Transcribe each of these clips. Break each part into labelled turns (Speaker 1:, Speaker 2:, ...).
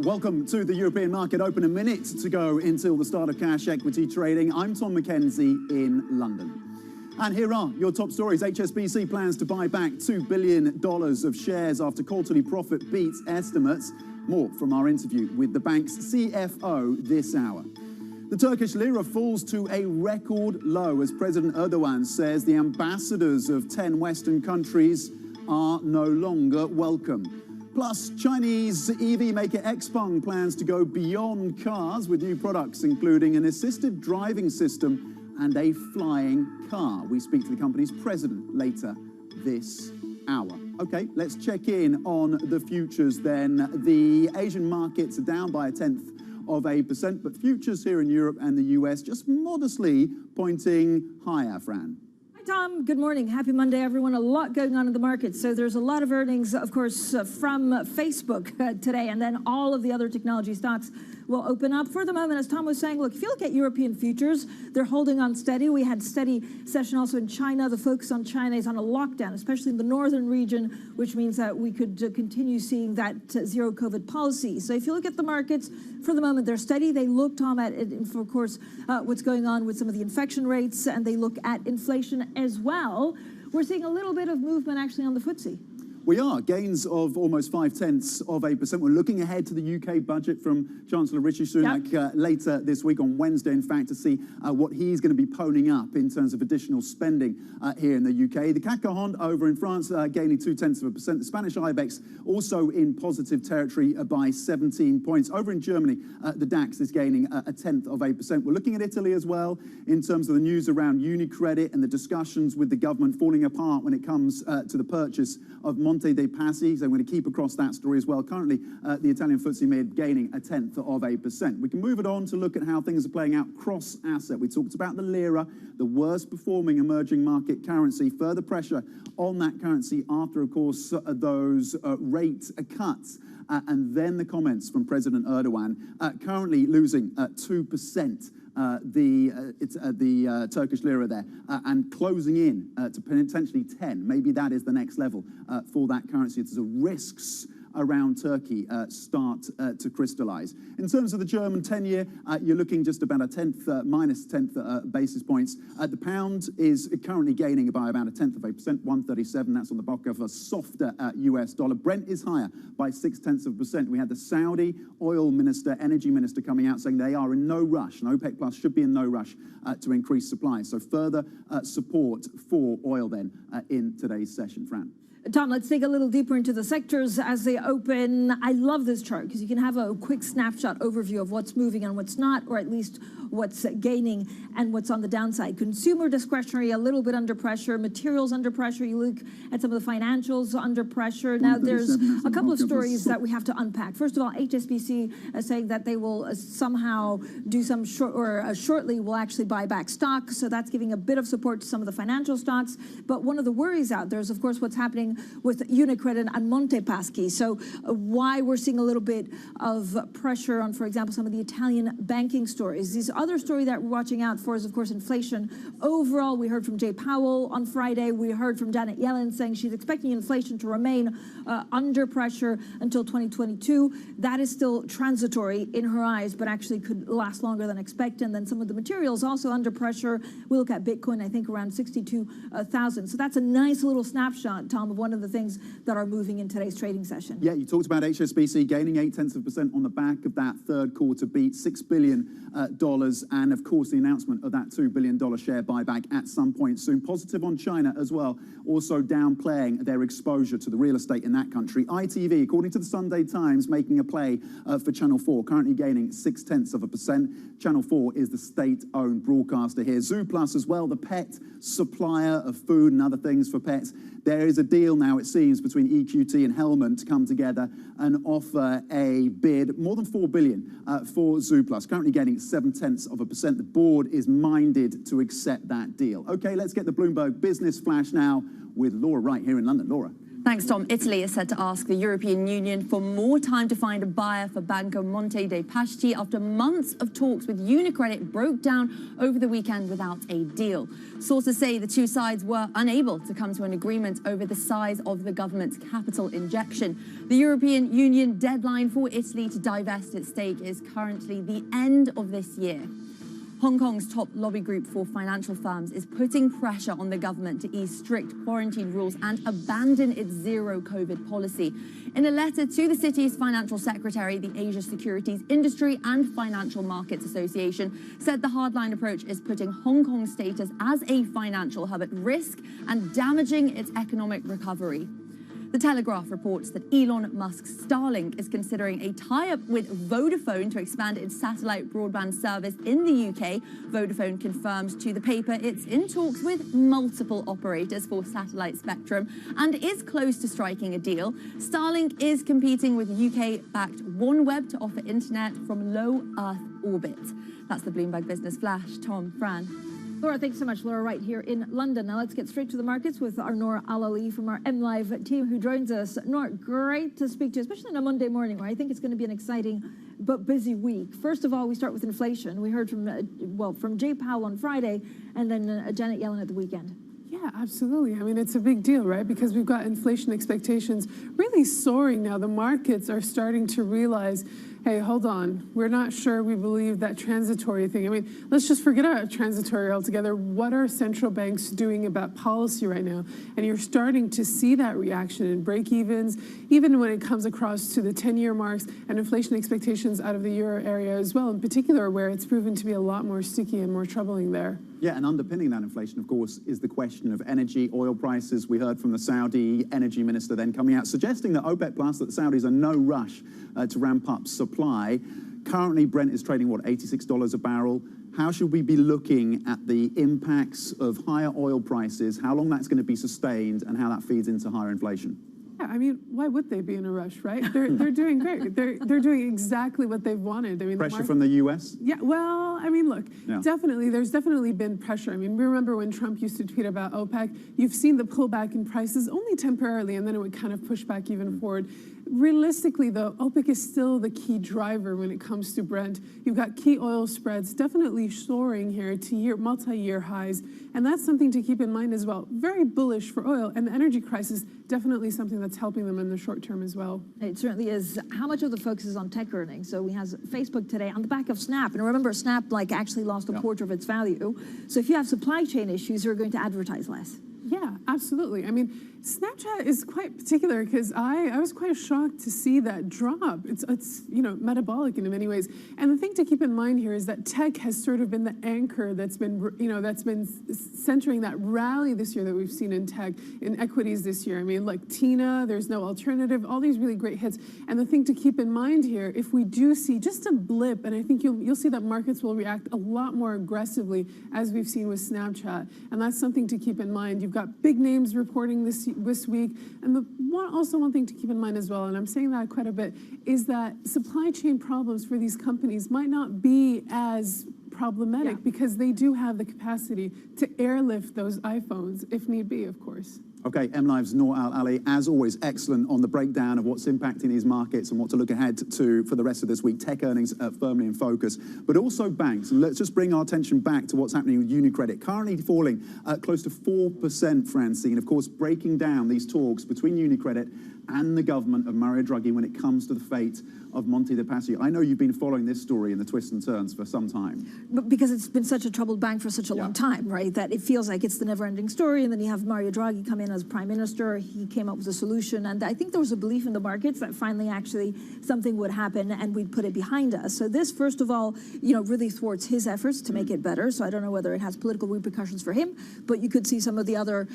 Speaker 1: Welcome to the European market open. A minute to go until the start of cash equity trading. I'm Tom McKenzie in London. And here are your top stories. HSBC plans to buy back $2 billion of shares after quarterly profit beats estimates. More from our interview with the bank's CFO this hour. The Turkish lira falls to a record low as President Erdogan says the ambassadors of 10 Western countries are no longer welcome. Plus, Chinese EV maker XPeng plans to go beyond cars with new products, including an assisted driving system and a flying car. We speak to the company's president later this hour. Okay, let's check in on the futures then. The Asian markets are down by 0.1%, but futures here in Europe and the US just modestly pointing higher, Fran.
Speaker 2: Tom, good morning. Happy Monday, everyone. A lot going on in the market. So there's a lot of earnings, of course, from Facebook today, and then all of the other technology stocks will open up. For the moment, as Tom was saying, look, if you look at European futures, they're holding on steady. We had steady session also in China. The focus on China is on a lockdown, especially in the northern region, which means that we could continue seeing that zero COVID policy. So if you look at the markets, for the moment, they're steady. They look, Tom, at, of course, what's going on with some of the infection rates, and they look at inflation as well. We're seeing a little bit of movement actually on the FTSE.
Speaker 1: We are. Gains of almost 0.5%. We're looking ahead to the UK budget from Chancellor Rishi Sunak later this week on Wednesday, in fact, to see what he's going to be poning up in terms of additional spending here in the UK. The CAC 100 over in France gaining 0.2%. The Spanish IBEX also in positive territory by 17 points. Over in Germany, the DAX is gaining 0.1%. We're looking at Italy as well in terms of the news around UniCredit and the discussions with the government falling apart when it comes to the purchase of Monte dei Paschi, so I'm going to keep across that story as well. Currently, the Italian FTSE mid gaining 0.1%. We can move it on to look at how things are playing out cross-asset. We talked about the lira, the worst performing emerging market currency. Further pressure on that currency after, of course, those rate cuts. And then the comments from President Erdogan, currently losing 2%. The Turkish lira there, and closing in to potentially 10. Maybe that is the next level for that currency. It's the risks around Turkey start to crystallize. In terms of the German 10-year, you're looking just about a minus 10th basis points. The pound is currently gaining by about 0.1%, 137. That's on the back of a softer US dollar. Brent is higher by 0.6%. We had the Saudi oil minister, energy minister, coming out saying they are in no rush, and OPEC Plus should be in no rush to increase supply. So further support for oil then in today's session. Fran.
Speaker 2: Tom, let's dig a little deeper into the sectors as they open. I love this chart because you can have a quick snapshot overview of what's moving and what's not, or at least what's gaining and what's on the downside. Consumer discretionary, a little bit under pressure. Materials under pressure. You look at some of the financials under pressure. Now, there's a couple of stories that we have to unpack. First of all, HSBC is saying that they will somehow do some shortly will actually buy back stock. So that's giving a bit of support to some of the financial stocks. But one of the worries out there is, of course, what's happening then with UniCredit and Monte Paschi. So why we're seeing a little bit of pressure on, for example, some of the Italian banking stories. This other story that we're watching out for is, of course, inflation. Overall, we heard from Jay Powell on Friday. We heard from Janet Yellen saying she's expecting inflation to remain under pressure until 2022. That is still transitory in her eyes, but actually could last longer than expected. And then some of the materials also under pressure. We look at Bitcoin, I think around 62,000. So that's a nice little snapshot, Tom, of one of the things that are moving in today's trading session.
Speaker 1: Yeah, you talked about HSBC gaining 0.8% on the back of that third quarter beat, $6 billion, and of course the announcement of that $2 billion share buyback at some point soon. Positive on China as well, also downplaying their exposure to the real estate in that country. ITV, according to the Sunday Times, making a play for Channel 4, currently gaining 0.6%. Channel 4 is the state-owned broadcaster here. Zooplus as well, the pet supplier of food and other things for pets. There is a deal now, it seems, between EQT and Hellman to come together and offer a bid more than $4 billion for Zooplus, currently gaining 0.7%. The board is minded to accept that deal. Okay, let's get the Bloomberg Business Flash now with Laura Wright here in London. Laura.
Speaker 3: Thanks, Tom. Italy is set to ask the European Union for more time to find a buyer for Banco Monte dei Paschi after months of talks with UniCredit broke down over the weekend without a deal. Sources say the two sides were unable to come to an agreement over the size of the government's capital injection. The European Union deadline for Italy to divest its stake is currently the end of this year. Hong Kong's top lobby group for financial firms is putting pressure on the government to ease strict quarantine rules and abandon its zero COVID policy. In a letter to the city's financial secretary, the Asia Securities Industry and Financial Markets Association said the hardline approach is putting Hong Kong's status as a financial hub at risk and damaging its economic recovery. The Telegraph reports that Elon Musk's Starlink is considering a tie-up with Vodafone to expand its satellite broadband service in the UK. Vodafone confirms to the paper it's in talks with multiple operators for satellite spectrum and is close to striking a deal. Starlink is competing with UK-backed OneWeb to offer internet from low Earth orbit. That's the Bloomberg Business Flash. Tom, Fran.
Speaker 2: Laura, thanks so much. Laura Wright here in London. Now let's get straight to the markets with our Noor Al-Ali from our MLive team who joins us. Noor, great to speak to you, especially on a Monday morning where I think it's going to be an exciting but busy week. First of all, we start with inflation. We heard from Jay Powell on Friday and then Janet Yellen at the weekend.
Speaker 4: Yeah, absolutely. I mean, it's a big deal, right? Because we've got inflation expectations really soaring now. The markets are starting to realize, hey, hold on, we're not sure we believe that transitory thing. I mean, let's just forget about transitory altogether. What are central banks doing about policy right now? And you're starting to see that reaction in break-evens, even when it comes across to the 10-year marks and inflation expectations out of the euro area as well, in particular, where it's proven to be a lot more sticky and more troubling there.
Speaker 1: Yeah, and underpinning that inflation, of course, is the question of energy, oil prices. We heard from the Saudi energy minister then coming out, suggesting that OPEC Plus, that the Saudis are no rush to ramp up supply. Currently, Brent is trading, what, $86 a barrel? How should we be looking at the impacts of higher oil prices, how long that's going to be sustained, and how that feeds into higher inflation?
Speaker 4: Yeah, I mean, why would they be in a rush, right? They're doing great. They're doing exactly what they've wanted. I mean,
Speaker 1: pressure from the U.S.?
Speaker 4: Yeah, well, I mean, look, definitely, there's definitely been pressure. I mean, remember when Trump used to tweet about OPEC? You've seen the pullback in prices only temporarily, and then it would kind of push back even forward. Realistically, though, OPEC is still the key driver when it comes to Brent. You've got key oil spreads definitely soaring here to multi-year highs, and that's something to keep in mind as well. Very bullish for oil, and the energy crisis definitely something that's helping them in the short term as well.
Speaker 2: It certainly is. How much of the focus is on tech earnings? So we have Facebook today on the back of Snap, and remember, Snap actually lost a quarter of its value. So if you have supply chain issues, you're going to advertise less.
Speaker 4: Yeah, absolutely. I mean, Snapchat is quite particular because I was quite shocked to see that drop. It's metabolic in many ways. And the thing to keep in mind here is that tech has sort of been the anchor that's been centering that rally this year that we've seen in tech, in equities this year. I mean, like Tina, there's no alternative, all these really great hits. And the thing to keep in mind here, if we do see just a blip, and I think you'll see that markets will react a lot more aggressively as we've seen with Snapchat. And that's something to keep in mind. You've got big names reporting this week. And one thing to keep in mind as well, and I'm saying that quite a bit, is that supply chain problems for these companies might not be as problematic because they do have the capacity to airlift those iPhones if need be, of course.
Speaker 1: Okay, MLive's Noor Al Ali, as always, excellent on the breakdown of what's impacting these markets and what to look ahead to for the rest of this week. Tech earnings firmly in focus, but also banks. And let's just bring our attention back to what's happening with UniCredit, currently falling close to 4%, Francine. Of course, breaking down these talks between UniCredit and the government of Mario Draghi when it comes to the fate of Monte dei Paschi. I know you've been following this story and the twists and turns for some time.
Speaker 2: But because it's been such a troubled bank for such a long time, right? That it feels like it's the never-ending story. And then you have Mario Draghi come in as prime minister. He came up with a solution. And I think there was a belief in the markets that finally actually something would happen and we'd put it behind us. So this, first of all, really thwarts his efforts to make it better. So I don't know whether it has political repercussions for him, but you could see some of the other,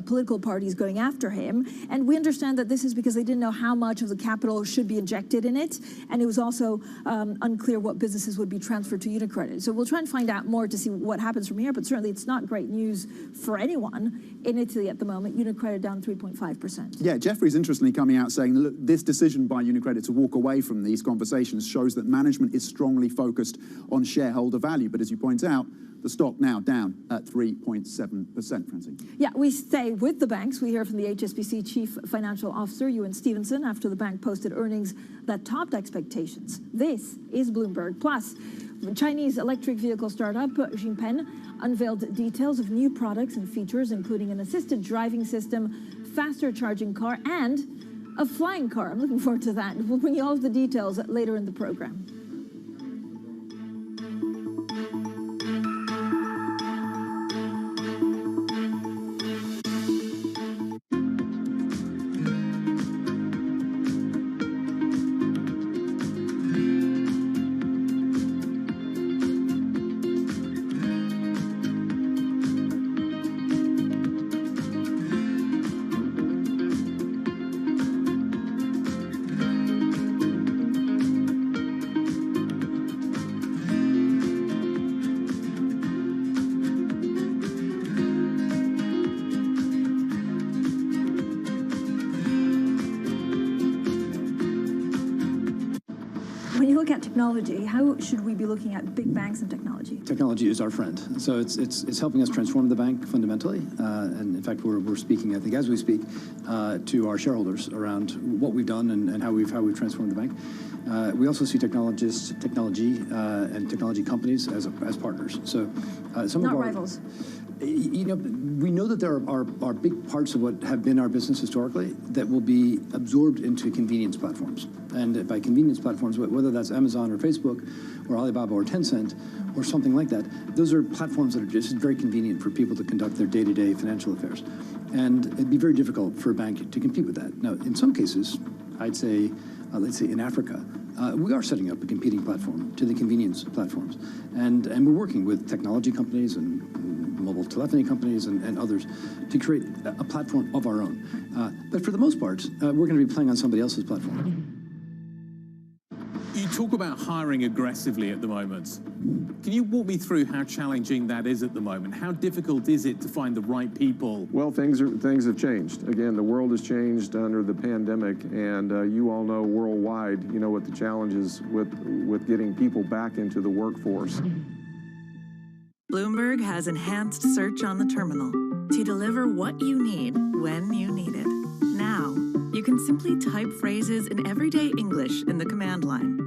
Speaker 2: political parties going after him. And we understand that this is because they didn't know how much of the capital should be injected in it. And it was also unclear what businesses would be transferred to UniCredit. So we'll try and find out more to see what happens from here. But certainly it's not great news for anyone in Italy at the moment. UniCredit down 3.5%.
Speaker 1: Yeah, Jeffrey's interestingly coming out saying, look, this decision by UniCredit to walk away from these conversations shows that management is strongly focused on shareholder value. But as you point out, the stock now down at 3.7%, Francine.
Speaker 2: Yeah, we stay with the banks. We hear from the HSBC Chief Financial Officer, Ewan Stevenson, after the bank posted earnings that topped expectations. This is Bloomberg. Plus, Chinese electric vehicle startup Xinpeng unveiled details of new products and features, including an assisted driving system, faster charging car, and a flying car. I'm looking forward to that. We'll bring you all of the details later in the program. When you look at technology, how should we be looking at big banks and technology?
Speaker 5: Technology is our friend. So it's helping us transform the bank fundamentally. And in fact, we're speaking, I think, as we speak, to our shareholders around what we've done and how we've transformed the bank. We also see technology, and technology companies as partners. So some
Speaker 2: Not
Speaker 5: of our
Speaker 2: rivals.
Speaker 5: We know that there are big parts of what have been our business historically that will be absorbed into convenience platforms. And by convenience platforms, whether that's Amazon or Facebook or Alibaba or Tencent or something like that, those are platforms that are just very convenient for people to conduct their day-to-day financial affairs. And it'd be very difficult for a bank to compete with that. Now, in some cases, I'd say, let's say in Africa, we are setting up a competing platform to the convenience platforms. And we're working with technology companies and mobile telephony companies and others to create a platform of our own. But for the most part, we're going to be playing on somebody else's platform.
Speaker 6: You talk about hiring aggressively at the moment. Can you walk me through how challenging that is at the moment? How difficult is it to find the right people?
Speaker 7: Well, things have changed. Again, the world has changed under the pandemic, and you all know worldwide, what the challenges with getting people back into the workforce.
Speaker 8: Bloomberg has enhanced search on the terminal to deliver what you need when you need it. Now, you can simply type phrases in everyday English in the command line.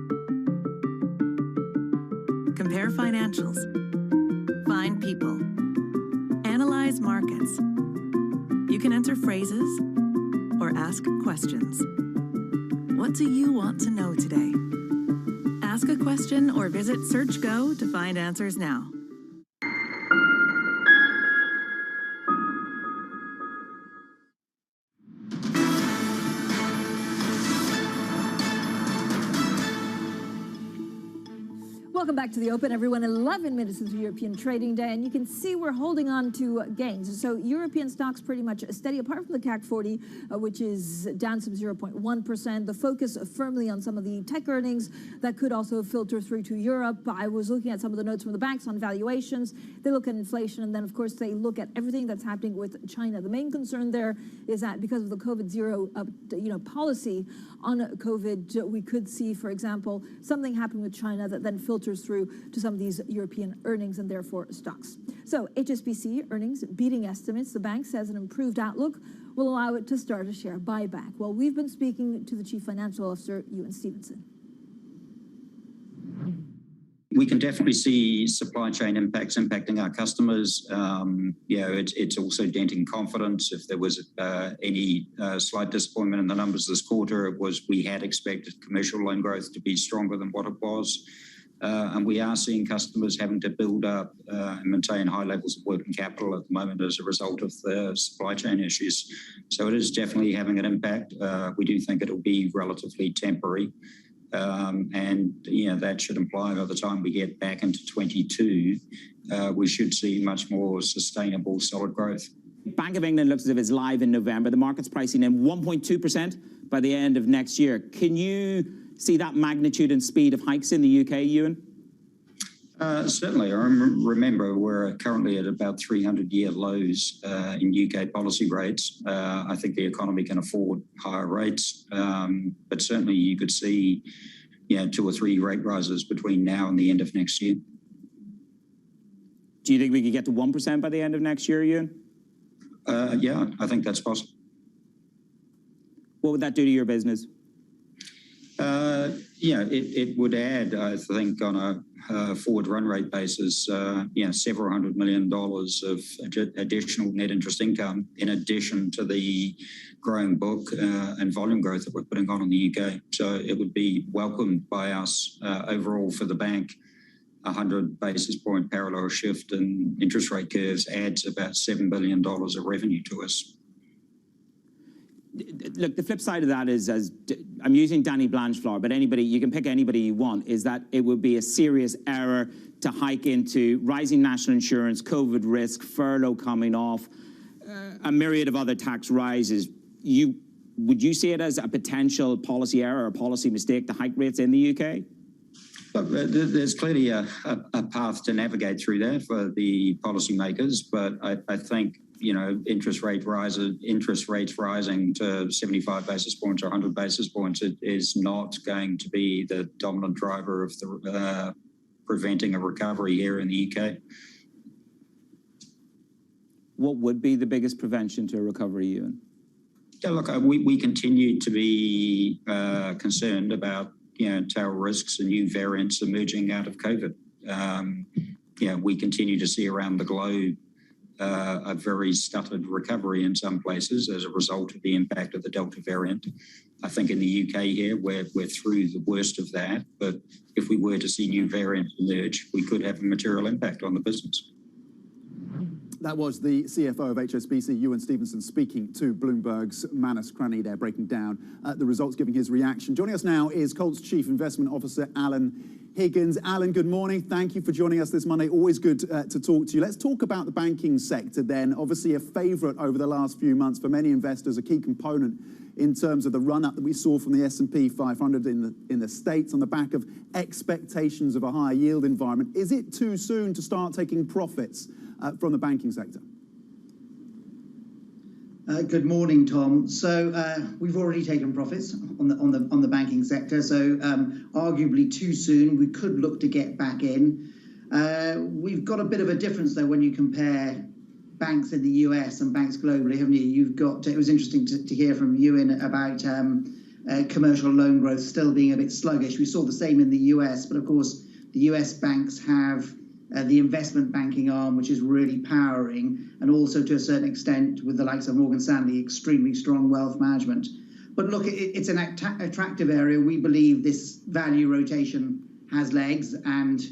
Speaker 8: Compare financials. Find people. Analyze markets. You can enter phrases or ask questions. What do you want to know today? Ask a question or visit SearchGo to find answers now.
Speaker 2: Welcome back to the Open, everyone. 11 minutes into the European trading day, and you can see we're holding on to gains. So European stocks pretty much steady, apart from the CAC 40, which is down some 0.1%. The focus firmly on some of the tech earnings that could also filter through to Europe. I was looking at some of the notes from the banks on valuations. They look at inflation, and then, of course, they look at everything that's happening with China. The main concern there is that because of the COVID zero, policy on COVID, we could see, for example, something happen with China that then filters filters through to some of these European earnings and therefore stocks. So HSBC earnings beating estimates. The bank says an improved outlook will allow it to start a share buyback. Well, we've been speaking to the Chief Financial Officer, Ewan Stevenson.
Speaker 9: We can definitely see supply chain impacts impacting our customers. It's also denting confidence. If there was any slight disappointment in the numbers this quarter, it was we had expected commercial loan growth to be stronger than what it was. And we are seeing customers having to build up and maintain high levels of working capital at the moment as a result of the supply chain issues. So it is definitely having an impact. We do think it'll be relatively temporary. That should imply by the time we get back into 22, we should see much more sustainable, solid growth.
Speaker 10: Bank of England looks as if it's live in November. The market's pricing in 1.2% by the end of next year. Can you see that magnitude and speed of hikes in the UK, Ewan?
Speaker 9: Certainly. I remember we're currently at about 300-year lows in UK policy rates. I think the economy can afford higher rates, but certainly you could see 2 or 3 rate rises between now and the end of next year.
Speaker 10: Do you think we could get to 1% by the end of next year, Ewan?
Speaker 9: Yeah, I think that's possible.
Speaker 10: What would that do to your business?
Speaker 9: It would add, I think, on a forward run rate basis, several $100 million of additional net interest income in addition to the growing book and volume growth that we're putting on in the UK. So it would be welcomed by us overall for the bank. 100 basis point parallel shift in interest rate curves adds about $7 billion of revenue to us.
Speaker 10: Look, the flip side of that is, as I'm using Danny Blanchflower, but you can pick anybody you want, is that it would be a serious error to hike into rising national insurance, COVID risk, furlough coming off, a myriad of other tax rises. Would you see it as a potential policy error or policy mistake to hike rates in the UK?
Speaker 9: Look, there's clearly a path to navigate through that for the policymakers, but I think interest rates rising to 75 basis points or 100 basis points is not going to be the dominant driver of the preventing a recovery here in the UK.
Speaker 10: What would be the biggest prevention to a recovery, Ewan?
Speaker 9: Yeah, look, we continue to be concerned about tail risks and new variants emerging out of COVID. We continue to see around the globe a very stuttered recovery in some places as a result of the impact of the Delta variant. I think in the UK here, we're through the worst of that. But if we were to see new variants emerge, we could have a material impact on the business.
Speaker 1: That was the CFO of HSBC, Ewan Stevenson, speaking to Bloomberg's Manus Cranny there, breaking down the results, giving his reaction. Joining us now is Colt's Chief Investment Officer, Alan Higgins. Alan, good morning. Thank you for joining us this Monday. Always good to talk to you. Let's talk about the banking sector then. Obviously a favourite over the last few months for many investors, a key component in terms of the run-up that we saw from the S&P 500 in the States on the back of expectations of a higher yield environment. Is it too soon to start taking profits from the banking sector?
Speaker 11: Good morning, Tom. So we've already taken profits on the banking sector. So arguably too soon. We could look to get back in. We've got a bit of a difference though when you compare banks in the US and banks globally, haven't you? It was interesting to hear from Ewan about commercial loan growth still being a bit sluggish. We saw the same in the US, but of course the US banks have the investment banking arm, which is really powering, and also to a certain extent with the likes of Morgan Stanley, extremely strong wealth management. But look, it's an attractive area. We believe this value rotation has legs, and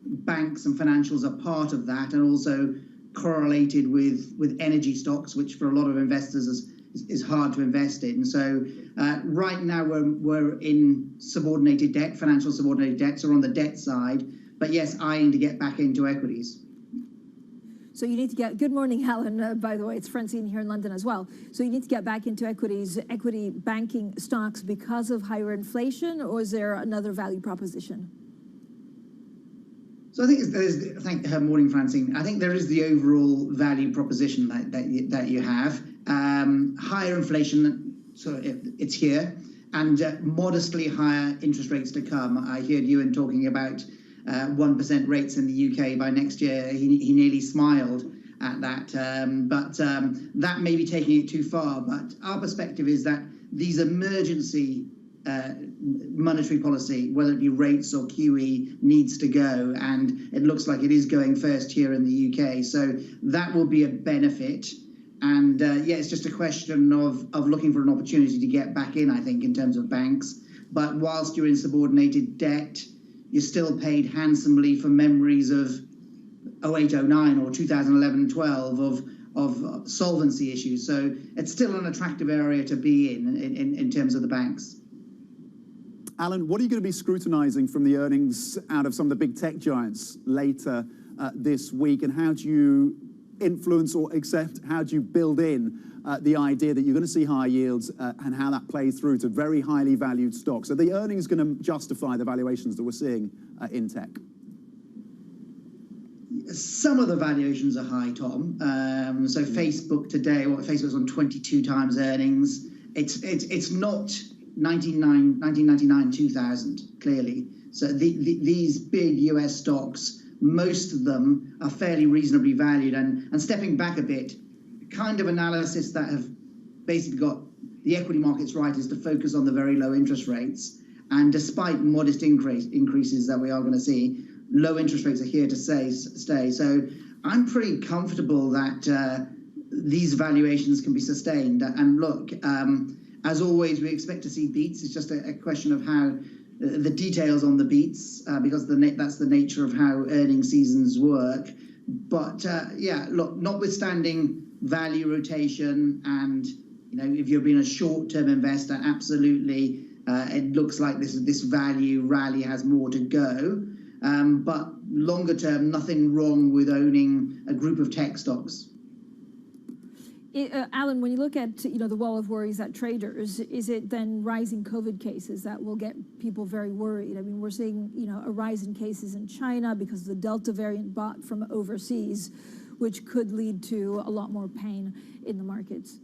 Speaker 11: banks and financials are part of that, and also correlated with energy stocks, which for a lot of investors is hard to invest in. So right now we're in subordinated debt, financial subordinated debt, so we're on the debt side. But yes, eyeing to get back into equities.
Speaker 2: So you need to get, good morning, Helen, by the way, it's Francine here in London as well. So you need to get back into equity banking stocks because of higher inflation, or is there another value proposition?
Speaker 11: So I think morning, Francine. I think there is the overall value proposition that you have. Higher inflation, so it's here, and modestly higher interest rates to come. I heard Ewan talking about 1% rates in the UK by next year. He nearly smiled at that, but that may be taking it too far. But our perspective is that these emergency monetary policy, whether it be rates or QE, needs to go, and it looks like it is going first here in the UK. So that will be a benefit. And yeah, it's just a question of looking for an opportunity to get back in, I think, in terms of banks. But whilst you're in subordinated debt, you're still paid handsomely for memories of 0809 or 2011-12 of solvency issues. So it's still an attractive area to be in terms of the banks.
Speaker 1: Alan, what are you going to be scrutinising from the earnings out of some of the big tech giants later this week, and how do you influence or accept, how do you build in the idea that you're going to see higher yields and how that plays through to very highly valued stocks? Are the earnings going to justify the valuations that we're seeing in tech?
Speaker 11: Some of the valuations are high, Tom. So Facebook today, Facebook's on 22 times earnings. It's not 1999, 2000, clearly. So these big US stocks, most of them are fairly reasonably valued. And stepping back a bit, kind of analysis that have basically got the equity markets right is to focus on the very low interest rates. And despite modest increases that we are going to see, low interest rates are here to stay. So I'm pretty comfortable that these valuations can be sustained. And look, as always, we expect to see beats. It's just a question of how the details on the beats, because that's the nature of how earnings seasons work. But yeah, look, notwithstanding value rotation, and if you've been a short-term investor, absolutely, it looks like this value rally has more to go. But longer term, nothing wrong with owning a group of tech stocks.
Speaker 2: Alan, when you look at the wall of worries at traders, is it then rising COVID cases that will get people very worried? I mean, we're seeing a rise in cases in China because of the Delta variant bought from overseas, which could lead to a lot more pain in the markets.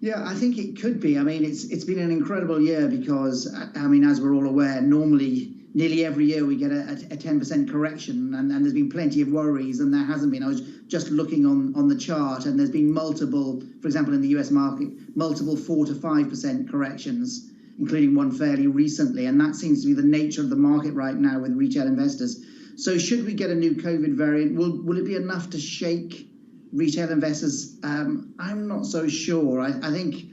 Speaker 11: Yeah, I think it could be. I mean, it's been an incredible year because, I mean, as we're all aware, normally nearly every year we get a 10% correction, and there's been plenty of worries, and there hasn't been. I was just looking on the chart, and there's been multiple, for example, in the US market, multiple 4 to 5% corrections, including one fairly recently, and that seems to be the nature of the market right now with retail investors. So should we get a new COVID variant, will it be enough to shake retail investors? I'm not so sure. I think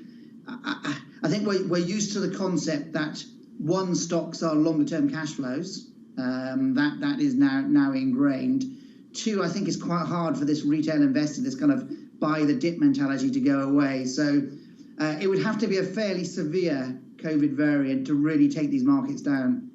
Speaker 11: we're used to the concept that one, stocks are longer-term cash flows. That is now ingrained. Two, I think it's quite hard for this retail investor, this kind of buy the dip mentality, to go away. So it would have to be a fairly severe COVID variant to really take these markets down.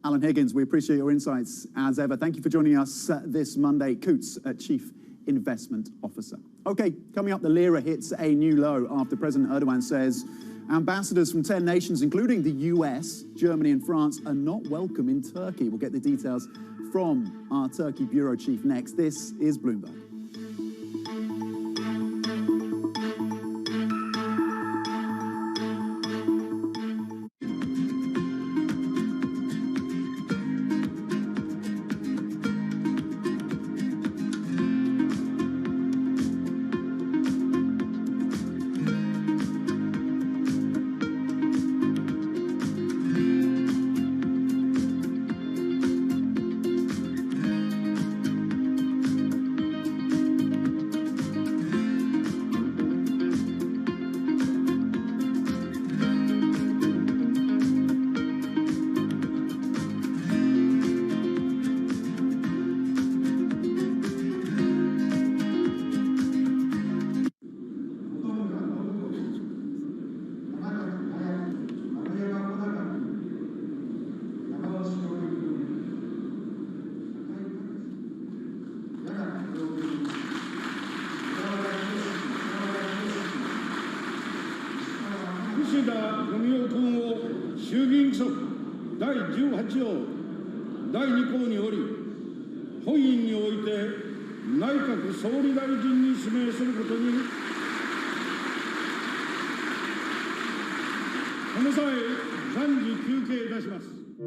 Speaker 1: Alan Higgins, we appreciate your insights as ever. Thank you for joining us this Monday. Coots, Chief Investment Officer. Okay, coming up, the lira hits a new low after President Erdogan says ambassadors from 10 nations, including the US, Germany and France, are not welcome in Turkey. We'll get the details from our Turkey Bureau Chief next. This is Bloomberg.
Speaker 12: 第18条第2項におり、本院において内閣総理大臣に指名することに、この際、暫時休憩いたします。
Speaker 8: Access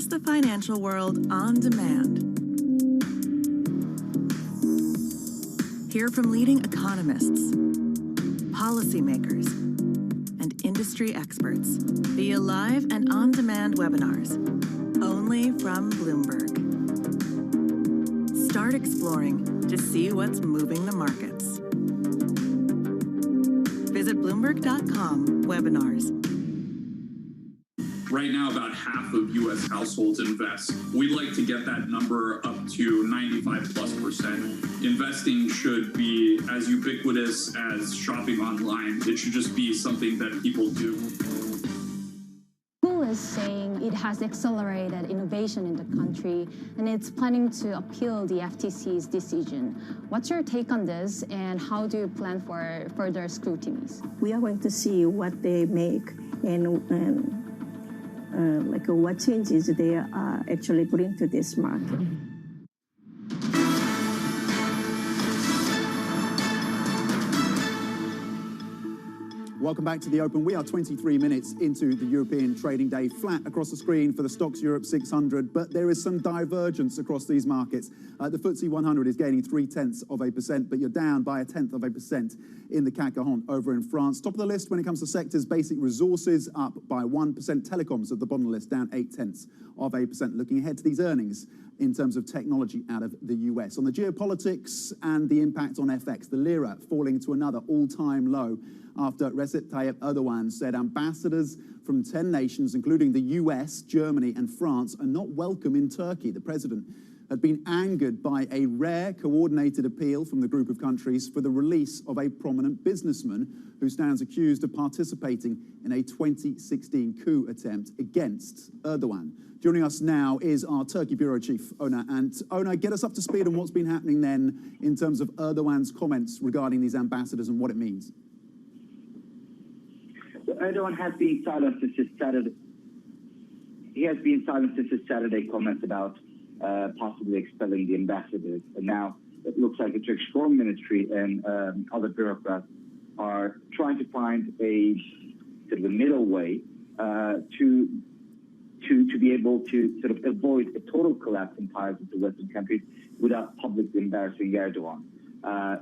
Speaker 8: the financial world on demand. Hear from leading economists, policymakers, and industry experts via live and on-demand webinars, only from Bloomberg. Start exploring to see what's moving the markets. Visit Bloomberg.com/webinars.
Speaker 13: Right now, about half of U.S. households invest. We'd like to get that number up to 95+%. Investing should be as ubiquitous as shopping online. It should just be something that people do.
Speaker 14: Google is saying it has accelerated innovation in the country, and it's planning to appeal the FTC's decision. What's your take on this, and how do you plan for further scrutinies?
Speaker 15: We are going to see what they make and like what changes they are actually bring to this market.
Speaker 1: Welcome back to the Open. We are 23 minutes into the European trading day, flat across the screen for the Stocks Europe 600, but there is some divergence across these markets. The FTSE 100 is gaining 0.3%, but you're down by 0.1% in the CAC 40 over in France. Top of the list when it comes to sectors, basic resources up by 1%, telecoms at the bottom of the list down 0.8%. Looking ahead to these earnings in terms of technology out of the US. On the geopolitics and the impact on FX, the lira falling to another all-time low after Recep Tayyip Erdogan said ambassadors from 10 nations, including the US, Germany and France, are not welcome in Turkey. The president had been angered by a rare coordinated appeal from the group of countries for the release of a prominent businessman who stands accused of participating in a 2016 coup attempt against Erdogan. Joining us now is our Turkey Bureau Chief, Ona. And Ona, get us up to speed on what's been happening then in terms of Erdogan's comments regarding these ambassadors and what it means.
Speaker 16: Erdogan has been silent since his Saturday. He has been silent since his Saturday comments about possibly expelling the ambassadors. And now it looks like the Turkish Foreign Ministry and other bureaucrats are trying to find a sort of a middle way to be able to sort of avoid a total collapse in ties with the Western countries without publicly embarrassing Erdogan.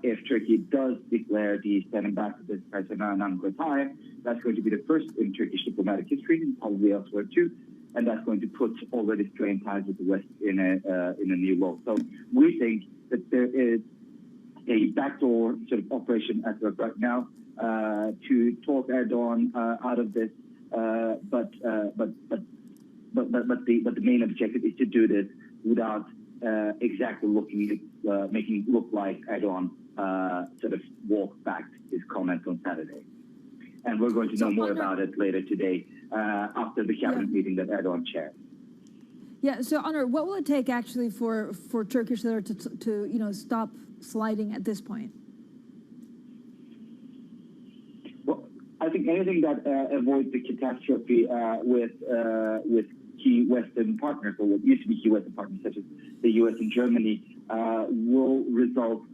Speaker 16: If Turkey does declare these 10 ambassadors persona non grata, that's going to be the first in Turkish diplomatic history, and probably elsewhere too, and that's going to put already strained ties with the West in a new low. So we think that there is a backdoor sort of operation at work right now to talk Erdogan out of this, but the main objective is to do this without exactly making it look like Erdogan sort of walked back his comments on Saturday. And we're going to know more about it later today after the cabinet meeting that Erdogan chaired.
Speaker 2: Yeah, so Onur, what will it take actually for Turkish lira to stop sliding at this point?
Speaker 16: Well, I think anything that avoids the catastrophe with key Western partners, or what used to be key Western partners, such as the U.S. and Germany, will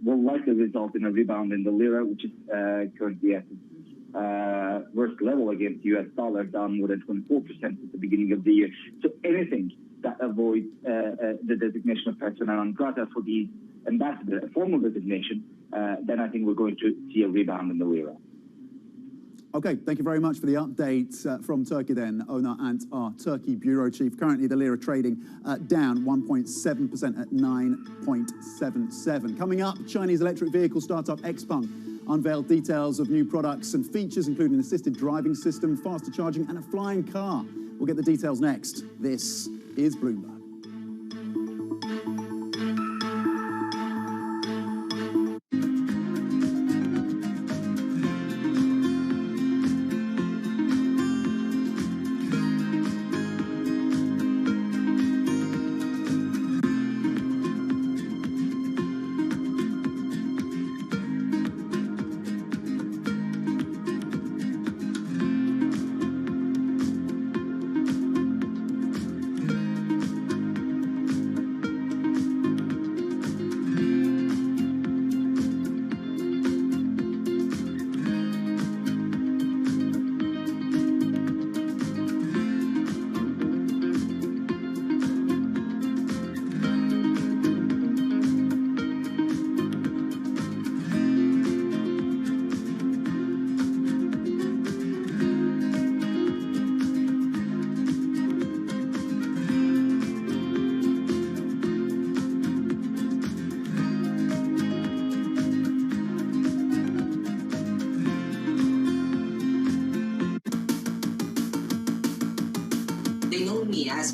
Speaker 16: likely result in a rebound in the lira, which is currently at its worst level against the U.S. dollar, down more than 24% at the beginning of the year. So anything that avoids the designation of persona non grata for the ambassador, a formal designation, then I think we're going to see a rebound in the lira.
Speaker 1: Okay, thank you very much for the update from Turkey then, Ona Ant, our Turkey Bureau Chief. Currently, the lira trading down 1.7% at 9.77. Coming up, Chinese electric vehicle startup XPeng unveiled details of new products and features, including an assisted driving system, faster charging, and a flying car. We'll get the details next. This is Bloomberg.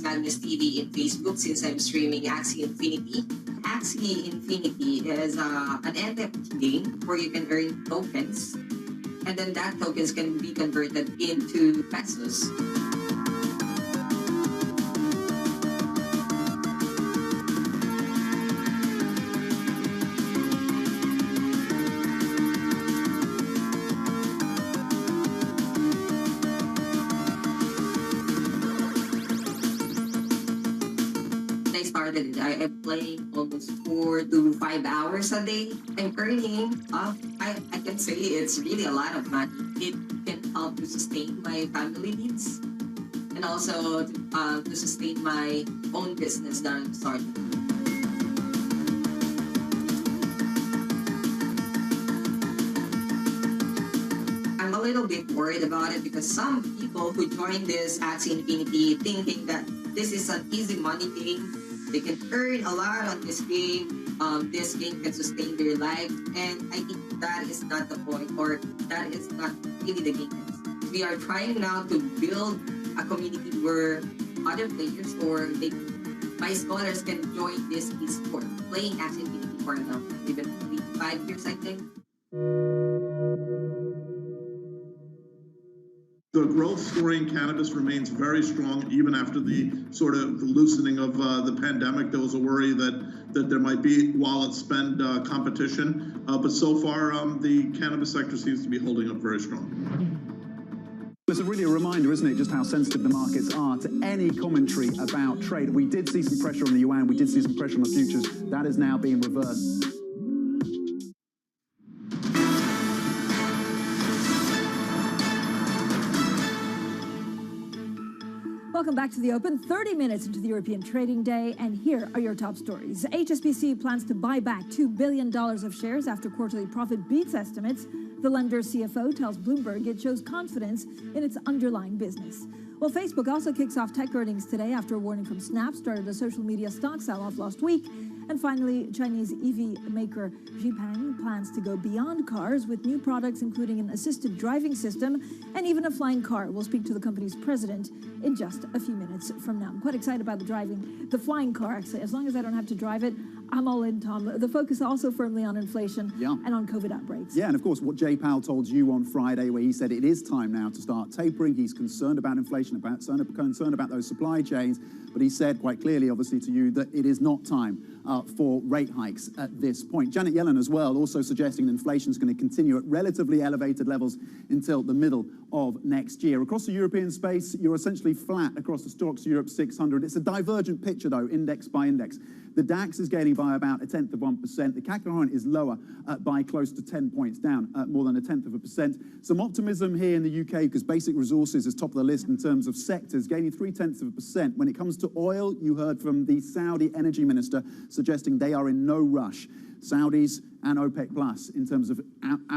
Speaker 17: Magnus TV in Facebook since I'm streaming Axie Infinity. Axie Infinity is an NFT game where you can earn tokens, and then that tokens can be converted into pesos. I'm playing almost 4 to 5 hours a day. I'm earning, I can say it's really a lot of money. It can help to sustain my family needs and also to sustain my own business that I'm starting. I'm a little bit worried about it because some people who join this Axie Infinity thinking that this is an easy money game. They can earn a lot on this game. This game can sustain their life. And I think that is not the point, or that is not really the game. We are trying now to build a community where other players or my scholars can join this esport, playing Axie Infinity for now, even 3 to 5 years, I think.
Speaker 18: The growth story in cannabis remains very strong, even after the sort of loosening of the pandemic. There was a worry that there might be wallet spend competition, but so far the cannabis sector seems to be holding up very strong.
Speaker 1: It's really a reminder, isn't it, just how sensitive the markets are to any commentary about trade. We did see some pressure on the yuan, we did see some pressure on the futures. That is now being reversed.
Speaker 2: Welcome back to the Open. 30 minutes into the European trading day, and here are your top stories. HSBC plans to buy back $2 billion of shares after quarterly profit beats estimates. The lender's CFO tells Bloomberg it shows confidence in its underlying business. Well, Facebook also kicks off tech earnings today after a warning from Snap started a social media stock sell-off last week. And finally, Chinese EV maker Xpeng plans to go beyond cars with new products, including an assisted driving system and even a flying car. We'll speak to the company's president in just a few minutes from now. I'm quite excited about the flying car, actually. As long as I don't have to drive it, I'm all in, Tom. The focus also firmly on inflation and on COVID outbreaks.
Speaker 1: Yeah, and of course, what Jay Powell told you on Friday, where he said it is time now to start tapering. He's concerned about inflation, concerned about those supply chains, but he said quite clearly, obviously, to you that it is not time for rate hikes at this point. Janet Yellen as well, also suggesting that inflation is going to continue at relatively elevated levels until the middle of next year. Across the European space, you're essentially flat across the Stoxx Europe 600. It's a divergent picture, though, index by index. The DAX is gaining by about 0.1%. The CAC 40 is lower by close to 10 points, down more than 0.1%. Some optimism here in the UK because Basic Resources is top of the list in terms of sectors, gaining 0.3%. When it comes to oil, you heard from the Saudi energy minister suggesting they are in no rush. Saudis and OPEC Plus in terms of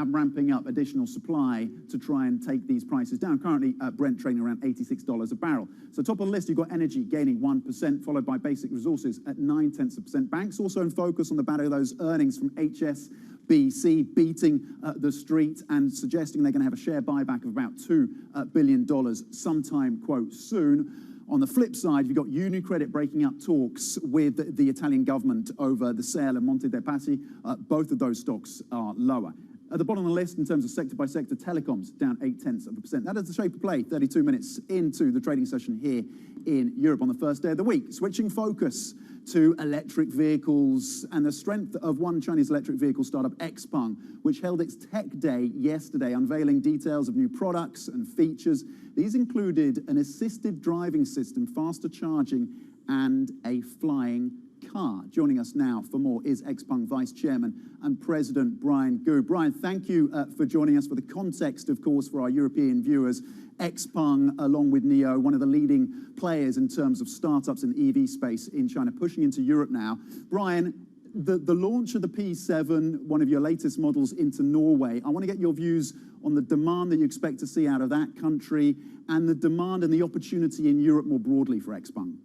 Speaker 1: ramping up additional supply to try and take these prices down. Currently, Brent trading around $86 a barrel. So top of the list, you've got energy gaining 1%, followed by Basic Resources at 0.9%. Banks also in focus on the back of those earnings from HSBC beating the street and suggesting they're going to have a share buyback of about $2 billion sometime, quote, soon. On the flip side, you've got UniCredit breaking up talks with the Italian government over the sale of Monte dei Paschi. Both of those stocks are lower. At the bottom of the list, in terms of sector by sector, telecoms down 0.8%. That is the shape of play, 32 minutes into the trading session here in Europe on the first day of the week. Switching focus to electric vehicles and the strength of one Chinese electric vehicle startup, Xpeng, which held its tech day yesterday, unveiling details of new products and features. These included an assisted driving system, faster charging, and a flying car. Joining us now for more is Xpeng Vice Chairman and President Brian Gu. Brian, thank you for joining us. For the context, of course, for our European viewers, Xpeng, along with NIO, one of the leading players in terms of startups in the EV space in China, pushing into Europe now. Brian, the launch of the P7, one of your latest models, into Norway, I want to get your views on the demand that you expect to see out of that country and the demand and the opportunity in Europe more broadly for Xpeng.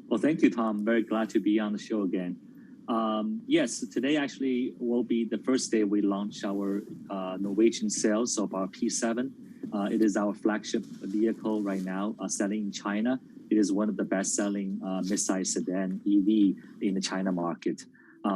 Speaker 19: Well, thank you, Tom. Very glad to be on the show again. Yes, today actually will be the first day we launch our Norwegian sales of our P7. It is our flagship vehicle right now, selling in China. it is one of the best-selling mid-size sedan EV in the China market.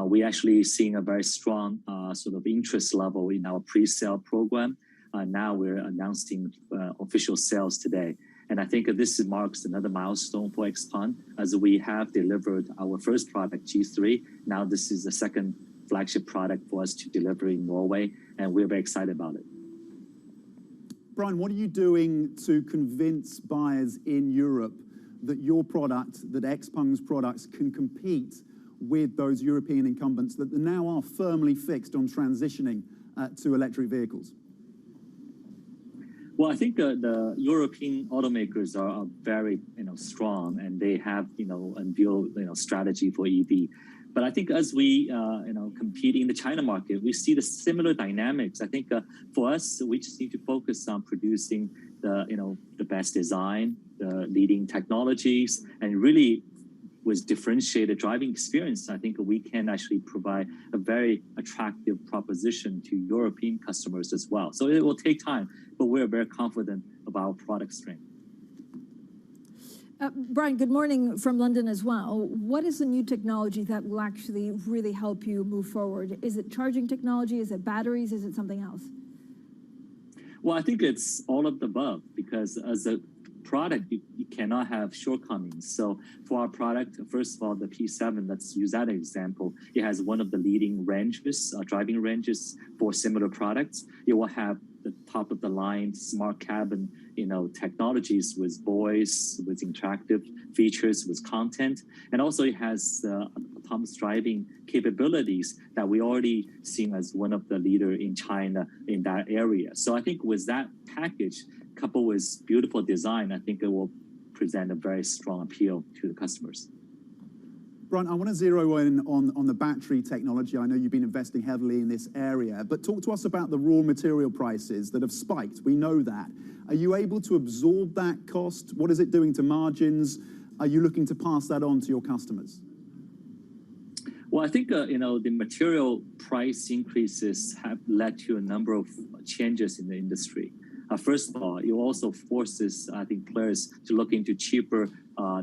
Speaker 19: We actually seeing a very strong sort of interest level in our pre-sale program. Now we're announcing official sales today. And I think this marks another milestone for XPeng as we have delivered our first product, G3. Now this is the second flagship product for us to deliver in Norway, and we're very excited about it.
Speaker 1: Brian, what are you doing to convince buyers in Europe that your product, that XPeng's products can compete with those European incumbents that now are firmly fixed on transitioning to electric vehicles?
Speaker 19: Well, I think the European automakers are very, strong, and they have, a real, strategy for EV. But I think as we, compete in the China market, we see the similar dynamics. I think for us, we just need to focus on producing the best design, the leading technologies, and really with differentiated driving experience, I think we can actually provide a very attractive proposition to European customers as well. So it will take time, but we're very confident about our product strength.
Speaker 2: Brian, good morning from London as well. What is the new technology that will actually really help you move forward? Is it charging technology? Is it batteries? Is it something else?
Speaker 19: Well, I think it's all of the above, because as a product, you cannot have shortcomings. So for our product, first of all, the P7, let's use that example. It has one of the leading ranges, driving ranges for similar products. It will have the top of the line smart cabin, technologies with voice, with interactive features, with content. And also it has autonomous driving capabilities that we already seen as one of the leader in China in that area. So I think with that package, coupled with beautiful design, I think it will present a very strong appeal to the customers.
Speaker 1: Brian, I want to zero in on the battery technology. I know you've been investing heavily in this area, but talk to us about the raw material prices that have spiked. We know that. Are you able to absorb that cost? What is it doing to margins? Are you looking to pass that on to your customers?
Speaker 19: Well, I think, the material price increases have led to a number of changes in the industry. First of all, it also forces, I think, players to look into cheaper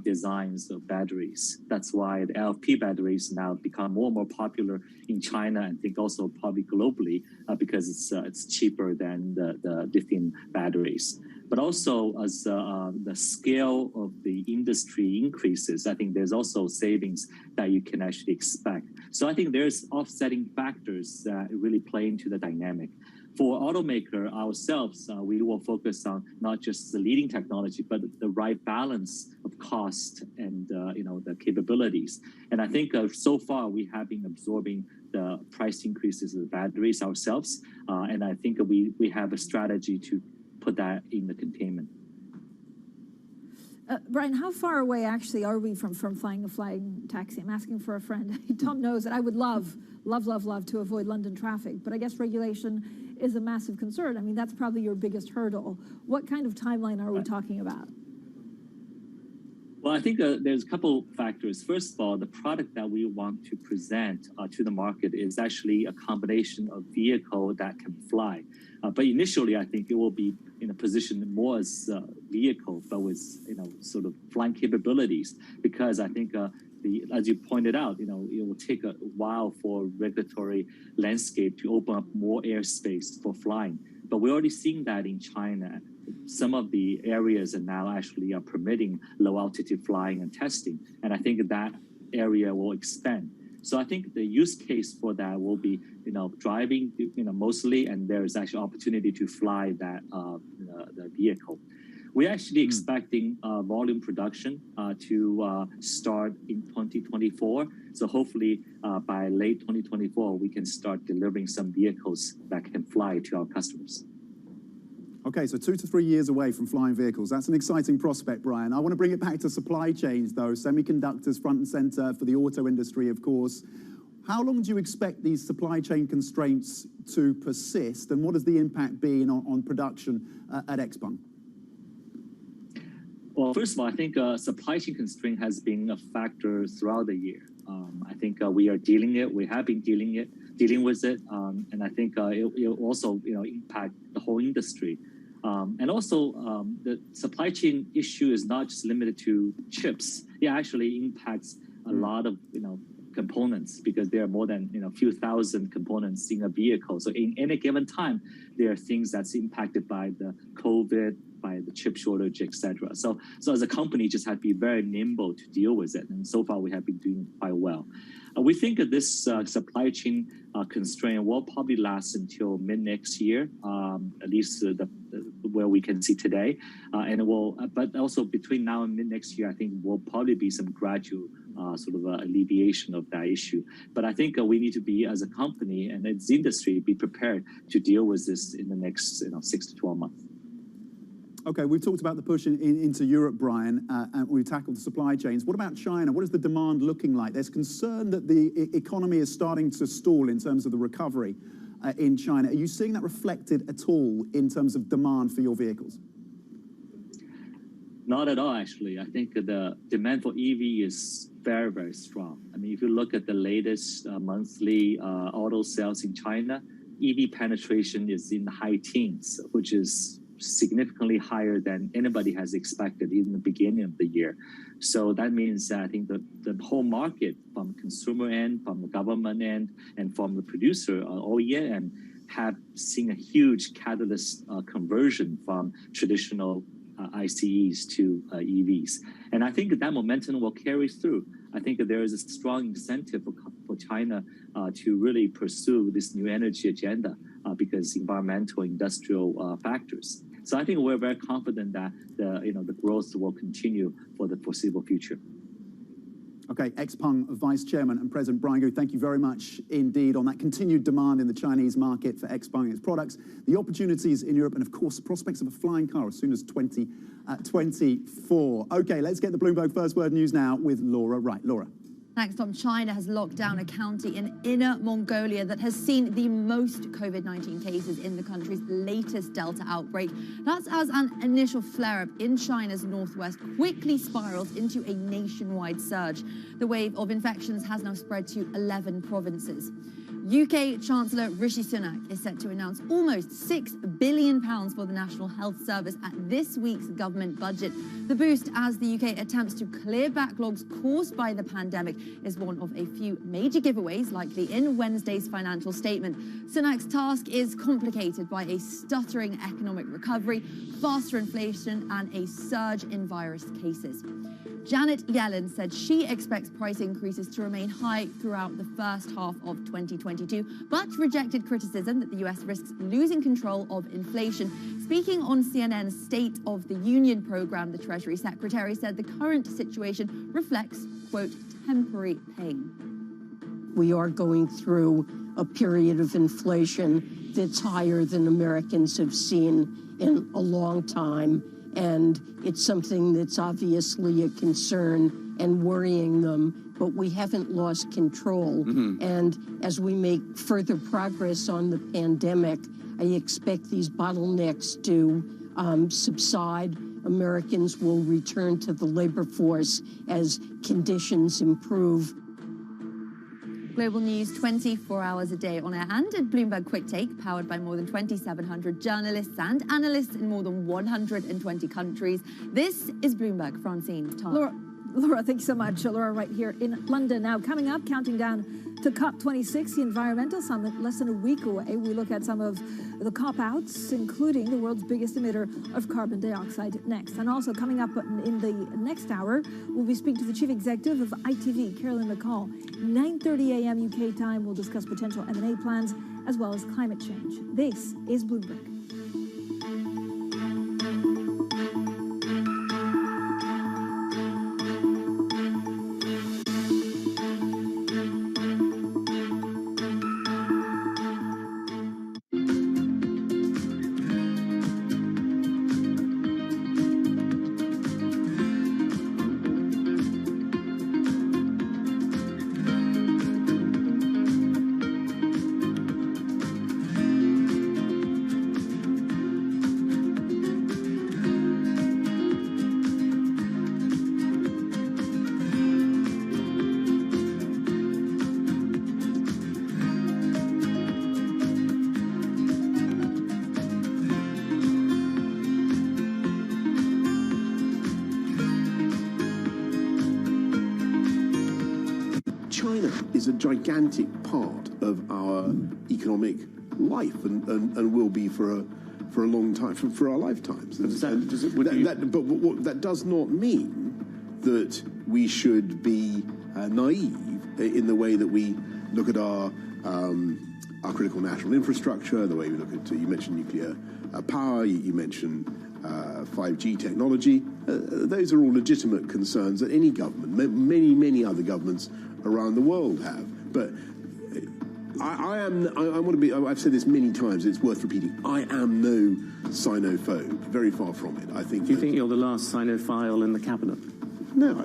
Speaker 19: designs of batteries. That's why the LFP batteries now become more and more popular in China, and I think also probably globally, because it's cheaper than the lithium batteries. But also as the scale of the industry increases, I think there's also savings that you can actually expect. So I think there's offsetting factors that really play into the dynamic. For automaker ourselves, we will focus on not just the leading technology, but the right balance of cost and the capabilities. And I think so far we have been absorbing the price increases of the batteries ourselves, and I think we have a strategy to put that in the containment.
Speaker 2: Brian, how far away actually are we from flying a flying taxi? I'm asking for a friend. Tom knows that I would love to avoid London traffic, but I guess regulation is a massive concern. I mean, that's probably your biggest hurdle. What kind of timeline are we talking about?
Speaker 19: Well, I think there's a couple factors. First of all, the product that we want to present to the market is actually a combination of vehicle that can fly. But initially, I think it will be in a position more as a vehicle, but with sort of flying capabilities. Because I think, as you pointed out, it will take a while for regulatory landscape to open up more airspace for flying. But we're already seeing that in China. Some of the areas are now actually permitting low altitude flying and testing, and I think that area will expand. So I think the use case for that will be, driving, mostly, and there's actually opportunity to fly that the vehicle. We're actually expecting volume production to start in 2024. So hopefully by late 2024, we can start delivering some vehicles that can fly to our customers.
Speaker 1: Okay, so 2 to 3 years away from flying vehicles. That's an exciting prospect, Brian. I want to bring it back to supply chains, though. Semiconductors front and center for the auto industry, of course. How long do you expect these supply chain constraints to persist, and what has the impact been on production at XPeng?
Speaker 19: Well, first of all, I think supply chain constraint has been a factor throughout the year. I think we are we have been dealing with it, and I think it will also impact the whole industry. And also, the supply chain issue is not just limited to chips. It actually impacts a lot of components, because there are more than a few thousand components in a vehicle. So in any given time, there are things that's impacted by the COVID, by the chip shortage, etc. So as a company, just have to be very nimble to deal with it. And so far, we have been doing quite well. We think that this supply chain constraint will probably last until mid next year, at least where we can see today. And it will, but also between now and mid next year, I think will probably be some gradual sort of alleviation of that issue. But I think we need to be, as a company and as industry, be prepared to deal with this in the next 6 to 12 months.
Speaker 1: Okay, we've talked about the push into Europe, Brian, and we've tackled the supply chains. What about China? What is the demand looking like? There's concern that the economy is starting to stall in terms of the recovery in China. Are you seeing that reflected at all in terms of demand for your vehicles?
Speaker 19: Not at all, actually. I think the demand for EV is very, very strong. I mean, if you look at the latest monthly auto sales in China, EV penetration is in the high teens, which is significantly higher than anybody has expected in the beginning of the year. So that means that I think the whole market, from consumer end, from the government end, and from the producer OEM end, have seen a huge catalyst conversion from traditional ICEs to EVs. And I think that momentum will carry through. I think that there is a strong incentive for China to really pursue this new energy agenda because environmental, industrial factors. So I think we're very confident that the growth will continue for the foreseeable future.
Speaker 1: Okay, XPeng Vice Chairman and President Brian Gu, thank you very much indeed on that continued demand in the Chinese market for XPeng and its products, the opportunities in Europe, and of course, the prospects of a flying car as soon as 2024. Okay, let's get the Bloomberg First Word News now with Laura Wright. Laura.
Speaker 3: Thanks, Tom. China has locked down a county in Inner Mongolia that has seen the most COVID-19 cases in the country's latest Delta outbreak. That's as an initial flare-up in China's northwest quickly spirals into a nationwide surge. The wave of infections has now spread to 11 provinces. UK Chancellor Rishi Sunak is set to announce almost £6 billion for the National Health Service at this week's government budget. The boost, as the UK attempts to clear backlogs caused by the pandemic, is one of a few major giveaways likely in Wednesday's financial statement. Sunak's task is complicated by a stuttering economic recovery, faster inflation, and a surge in virus cases. Janet Yellen said she expects price increases to remain high throughout the first half of 2022, but rejected criticism that the US risks losing control of inflation. Speaking on CNN's State of the Union program, the Treasury Secretary said the current situation reflects, quote, temporary pain.
Speaker 20: We are going through a period of inflation that's higher than Americans have seen in a long time. And it's something that's obviously a concern and worrying them, but we haven't lost control. And as we make further progress on the pandemic, I expect these bottlenecks to subside. Americans will return to the labor force as conditions improve.
Speaker 3: Global news 24 hours a day on air and at Bloomberg Quick Take, powered by more than 2,700 journalists and analysts in more than 120 countries. This is Bloomberg. Francine, Tom.
Speaker 2: Laura, thank you so much. Laura right here in London. Now, coming up, counting down to COP26, the Environmental Summit, less than a week away. We look at some of the cop-outs, including the world's biggest emitter of carbon dioxide next. And also coming up in the next hour, we'll be speaking to the Chief Executive of ITV, Carolyn McCall. 9:30 a.m. UK time, we'll discuss potential M&A plans as well as climate change. This is Bloomberg.
Speaker 21: China is a gigantic part of our economic life and will be for a long time, for our lifetimes. But that does not mean that we should be naive in the way that we look at our critical national infrastructure, the way we look at, you mentioned nuclear power, you mentioned 5G technology. Those are all legitimate concerns that any government, many other governments around the world have. But I've said this many times, it's worth repeating, I am no Sinophobe, very far from it. Do
Speaker 22: you think you're the last Sinophile in the cabinet?
Speaker 21: No, I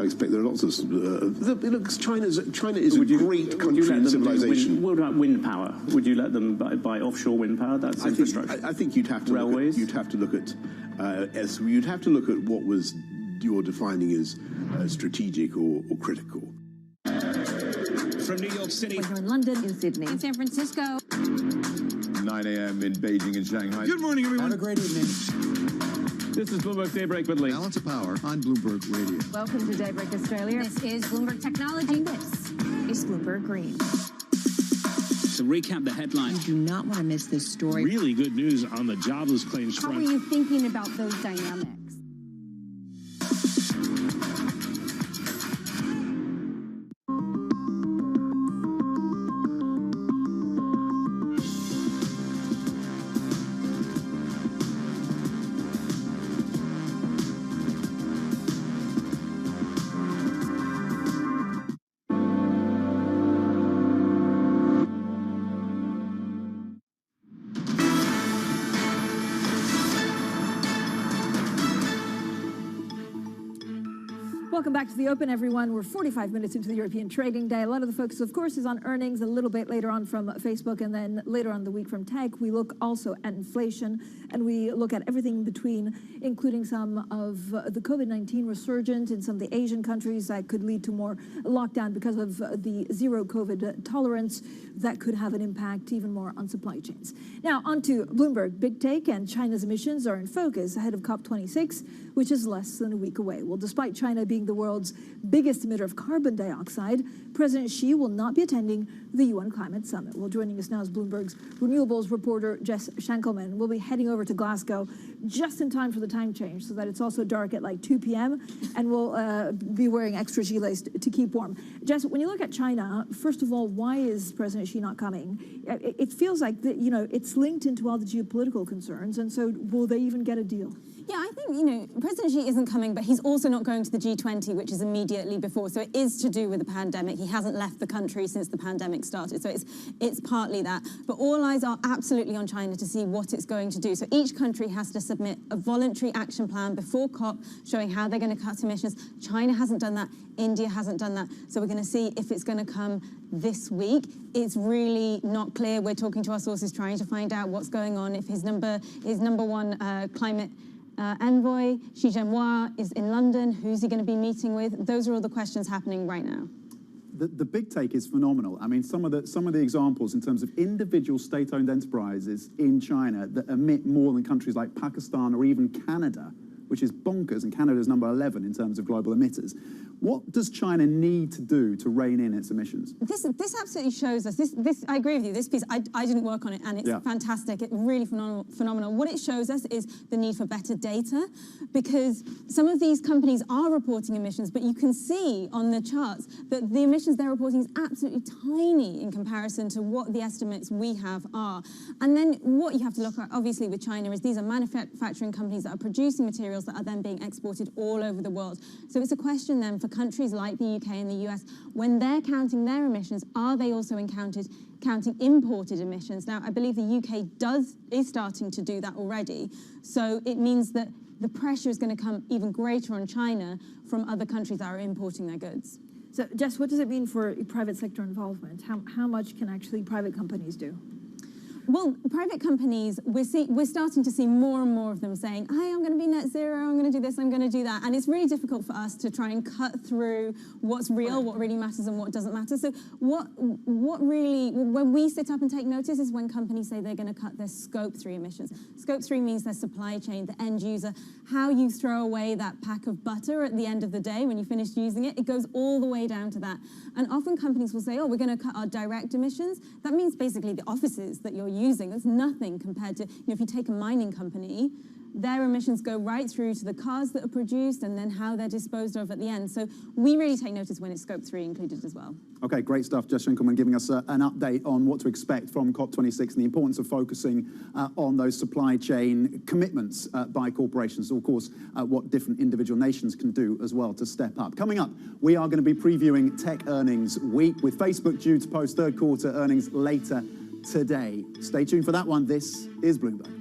Speaker 21: expect there are lots of... look, China is a great country and civilization.
Speaker 22: What about wind power? Would you let them buy offshore wind power? That's infrastructure.
Speaker 21: I think you'd have to
Speaker 22: railways.
Speaker 21: You'd have to look at what was you're defining as strategic or critical.
Speaker 23: From New York City.
Speaker 2: We're in London, in Sydney, in San Francisco.
Speaker 23: 9 a.m. in Beijing and Shanghai.
Speaker 24: Good morning, everyone.
Speaker 23: Have a great evening.
Speaker 22: This is Bloomberg Daybreak with Lee.
Speaker 24: Balance of Power on Bloomberg Radio.
Speaker 2: Welcome to Daybreak Australia. This is Bloomberg Technology. And this is Bloomberg Green.
Speaker 23: To recap the headlines.
Speaker 25: You do not want to miss this story.
Speaker 23: Really good news on the jobless claims front.
Speaker 2: How are you thinking about those dynamics? Welcome back to the Open, everyone. We're 45 minutes into the European trading day. A lot of the focus, of course, is on earnings, a little bit later on from Facebook, and then later on in the week from tech. We look also at inflation, and we look at everything in between, including some of the COVID-19 resurgence in some of the Asian countries that could lead to more lockdown because of the zero COVID tolerance that could have an impact even more on supply chains. Now, on to Bloomberg. Big take, and China's emissions are in focus ahead of COP26, which is less than a week away. Well, despite China being the world's biggest emitter of carbon dioxide, President Xi will not be attending the UN Climate Summit. Well, joining us now is Bloomberg's renewables reporter, Jess Shankelman. We'll be heading over to Glasgow just in time for the time change so that it's also dark at like 2 p.m. and we'll be wearing extra gilets to keep warm. Jess, when you look at China, first of all, why is President Xi not coming? It feels like that, it's linked into all the geopolitical concerns, and so will they even get a deal?
Speaker 26: Yeah, I think, President Xi isn't coming, but he's also not going to the G20, which is immediately before. So it is to do with the pandemic. He hasn't left the country since the pandemic started. So it's partly that. But all eyes are absolutely on China to see what it's going to do. So each country has to submit a voluntary action plan before COP showing how they're going to cut emissions. China hasn't done that. India hasn't done that. So we're going to see if it's going to come this week. It's really not clear. We're talking to our sources trying to find out what's going on. If his number one climate envoy, Xi Jinping, is in London. Who's he going to be meeting with? Those are all the questions happening right now.
Speaker 1: The big take is phenomenal. I mean, some of the examples in terms of individual state-owned enterprises in China that emit more than countries like Pakistan or even Canada, which is bonkers, and Canada is number 11 in terms of global emitters. What does China need to do to rein in its emissions?
Speaker 26: This absolutely shows us, this I agree with you, this piece, I didn't work on it, and it's fantastic, it's really phenomenal. What it shows us is the need for better data, because some of these companies are reporting emissions, but you can see on the charts that the emissions they're reporting is absolutely tiny in comparison to what the estimates we have are. And then what you have to look at, obviously, with China is these are manufacturing companies that are producing materials that are then being exported all over the world. So it's a question then for countries like the UK and the US, when they're counting their emissions, are they also counting imported emissions? Now, I believe the UK is starting to do that already. So it means that the pressure is going to come even greater on China from other countries that are importing their goods.
Speaker 2: So, Jess, what does it mean for private sector involvement? How much can actually private companies do?
Speaker 26: Well, private companies, we're starting to see more and more of them saying, hey, I'm going to be net zero, I'm going to do this, I'm going to do that. And it's really difficult for us to try and cut through what's real, what really matters and what doesn't matter. So what really, when we sit up and take notice is when companies say they're going to cut their Scope 3 emissions. Scope 3 means their supply chain, the end user, how you throw away that pack of butter at the end of the day when you finish using it. It goes all the way down to that. And often companies will say, oh, we're going to cut our direct emissions. That means basically the offices that you're using. That's nothing compared to, if you take a mining company, their emissions go right through to the cars that are produced and then how they're disposed of at the end. So we really take notice when it's Scope 3 included as well.
Speaker 1: Okay, great stuff. Jess Schinkelman giving us an update on what to expect from COP26 and the importance of focusing on those supply chain commitments by corporations. Of course, what different individual nations can do as well to step up. Coming up, we are going to be previewing Tech Earnings Week with Facebook due to post third quarter earnings later today. Stay tuned for that one. This is Bloomberg.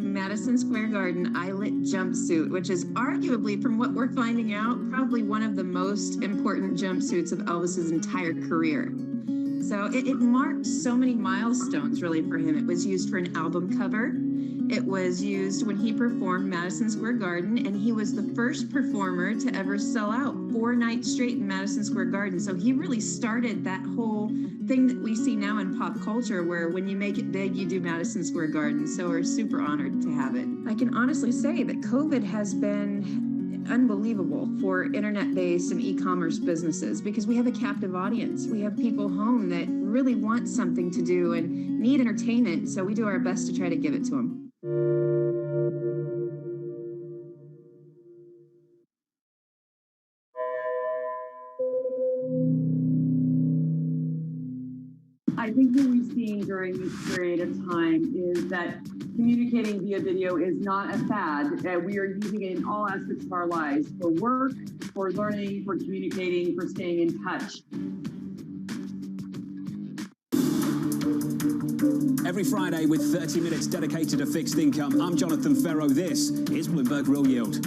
Speaker 4: Madison Square Garden eyelet jumpsuit, which is arguably, from what we're finding out, probably one of the most important jumpsuits of Elvis's entire career. So it marked so many milestones, really, for him. It was used for an album cover. It was used when he performed Madison Square Garden, and he was the first performer to ever sell out 4 nights straight in Madison Square Garden. So he really started that whole thing that we see now in pop culture, where when you make it big, you do Madison Square Garden. So we're super honored to have it. I can honestly say that COVID has been unbelievable for internet-based and e-commerce businesses, because we have a captive audience. We have people home that really want something to do and need entertainment. So we do our best to try to give it to them.
Speaker 5: I think what we've seen during this period of time is that communicating via video is not a fad. We are using it in all aspects of our lives, for work, for learning, for communicating, for staying in touch.
Speaker 6: Every Friday with 30 minutes dedicated to fixed income, I'm Jonathan Ferro. This is Bloomberg Real Yield.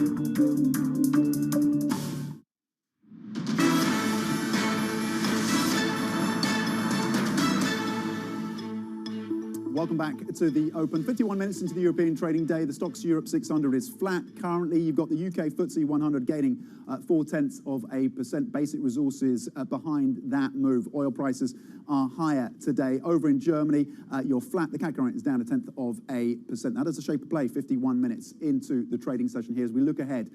Speaker 1: Welcome back to the Open. 51 minutes into the European trading day. The Stoxx Europe 600 is flat currently. You've got the UK FTSE 100 gaining 0.4%. Basic resources behind that move. Oil prices are higher today. Over in Germany, you're flat. The CAC current is down 0.1%. That is the shape of play 51 minutes into the trading session here as we look ahead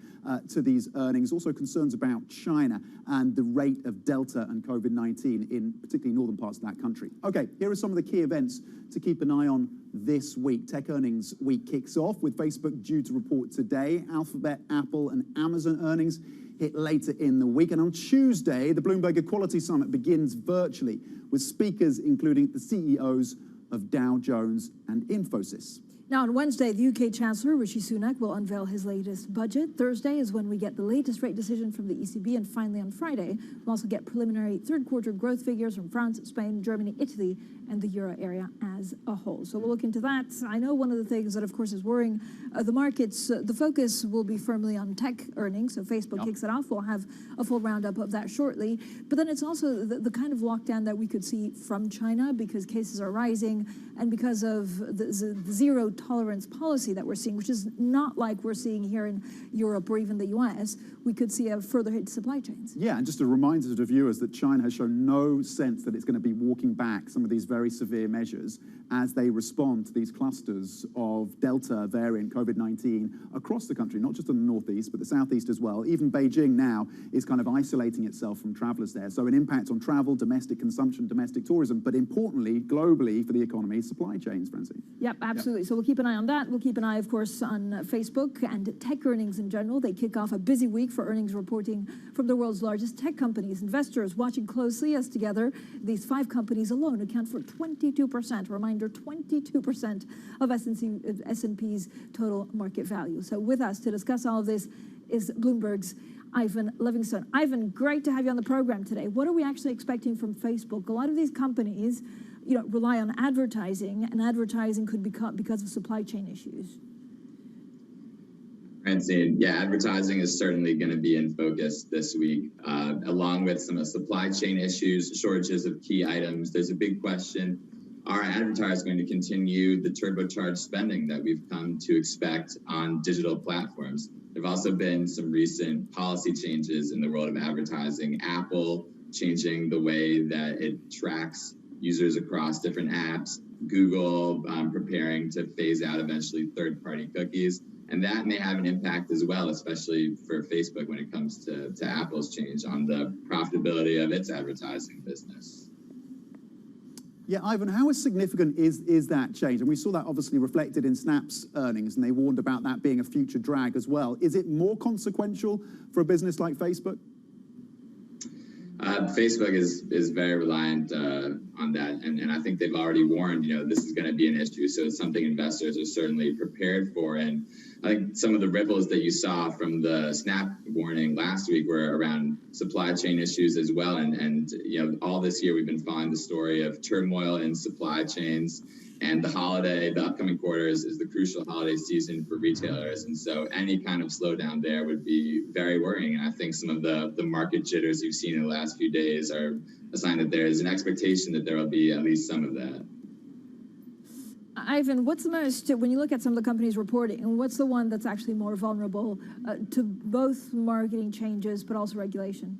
Speaker 1: to these earnings. Also concerns about China and the rate of Delta and COVID-19 in particularly northern parts of that country. Okay, here are some of the key events to keep an eye on this week. Tech Earnings Week kicks off with Facebook due to report today. Alphabet, Apple and Amazon earnings hit later in the week. And on Tuesday, the Bloomberg Equality Summit begins virtually with speakers including the CEOs of Dow Jones and Infosys.
Speaker 2: Now, on Wednesday, the UK Chancellor, Rishi Sunak, will unveil his latest budget. Thursday is when we get the latest rate decision from the ECB. And finally, on Friday, we'll also get preliminary third-quarter growth figures from France, Spain, Germany, Italy, and the euro area as a whole. So we'll look into that. I know one of the things that, of course, is worrying the markets, the focus will be firmly on tech earnings. So Facebook kicks it off. We'll have a full roundup of that shortly. But then it's also the kind of lockdown that we could see from China because cases are rising and because of the zero tolerance policy that we're seeing, which is not like we're seeing here in Europe or even the US, we could see a further hit to supply chains.
Speaker 1: Yeah, and just a reminder to viewers that China has shown no sense that it's going to be walking back some of these very severe measures as they respond to these clusters of Delta variant COVID-19 across the country, not just in the northeast, but the southeast as well. Even Beijing now is kind of isolating itself from travelers there. So an impact on travel, domestic consumption, domestic tourism, but importantly, globally for the economy, supply chains, Francine.
Speaker 2: Yep, absolutely. So we'll keep an eye on that. We'll keep an eye, of course, on Facebook and tech earnings in general. They kick off a busy week for earnings reporting from the world's largest tech companies. Investors watching closely as together, these 5 companies alone account for 22%, reminder, 22% of S&P's total market value. So with us to discuss all of this is Bloomberg's Ivan Livingstone. Ivan, great to have you on the program today. What are we actually expecting from Facebook? A lot of these companies, rely on advertising, and advertising could be cut because of supply chain issues.
Speaker 7: Francine, yeah, advertising is certainly going to be in focus this week, along with some of the supply chain issues, shortages of key items. There's a big question. Are advertisers going to continue the turbocharged spending that we've come to expect on digital platforms? There have also been some recent policy changes in the world of advertising. Apple changing the way that it tracks users across different apps. Google preparing to phase out eventually third-party cookies. And that may have an impact as well, especially for Facebook when it comes to Apple's change on the profitability of its advertising business.
Speaker 1: Yeah, Ivan, how significant is that change? And we saw that obviously reflected in Snap's earnings, and they warned about that being a future drag as well. Is it more consequential for a business like Facebook?
Speaker 7: Facebook is very reliant on that, and I think they've already warned, this is going to be an issue. So it's something investors are certainly prepared for. And I think some of the ripples that you saw from the Snap warning last week were around supply chain issues as well. And all this year we've been following the story of turmoil in supply chains. And the upcoming quarter is the crucial holiday season for retailers. And so any kind of slowdown there would be very worrying. And I think some of the market jitters you've seen in the last few days are a sign that there is an expectation that there will be at least some of that.
Speaker 2: Ivan, what's the most, when you look at some of the companies reporting, and what's the one that's actually more vulnerable to both marketing changes but also regulation?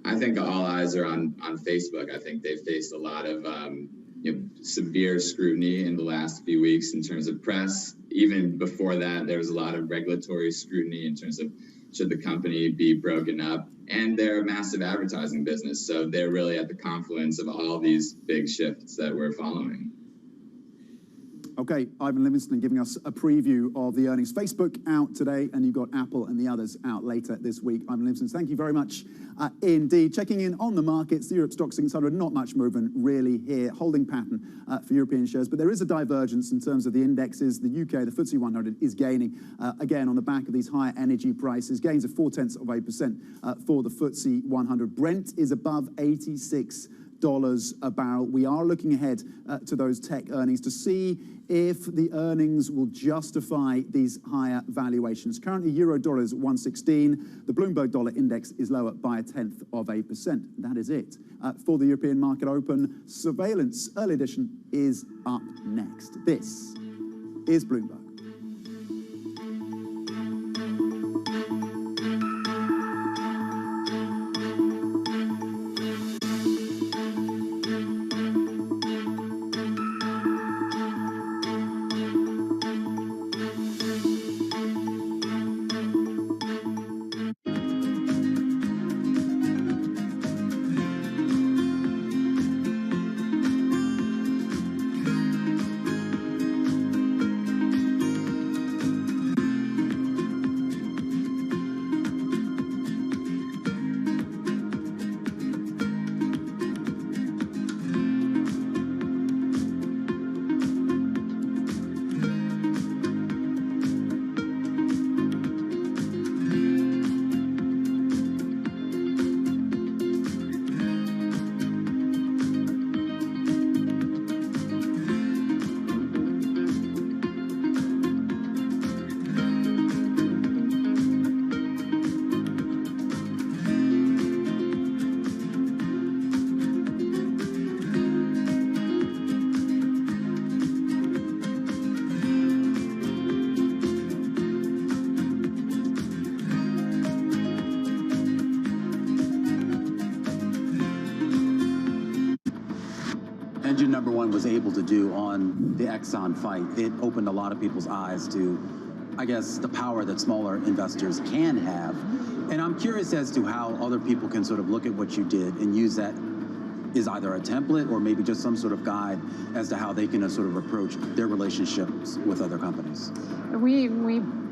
Speaker 7: I think all eyes are on Facebook. I think they've faced a lot of severe scrutiny in the last few weeks in terms of press. Even before that, there was a lot of regulatory scrutiny in terms of should the company be broken up. And they're a massive advertising business, so they're really at the confluence of all these big shifts that we're following.
Speaker 1: Okay, Ivan Livingstone giving us a preview of the earnings. Facebook out today, and you've got Apple and the others out later this week. Ivan Livingstone, thank you very much indeed. Checking in on the markets, the Europe Stoxx 600, not much movement really here, holding pattern for European shares, but there is a divergence in terms of the indexes. The UK, the FTSE 100 is gaining, again, on the back of these higher energy prices, gains of 0.4% for the FTSE 100. Brent is above $86 a barrel. We are looking ahead to those tech earnings to see if the earnings will justify these higher valuations. Currently, euro-dollar is 116. The Bloomberg dollar index is lower by 0.1%. That is it. For the European market open, surveillance early edition is up next. This is Bloomberg.
Speaker 8: Engine number one was able to do on the Exxon fight, it opened a lot of people's eyes to, I guess, the power that smaller investors can have. And I'm curious as to how other people can sort of look at what you did and use that is either a template or maybe just some sort of guide as to how they can sort of approach their relationships with other companies.
Speaker 26: We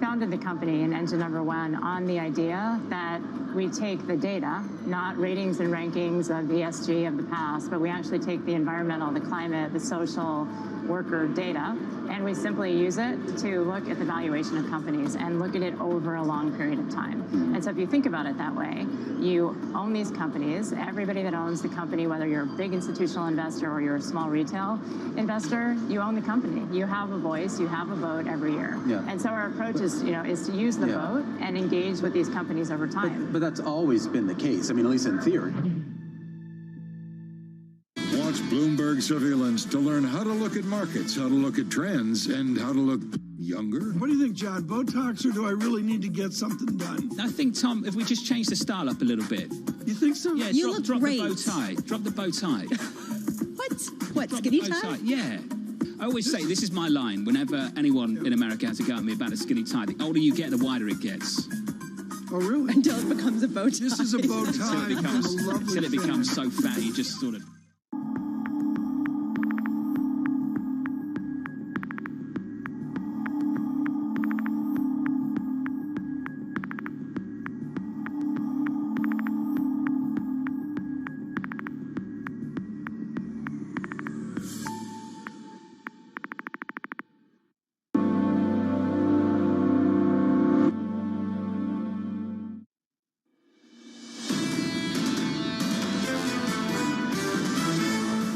Speaker 26: founded the company in Engine number one on the idea that we take the data, not ratings and rankings of ESG of the past, but we actually take the environmental, the climate, the social, worker data, and we simply use it to look at the valuation of companies and look at it over a long period of time. And so if you think about it that way, you own these companies. Everybody that owns the company, whether you're a big institutional investor or you're a small retail investor, you own the company. You have a voice, you have a vote every year.
Speaker 8: Yeah.
Speaker 26: And so our approach is to use the vote and engage with these companies over time.
Speaker 8: But that's always been the case. I mean, at least in theory.
Speaker 9: Watch Bloomberg Surveillance to learn how to look at markets, how to look at trends, and how to look younger.
Speaker 10: What do you think, John? Botox, or do I really need to get something done?
Speaker 6: I think, Tom, if we just change the style up a little bit.
Speaker 10: You think so?
Speaker 6: Yeah,
Speaker 10: You
Speaker 6: drop
Speaker 10: look great.
Speaker 6: the bow tie. Drop the bow tie.
Speaker 11: What,
Speaker 6: Drop
Speaker 11: skinny
Speaker 6: the bow
Speaker 11: tie?
Speaker 6: Yeah. I always say, this is my line, whenever anyone in America has a go at me about a skinny tie, the older you get, the wider it gets.
Speaker 10: Oh, really?
Speaker 11: Until it becomes a bow tie.
Speaker 10: This is a bow tie.
Speaker 6: Until it becomes so fat, you just sort of...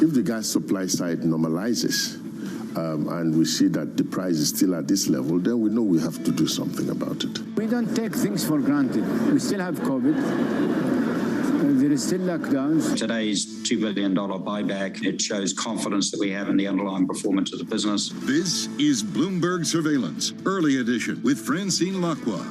Speaker 21: If the gas supply side normalizes and we see that the price is still at this level, then we know we have to do something about it.
Speaker 12: We don't take things for granted. We still have COVID. There is still lockdowns.
Speaker 25: Today's $2 billion buyback, it shows confidence that we have in the underlying performance of the business.
Speaker 9: This is Bloomberg Surveillance, early edition with Francine Lacqua.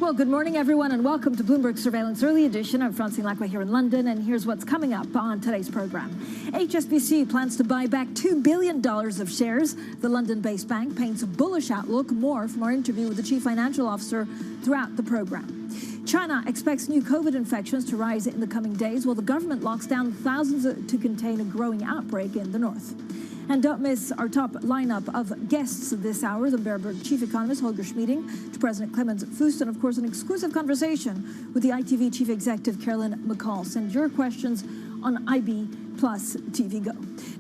Speaker 2: Well, good morning, everyone, and welcome to Bloomberg Surveillance Early Edition. I'm Francine Lacqua here in London, and here's what's coming up on today's program. HSBC plans to buy back $2 billion of shares. The London-based bank paints a bullish outlook. More from our interview with the chief financial officer throughout the program. China expects new COVID infections to rise in the coming days, while the government locks down thousands to contain a growing outbreak in the north. And don't miss our top lineup of guests this hour, the Berenberg chief economist Holger Schmieding, to President Clemens Fuest, and of course an exclusive conversation with the ITV chief executive Carolyn McCall. Send your questions on IB plus TV Go.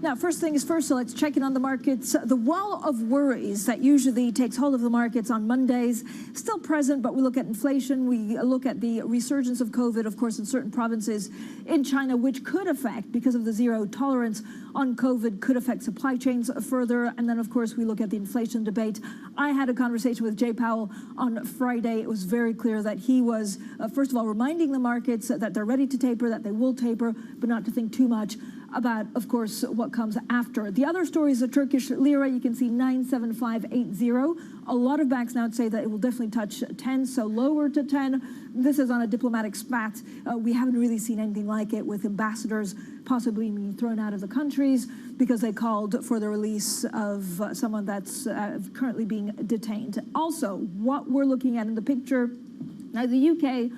Speaker 2: Now, first things first, so let's check in on the markets. The wall of worries that usually takes hold of the markets on Mondays, still present, but we look at inflation, we look at the resurgence of COVID, of course, in certain provinces in China, which could affect, because of the zero tolerance on COVID, could affect supply chains further. And then, of course, we look at the inflation debate. I had a conversation with Jay Powell on Friday. It was very clear that he was, first of all, reminding the markets that they're ready to taper, that they will taper, but not to think too much about, of course, what comes after. The other story is the Turkish lira. You can see 97580. A lot of banks now say that it will definitely touch 10, so lower to 10. This is on a diplomatic spat. We haven't really seen anything like it, with ambassadors possibly being thrown out of the countries because they called for the release of someone that's currently being detained. Also, what we're looking at in the picture, now the UK,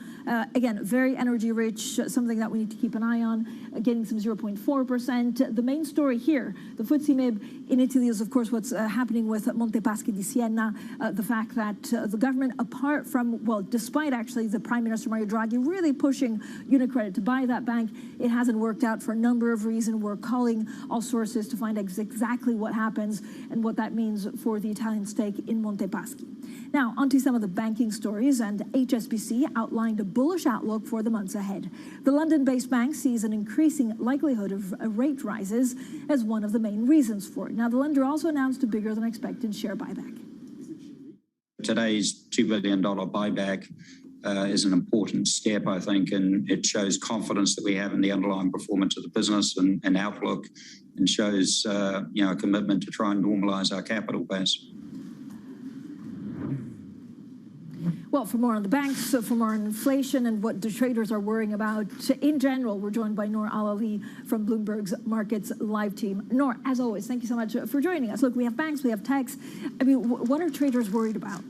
Speaker 2: again, very energy rich, something that we need to keep an eye on, getting some 0.4%. The main story here, the FTSE MIB in Italy, is of course what's happening with Monte Paschi di Siena, the fact that the government, apart from, well, despite actually the Prime Minister Mario Draghi really pushing UniCredit to buy that bank, it hasn't worked out for a number of reasons. We're calling all sources to find exactly what happens and what that means for the Italian stake in Monte Paschi. Now, onto some of the banking stories, and HSBC outlined a bullish outlook for the months ahead. The London-based bank sees an increasing likelihood of rate rises as one of the main reasons for it. Now, the lender also announced a bigger than expected share buyback.
Speaker 25: Today's $2 billion buyback is an important step, I think, and it shows confidence that we have in the underlying performance of the business and outlook, and shows a commitment to try and normalise our capital base.
Speaker 2: Well, for more on the banks, for more on inflation and what the traders are worrying about in general, we're joined by Noor Al-Ali from Bloomberg's Markets Live team. Noor, as always, thank you so much for joining us. Look, we have banks, we have techs. I mean, what are traders worried about?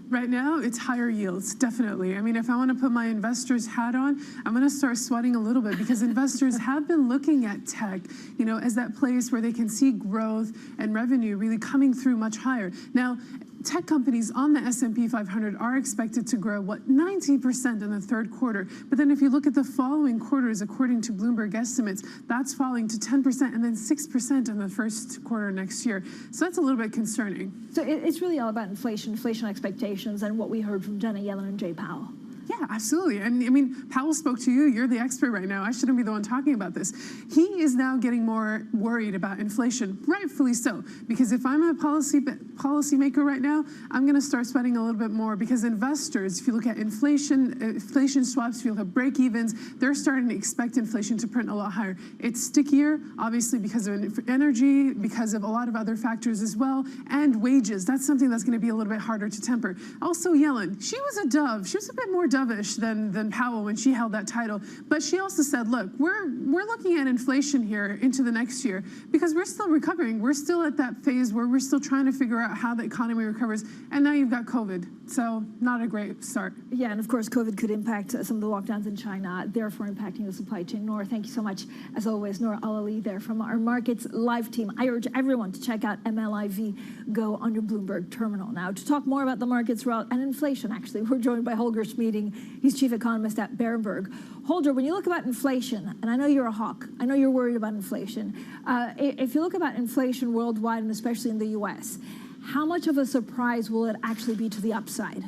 Speaker 13: Right now, it's higher yields, definitely. I mean, if I want to put my investor's hat on, I'm going to start sweating a little bit because investors have been looking at tech, you know, as that place where they can see growth and revenue really coming through much higher. Now, tech companies on the S&P 500 are expected to grow, 19% in the third quarter. But then if you look at the following quarters, according to Bloomberg estimates, that's falling to 10% and then 6% in the first quarter next year. So that's a little bit concerning.
Speaker 2: So it's really all about inflation expectations, and what we heard from Janet Yellen and Jay Powell.
Speaker 13: Yeah, absolutely. And I mean, Powell spoke to you. You're the expert right now. I shouldn't be the one talking about this. He is now getting more worried about inflation, rightfully so. Because if I'm a policymaker right now, I'm going to start spending a little bit more because investors, if you look at inflation swaps, if you look at break-evens, they're starting to expect inflation to print a lot higher. It's stickier, obviously, because of energy, because of a lot of other factors as well, and wages. That's something that's going to be a little bit harder to temper. Also, Yellen, she was a dove. She was a bit more dovish than Powell when she held that title. But she also said, look, we're looking at inflation here into the next year because we're still recovering. We're still at that phase where we're still trying to figure out how the economy recovers. And now you've got COVID. So not a great start.
Speaker 2: Yeah, and of course, COVID could impact some of the lockdowns in China, therefore impacting the supply chain. Noor, thank you so much, as always. Noor Al-Ali there from our Markets Live team. I urge everyone to check out MLIV Go on your Bloomberg terminal. Now, to talk more about the markets and inflation, actually, we're joined by Holger Schmieding. He's chief economist at Berenberg. Holger, when you look about inflation, and I know you're a hawk, I know you're worried about inflation. If you look about inflation worldwide, and especially in the U.S., how much of a surprise will it actually be to the upside?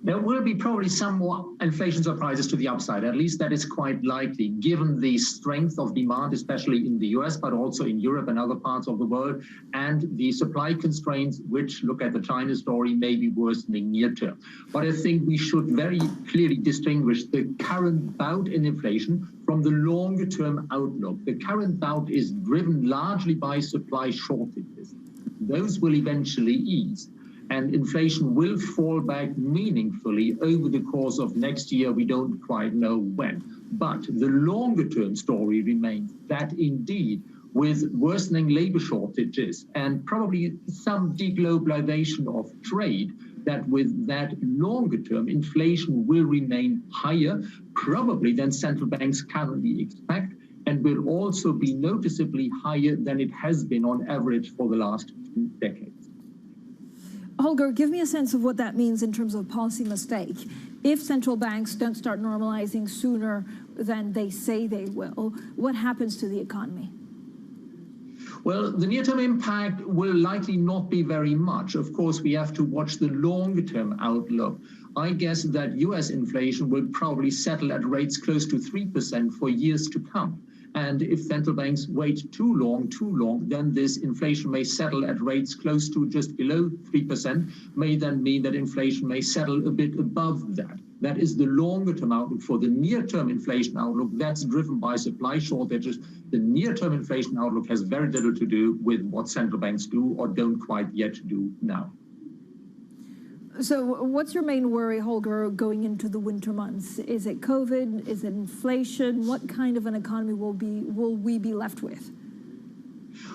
Speaker 14: There will be probably some more inflation surprises to the upside. At least that is quite likely, given the strength of demand, especially in the US, but also in Europe and other parts of the world, and the supply constraints, which, look at the China story, may be worsening near term. But I think we should very clearly distinguish the current bout in inflation from the longer term outlook. The current bout is driven largely by supply shortages. Those will eventually ease, and inflation will fall back meaningfully over the course of next year. We don't quite know when. But the longer term story remains that indeed, with worsening labor shortages and probably some deglobalization of trade, that with that longer term, inflation will remain higher, probably than central banks currently expect, and will also be noticeably higher than it has been on average for the last 2 decades.
Speaker 2: Holger, give me a sense of what that means in terms of policy mistake. If central banks don't start normalizing sooner than they say they will, what happens to the economy?
Speaker 14: Well, the near-term impact will likely not be very much. Of course, we have to watch the longer-term outlook. I guess that US inflation will probably settle at rates close to 3% for years to come. And if central banks wait too long, then this inflation may settle at rates close to just below 3%, may then mean that inflation may settle a bit above that. That is the longer-term outlook. For the near-term inflation outlook, that's driven by supply shortages. The near-term inflation outlook has very little to do with what central banks do or don't quite yet do now.
Speaker 2: So what's your main worry, Holger, going into the winter months? Is it COVID? Is it inflation? What kind of an economy will we be left with?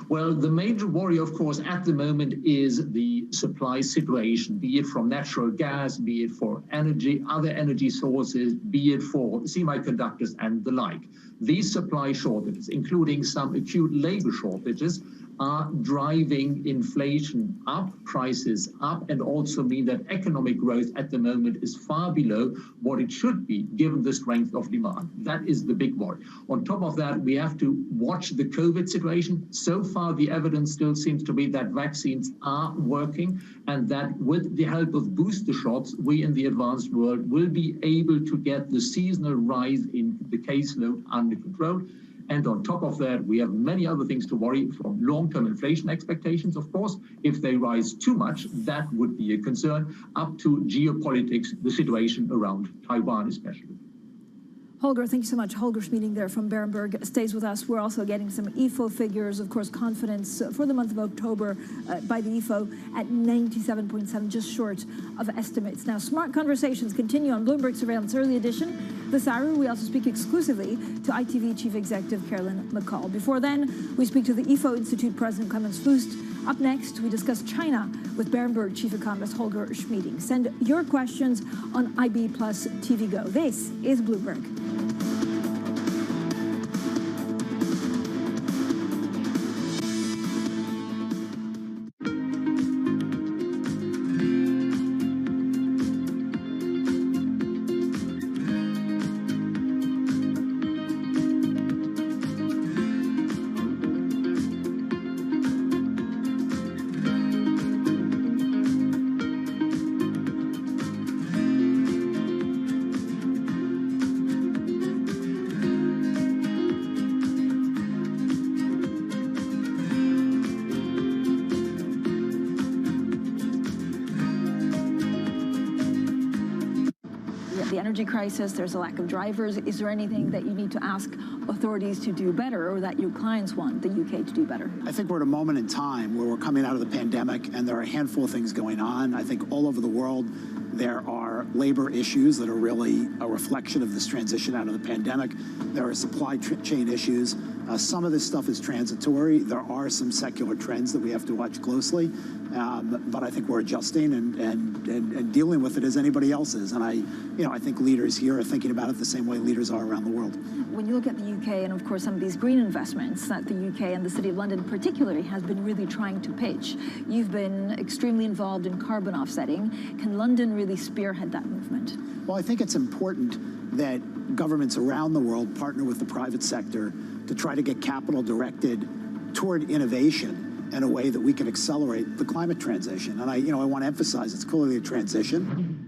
Speaker 14: Well, the major worry, of course, at the moment is the supply situation, be it from natural gas, be it for energy, other energy sources, be it for semiconductors and the like. These supply shortages, including some acute labor shortages, are driving inflation up, prices up, and also mean that economic growth at the moment is far below what it should be, given the strength of demand. That is the big worry. On top of that, we have to watch the COVID situation. So far, the evidence still seems to be that vaccines are working, and that with the help of booster shots, we in the advanced world will be able to get the seasonal rise in the caseload under control. And on top of that, we have many other things to worry, from long-term inflation expectations, of course. If they rise too much, that would be a concern, up to geopolitics, the situation around Taiwan especially.
Speaker 2: Holger, thank you so much. Holger Schmieding there from Berenberg stays with us. We're also getting some IFO figures, of course, confidence for the month of October by the IFO at 97.7, just short of estimates. Now, Smart Conversations continue on Bloomberg Surveillance Early Edition. This hour, we also speak exclusively to ITV Chief Executive Carolyn McCall. Before then, we speak to the IFO Institute President Clemens Fuest. Up next, we discuss China with Berenberg Chief Economist Holger Schmieding. Send your questions on IB Plus TV Go. This is Bloomberg. Crisis, there's a lack of drivers. Is there anything that you need to ask authorities to do better, or that your clients want the UK to do better?
Speaker 15: I think we're at a moment in time where we're coming out of the pandemic, and there are a handful of things going on. I think all over the world there are labor issues that are really a reflection of this transition out of the pandemic. There are supply chain issues. Some of this stuff is transitory. There are some secular trends that we have to watch closely, but I think we're adjusting and dealing with it as anybody else is. And I think leaders here are thinking about it the same way leaders are around the world.
Speaker 2: When you look at the UK and, of course, some of these green investments that the UK and the City of London particularly has been really trying to pitch, you've been extremely involved in carbon offsetting. Can London really spearhead that movement?
Speaker 15: Well, I think it's important that governments around the world partner with the private sector to try to get capital directed toward innovation in a way that we can accelerate the climate transition. And I want to emphasize it's clearly a transition.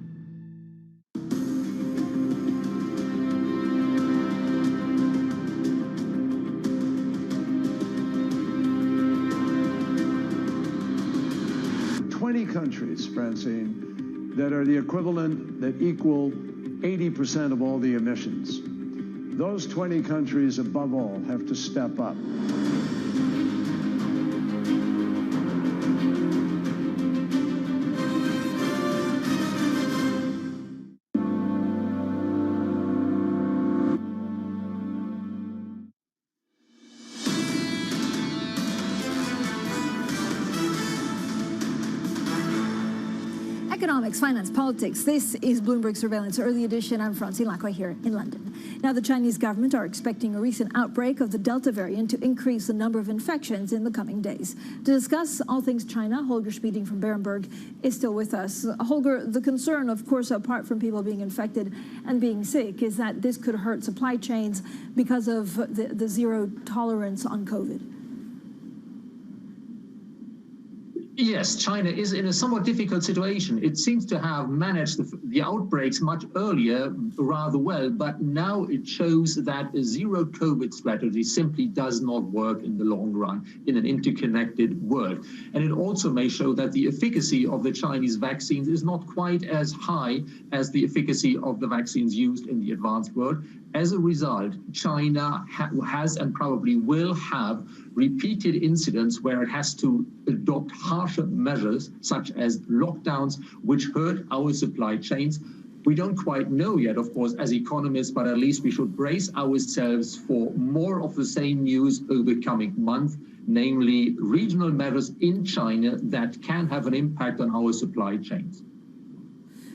Speaker 16: Countries, Francine, that are the equivalent, that equal 80% of all the emissions. Those 20 countries, above all, have to step up.
Speaker 2: Economics, finance, politics. This is Bloomberg Surveillance Early Edition. I'm Francine Lacroix here in London. Now, the Chinese government are expecting a recent outbreak of the Delta variant to increase the number of infections in the coming days. To discuss all things China, Holger Schmieding from Berenberg is still with us. Holger, the concern, of course, apart from people being infected and being sick, is that this could hurt supply chains because of the zero tolerance on COVID.
Speaker 14: Yes, China is in a somewhat difficult situation. It seems to have managed the outbreaks much earlier rather well, but now it shows that a zero COVID strategy simply does not work in the long run in an interconnected world. And it also may show that the efficacy of the Chinese vaccines is not quite as high as the efficacy of the vaccines used in the advanced world. As a result, China has and probably will have repeated incidents where it has to adopt harsher measures, such as lockdowns, which hurt our supply chains. We don't quite know yet, of course, as economists, but at least we should brace ourselves for more of the same news over the coming month, namely regional measures in China that can have an impact on our supply chains.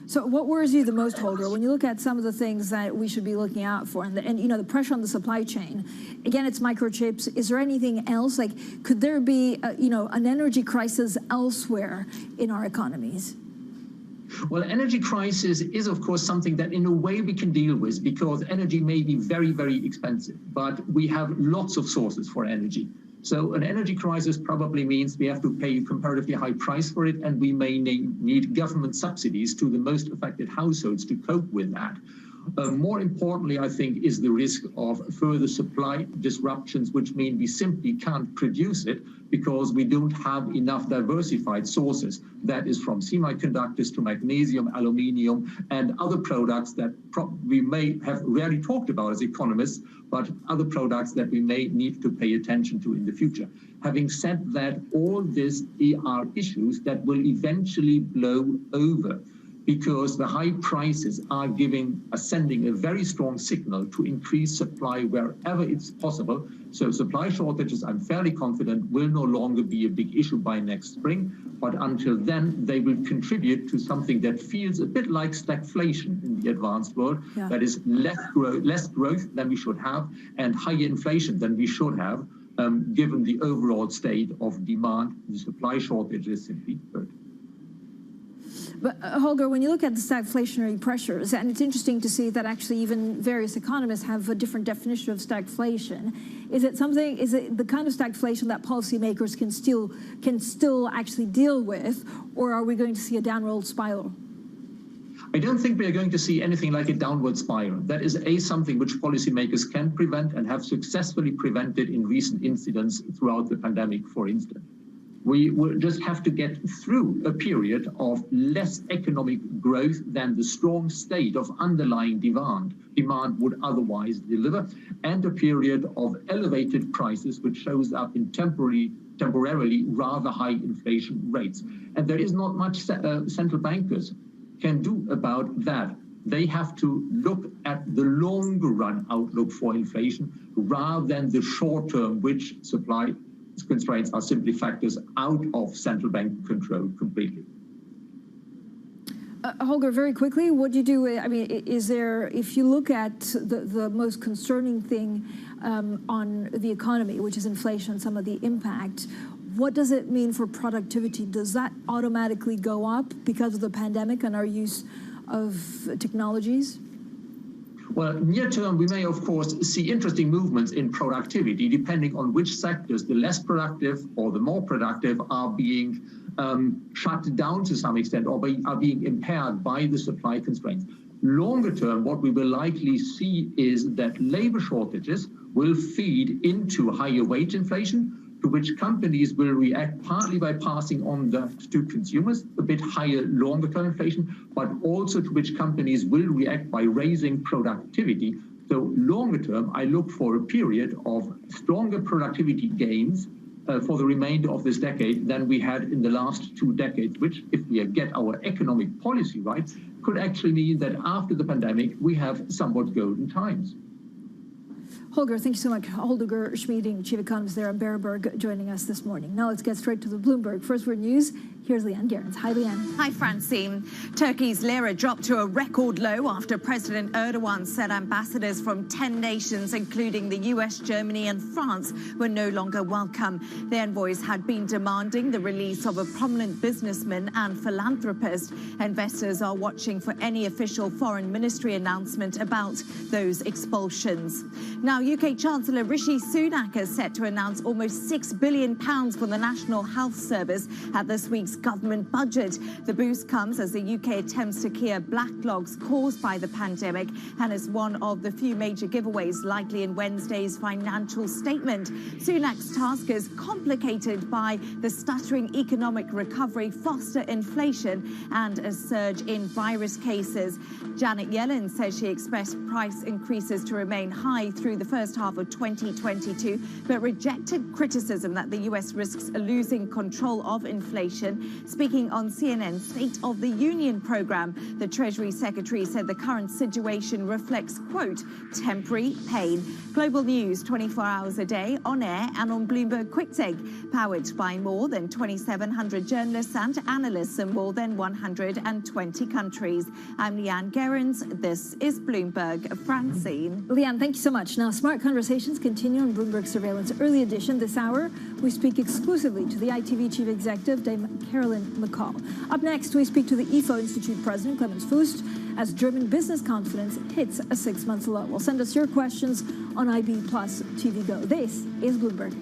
Speaker 2: So what worries you the most, Holger, when you look at some of the things that we should be looking out for and the pressure on the supply chain? Again, it's microchips. Is there anything else? Like, could there be, an energy crisis elsewhere in our economies?
Speaker 14: Well, energy crisis is, of course, something that in a way we can deal with because energy may be very, very expensive, but we have lots of sources for energy. So an energy crisis probably means we have to pay a comparatively high price for it, and we may need government subsidies to the most affected households to cope with that. More importantly, I think, is the risk of further supply disruptions, which mean we simply can't produce it because we don't have enough diversified sources. That is from semiconductors to magnesium, aluminium, and other products that we may have rarely talked about as economists, but other products that we may need to pay attention to in the future. Having said that, all these are issues that will eventually blow over, because the high prices are sending a very strong signal to increase supply wherever it's possible. So supply shortages, I'm fairly confident, will no longer be a big issue by next spring. But until then, they will contribute to something that feels a bit like stagflation in the advanced world. Yeah. That is less growth than we should have and higher inflation than we should have, given the overall state of demand. The supply shortage is simply good.
Speaker 2: But Holger, when you look at the stagflationary pressures, and it's interesting to see that actually even various economists have a different definition of stagflation. Is it the kind of stagflation that policymakers can still actually deal with, or are we going to see a downward spiral?
Speaker 14: I don't think we are going to see anything like a downward spiral. That is something which policymakers can prevent and have successfully prevented in recent incidents throughout the pandemic, for instance. We will just have to get through a period of less economic growth than the strong state of underlying demand would otherwise deliver, and a period of elevated prices, which shows up in temporarily rather high inflation rates. And there is not much central bankers can do about that. They have to look at the longer run outlook for inflation rather than the short term, which supply constraints are simply factors out of central bank control completely.
Speaker 2: Holger, very quickly, what do you do? I mean, if you look at the most concerning thing on the economy, which is inflation, some of the impact, what does it mean for productivity? Does that automatically go up because of the pandemic and our use of technologies?
Speaker 14: Well, near term, we may, of course, see interesting movements in productivity, depending on which sectors, the less productive or the more productive, are being shut down to some extent or are being impaired by the supply constraints. Longer term, what we will likely see is that labor shortages will feed into higher wage inflation, to which companies will react partly by passing on to consumers a bit higher longer-term inflation, but also to which companies will react by raising productivity. So longer term, I look for a period of stronger productivity gains for the remainder of this decade than we had in the last 2 decades, which, if we get our economic policy right, could actually mean that after the pandemic, we have somewhat golden times.
Speaker 2: Holger, thank you so much. Holger Schmieding, Chief Economist there at Berenberg, joining us this morning. Now let's get straight to the Bloomberg First Word News. Here's Leanne Gerrans. Hi, Leanne.
Speaker 3: Hi, Francine. Turkey's lira dropped to a record low after President Erdogan said ambassadors from 10 nations, including the US, Germany and France, were no longer welcome. The envoys had been demanding the release of a prominent businessman and philanthropist. Investors are watching for any official foreign ministry announcement about those expulsions. Now, UK Chancellor Rishi Sunak is set to announce almost £6 billion for the National Health Service at this week's government budget. The boost comes as the UK attempts to clear backlogs caused by the pandemic and is one of the few major giveaways likely in Wednesday's financial statement. Sunak's task is complicated by the stuttering economic recovery, foster inflation and a surge in virus cases. Janet Yellen says she expects price increases to remain high through the first half of 2022, but rejected criticism that the US risks losing control of inflation. Speaking on CNN's State of the Union program, the Treasury Secretary said the current situation reflects, quote, temporary pain. Global news 24 hours a day, on air and on Bloomberg QuickTake, powered by more than 2,700 journalists and analysts in more than 120 countries. I'm Leanne Gerrans. This is Bloomberg. Francine.
Speaker 2: Leanne, thank you so much. Now, Smart Conversations continue on Bloomberg Surveillance Early Edition. This hour, we speak exclusively to the ITV Chief Executive, Dame Carolyn McCall. Up next, we speak to the IFO Institute President, Clemens Fuest, as German business confidence hits a 6-month low. Well, send us your questions on IB Plus TV Go. This is Bloomberg.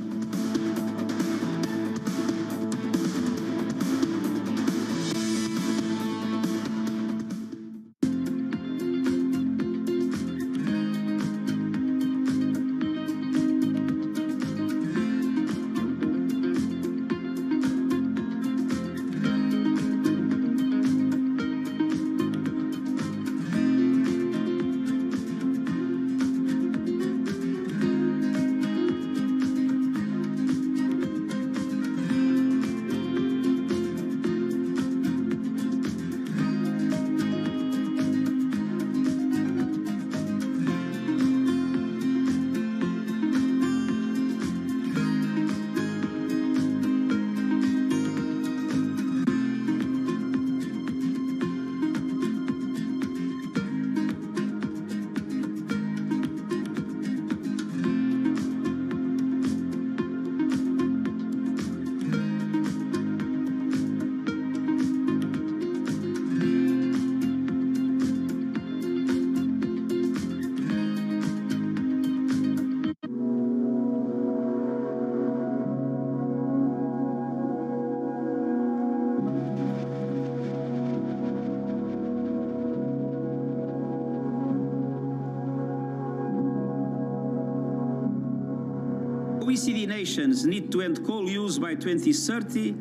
Speaker 17: OECD nations need to end coal use by 2030.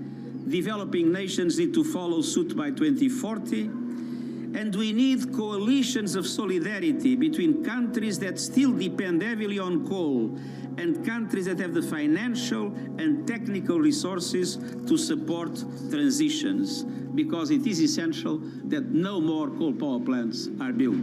Speaker 17: Developing nations need to follow suit by 2040. And we need coalitions of solidarity between countries that still depend heavily on coal and countries that have the financial and technical resources to support transitions, because it is essential that no more coal power plants are built.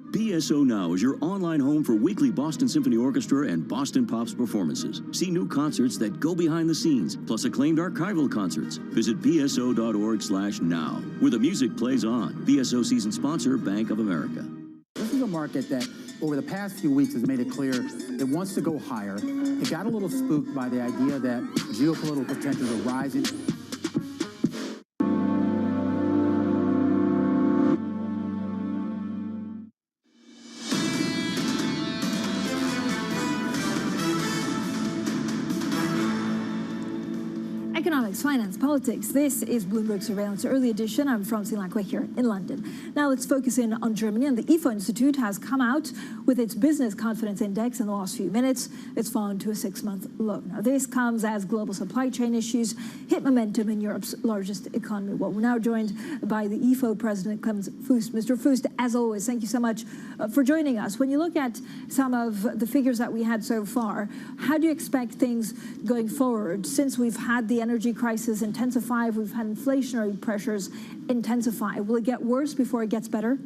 Speaker 18: BSO Now is your online home for weekly Boston Symphony Orchestra and Boston Pops performances. See new concerts that go behind the scenes, plus acclaimed archival concerts. Visit bso.org/now, where the music plays on. BSO season sponsor, Bank of America.
Speaker 19: This is a market that over the past few weeks has made it clear it wants to go higher. It got a little spooked by the idea that geopolitical tensions are rising.
Speaker 2: Economics, finance, politics. This is Bloomberg Surveillance Early Edition. I'm Francine Lacroix here in London. Now let's focus in on Germany. And the IFO Institute has come out with its business confidence index in the last few minutes. It's fallen to a 6-month low. Now this comes as global supply chain issues hit momentum in Europe's largest economy. Well, we're now joined by the IFO president, Clemens Fuest. Mr. Fuest, as always, thank you so much for joining us. When you look at some of the figures that we had so far, how do you expect things going forward? Since we've had the energy crisis intensify, we've had inflationary pressures intensify. Will it get worse before it gets better?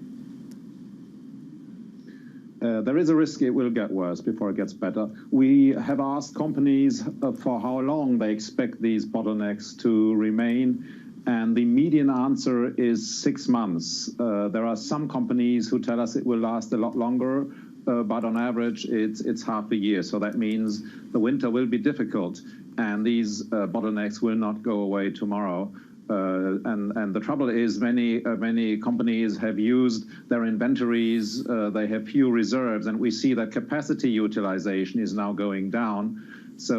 Speaker 20: There is a risk it will get worse before it gets better. We have asked companies for how long they expect these bottlenecks to remain, and the median answer is 6 months. There are some companies who tell us it will last a lot longer, but on average it's half a year. So that means the winter will be difficult, and these bottlenecks will not go away tomorrow. And the trouble is many companies have used their inventories, they have few reserves, and we see that capacity utilization is now going down. So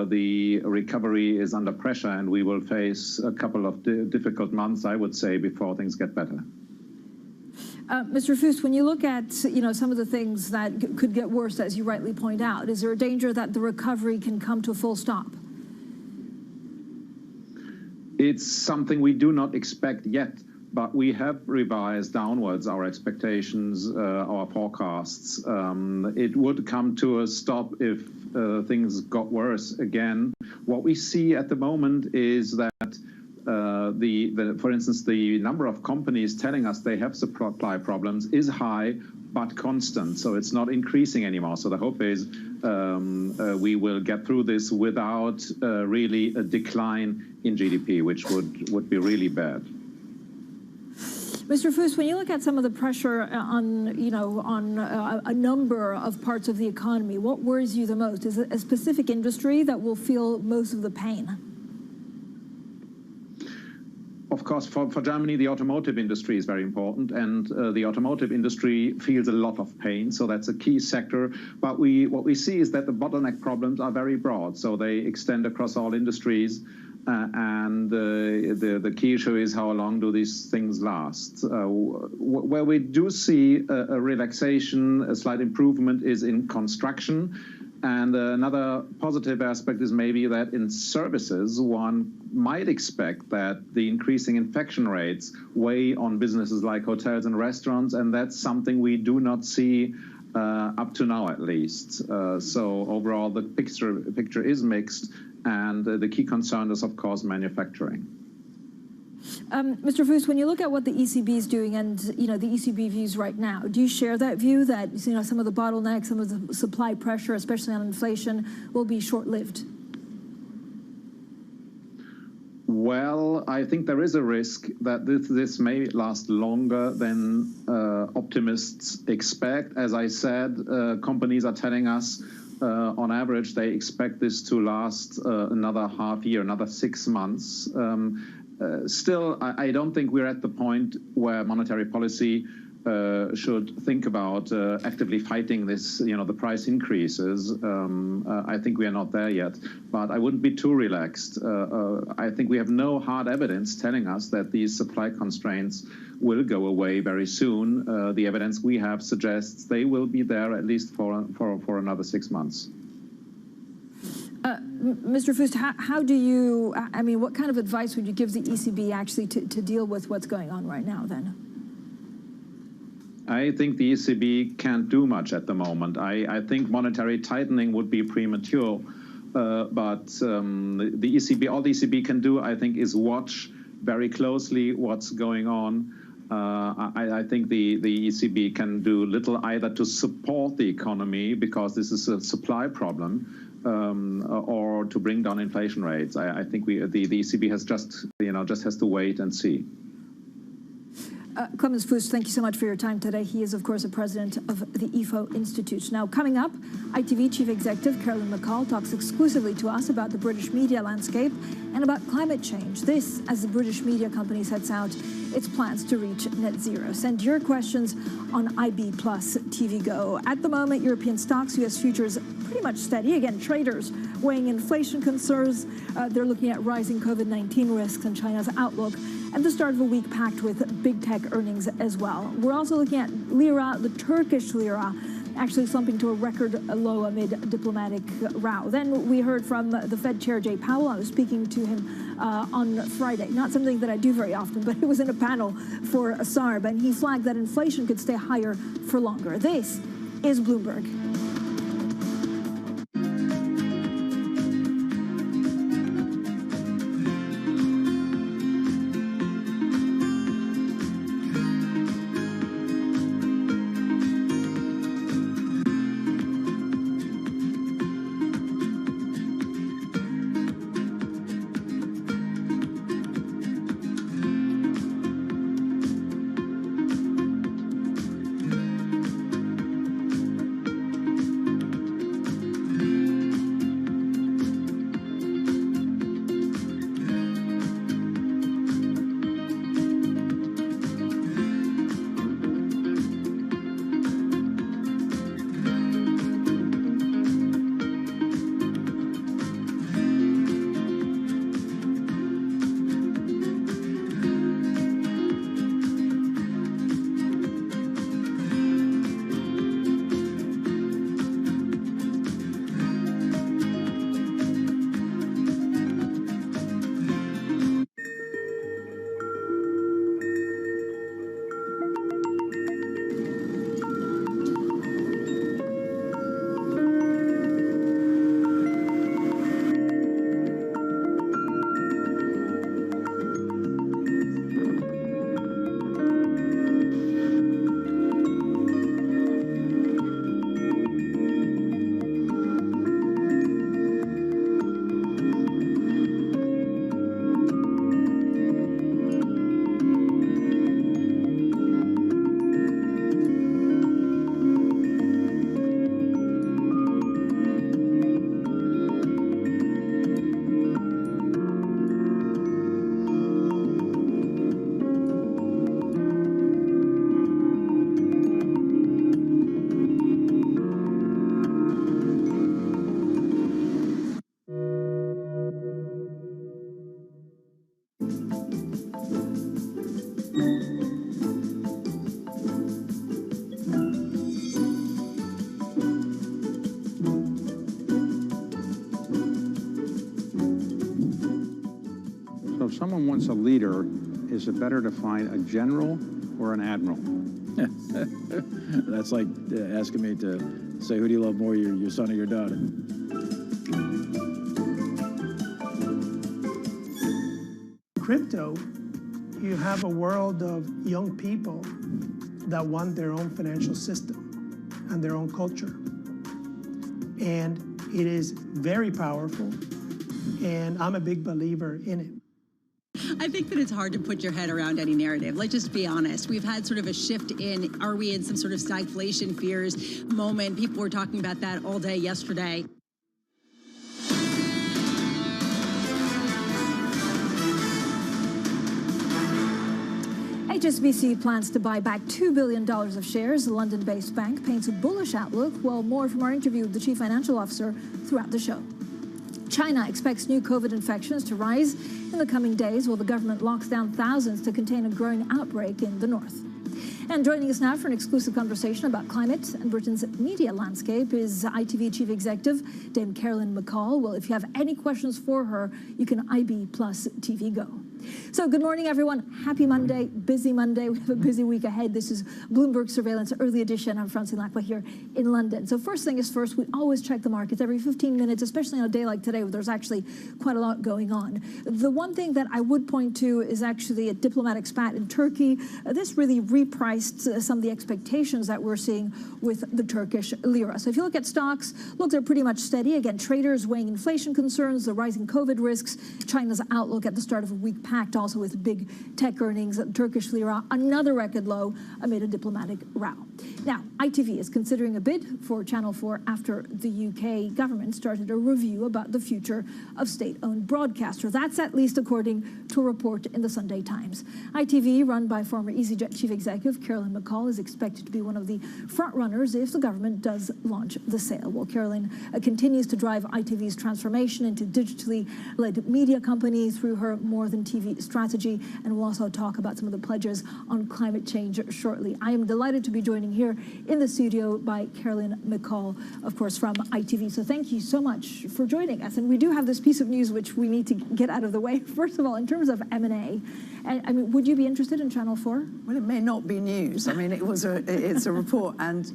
Speaker 20: the recovery is under pressure, and we will face a couple of difficult months, I would say, before things get better.
Speaker 2: Mr. Fuest, when you look at some of the things that could get worse, as you rightly point out, is there a danger that the recovery can come to a full stop?
Speaker 20: It's something we do not expect yet, but we have revised downwards our expectations, our forecasts. It would come to a stop if things got worse again. What we see at the moment is that for instance, the number of companies telling us they have supply problems is high, but constant. So it's not increasing anymore. So the hope is we will get through this without really a decline in GDP, which would be really bad.
Speaker 2: Mr. Fuest, when you look at some of the pressure on a number of parts of the economy, what worries you the most? Is it a specific industry that will feel most of the pain?
Speaker 20: Of course, for Germany, the automotive industry is very important, and the automotive industry feels a lot of pain, so that's a key sector. But what we see is that the bottleneck problems are very broad, so they extend across all industries, and the key issue is how long do these things last. Where we do see a relaxation, a slight improvement, is in construction. And another positive aspect is maybe that in services, one might expect that the increasing infection rates weigh on businesses like hotels and restaurants, and that's something we do not see up to now, at least. So overall, the picture is mixed, and the key concern is, of course, manufacturing.
Speaker 2: Mr. Fuest, when you look at what the ECB is doing and the ECB views right now, do you share that view that some of the bottlenecks, some of the supply pressure, especially on inflation, will be short-lived?
Speaker 20: Well, I think there is a risk that this may last longer than optimists expect. As I said, companies are telling us on average they expect this to last another half year, another 6 months. Still, I don't think we're at the point where monetary policy should think about actively fighting this, the price increases. I think we are not there yet, but I wouldn't be too relaxed. I think we have no hard evidence telling us that these supply constraints will go away very soon. The evidence we have suggests they will be there at least for another 6 months.
Speaker 2: Mr. Fust, how do you, what kind of advice would you give the ECB actually to deal with what's going on right now then?
Speaker 20: I think the ECB can't do much at the moment. I think monetary tightening would be premature, but the ECB, all the ECB can do, I think, is watch very closely what's going on. I think the ECB can do little either to support the economy because this is a supply problem, or to bring down inflation rates. I think the ECB has just has to wait and see.
Speaker 2: Clemens Fust, thank you so much for your time today. He is, of course, a president of the IFO Institute. Now, coming up, ITV Chief Executive Caroline McCall talks exclusively to us about the British media landscape and about climate change. This, as the British media company sets out its plans to reach net zero. Send your questions on IB Plus TV Go. At the moment, European stocks, U.S. futures, pretty much steady. Again, traders weighing inflation concerns. They're looking at rising COVID-19 risks and China's outlook, and the start of a week packed with big tech earnings as well. We're also looking at lira, the Turkish lira, actually slumping to a record low amid diplomatic row. Then we heard from the Fed Chair Jay Powell. I was speaking to him on Friday. Not something that I do very often, but he was in a panel for SARB, and he flagged that inflation could stay higher for longer. This is Bloomberg.
Speaker 4: So if someone wants a leader, is it better to find a general or an admiral?
Speaker 5: That's like asking me to say, who do you love more, your son or your daughter?
Speaker 10: Crypto, you have a world of young people that want their own financial system and their own culture. And it is very powerful, and I'm a big believer in it.
Speaker 11: I think that it's hard to put your head around any narrative. Let's just be honest. We've had sort of a shift in, are we in some sort of stagflation fears moment? People were talking about that all day yesterday.
Speaker 2: HSBC plans to buy back $2 billion of shares. The London-based bank paints a bullish outlook. Well, more from our interview with the chief financial officer throughout the show. China expects new COVID infections to rise in the coming days while the government locks down thousands to contain a growing outbreak in the north. And joining us now for an exclusive conversation about climate and Britain's media landscape is ITV Chief Executive Dame Carolyn McCall. Well, if you have any questions for her, you can IB plus TV Go. So good morning, everyone. Happy Monday, busy Monday. We have a busy week ahead. This is Bloomberg Surveillance Early Edition. I'm Francine Lacqua here in London. So first thing is first, we always check the markets every 15 minutes, especially on a day like today where there's actually quite a lot going on. The one thing that I would point to is actually a diplomatic spat in Turkey. This really repriced some of the expectations that we're seeing with the Turkish lira. So if you look at stocks, look, they're pretty much steady. Again, traders weighing inflation concerns, the rising COVID risks, China's outlook at the start of a week packed also with big tech earnings. Turkish lira, another record low amid a diplomatic row. Now, ITV is considering a bid for Channel 4 after the UK government started a review about the future of state-owned broadcaster. That's at least according to a report in the Sunday Times. ITV, run by former EasyJet chief executive Carolyn McCall, is expected to be one of the front runners if the government does launch the sale. Well, Carolyn continues to drive ITV's transformation into digitally led media company through her More Than TV strategy, and we'll also talk about some of the pledges on climate change shortly. I am delighted to be joining here in the studio by Carolyn McCall, of course, from ITV. So thank you so much for joining us. And we do have this piece of news which we need to get out of the way. First of all, in terms of M&A, I mean, would you be interested in Channel 4?
Speaker 1: Well, it may not be news. I mean, it's a report, and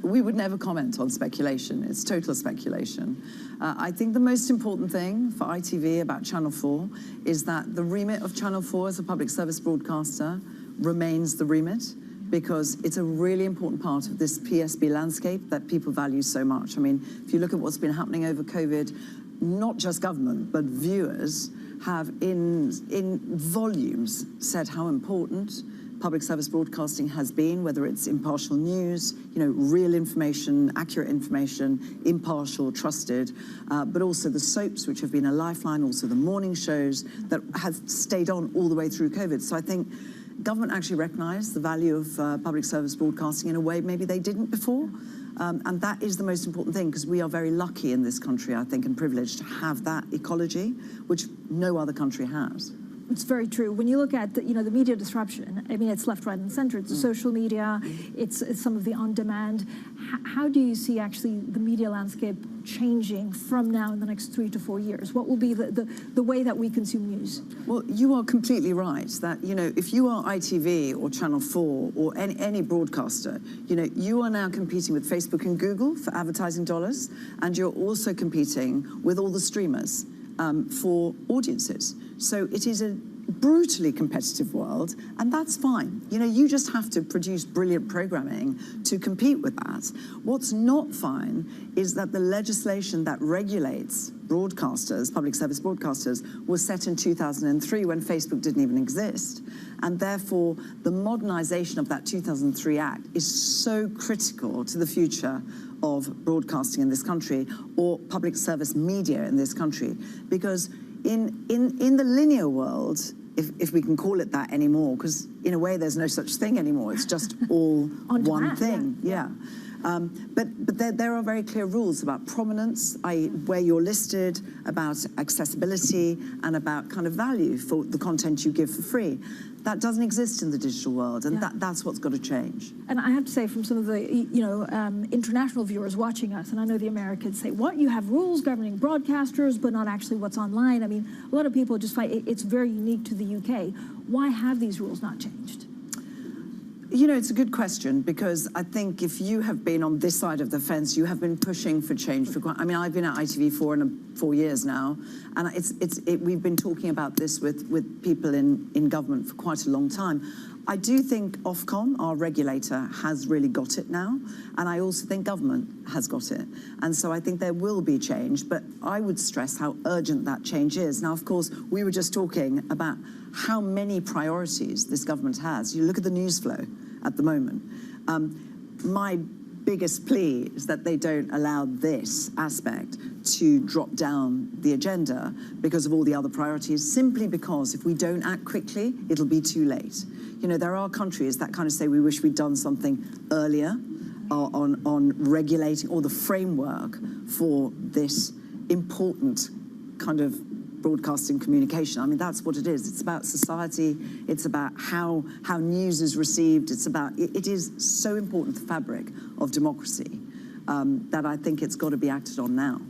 Speaker 1: we would never comment on speculation. It's total speculation. I think the most important thing for ITV about Channel 4 is that the remit of Channel 4 as a public service broadcaster remains the remit, because it's a really important part of this PSB landscape that people value so much. I mean, if you look at what's been happening over COVID, not just government, but viewers have in volumes said how important public service broadcasting has been, whether it's impartial news, real information, accurate information, impartial, trusted, but also the soaps, which have been a lifeline, also the morning shows that have stayed on all the way through COVID. So I think government actually recognised the value of public service broadcasting in a way maybe they didn't before. And that is the most important thing, because we are very lucky in this country, I think, and privileged to have that ecology, which no other country has.
Speaker 2: It's very true. When you look at the media disruption, I mean, it's left, right, and center. It's social media. It's some of the on-demand. How do you see actually the media landscape changing from now in the next 3 to 4 years? What will be the way that we consume news?
Speaker 1: Well, you are completely right that, if you are ITV or Channel 4 or any broadcaster, you are now competing with Facebook and Google for advertising dollars, and you're also competing with all the streamers for audiences. So it is a brutally competitive world, and that's fine. You just have to produce brilliant programming to compete with that. What's not fine is that the legislation that regulates broadcasters, public service broadcasters, was set in 2003 when Facebook didn't even exist. And therefore, the modernization of that 2003 Act is so critical to the future of broadcasting in this country, or public service media in this country, because in the linear world, if we can call it that anymore, because in a way there's no such thing anymore, it's just all one thing. Yeah. But there are very clear rules about prominence, i.e. where you're listed, about accessibility, and about kind of value for the content you give for free. That doesn't exist in the digital world, and that's what's got to change.
Speaker 2: And I have to say, from some of the international viewers watching us, and I know the Americans say, what, you have rules governing broadcasters, but not actually what's online? I mean, a lot of people just find it's very unique to the UK. Why have these rules not changed?
Speaker 1: It's a good question, because I think if you have been on this side of the fence, you have been pushing for change for quite. I mean, I've been at ITV for 4 years now, and we've been talking about this with people in government for quite a long time. I do think Ofcom, our regulator, has really got it now, and I also think government has got it. And so I think there will be change, but I would stress how urgent that change is. Now, of course, we were just talking about how many priorities this government has. You look at the news flow at the moment. My biggest plea is that they don't allow this aspect to drop down the agenda because of all the other priorities, simply because if we don't act quickly, it'll be too late. You know, there are countries that kind of say we wish we'd done something earlier on regulating or the framework for this important kind of broadcasting communication. I mean, that's what it is. It's about society. It's about how news is received. It's about, it is so important, the fabric of democracy, that I think it's got to be acted on now.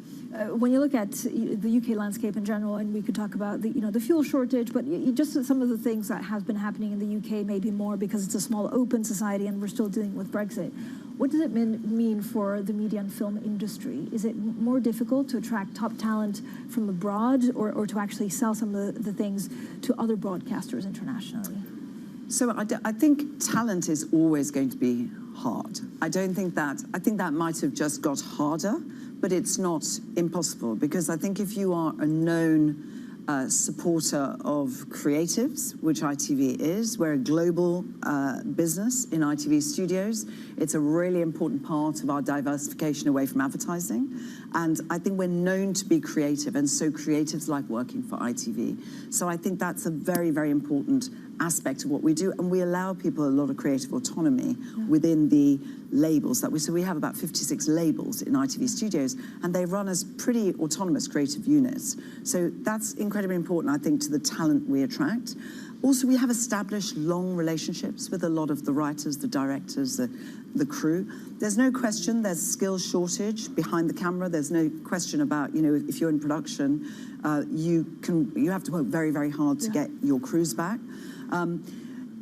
Speaker 2: When you look at the UK landscape in general, and we could talk about the fuel shortage, but just some of the things that have been happening in the UK, maybe more because it's a small open society and we're still dealing with Brexit. What does it mean for the media and film industry? Is it more difficult to attract top talent from abroad or to actually sell some of the things to other broadcasters internationally?
Speaker 1: So I think talent is always going to be hard. I think that might have just got harder, but it's not impossible, because I think if you are a known supporter of creatives, which ITV is, we're a global business in ITV studios. It's a really important part of our diversification away from advertising. And I think we're known to be creative, and so creatives like working for ITV. So I think that's a very, very important aspect of what we do, and we allow people a lot of creative autonomy within the labels that we have about 56 labels in ITV studios, and they run as pretty autonomous creative units. So that's incredibly important, I think, to the talent we attract. Also, we have established long relationships with a lot of the writers, the directors, the crew. There's no question there's skill shortage behind the camera. There's no question about, if you're in production, you have to work very, very hard to get your crews back.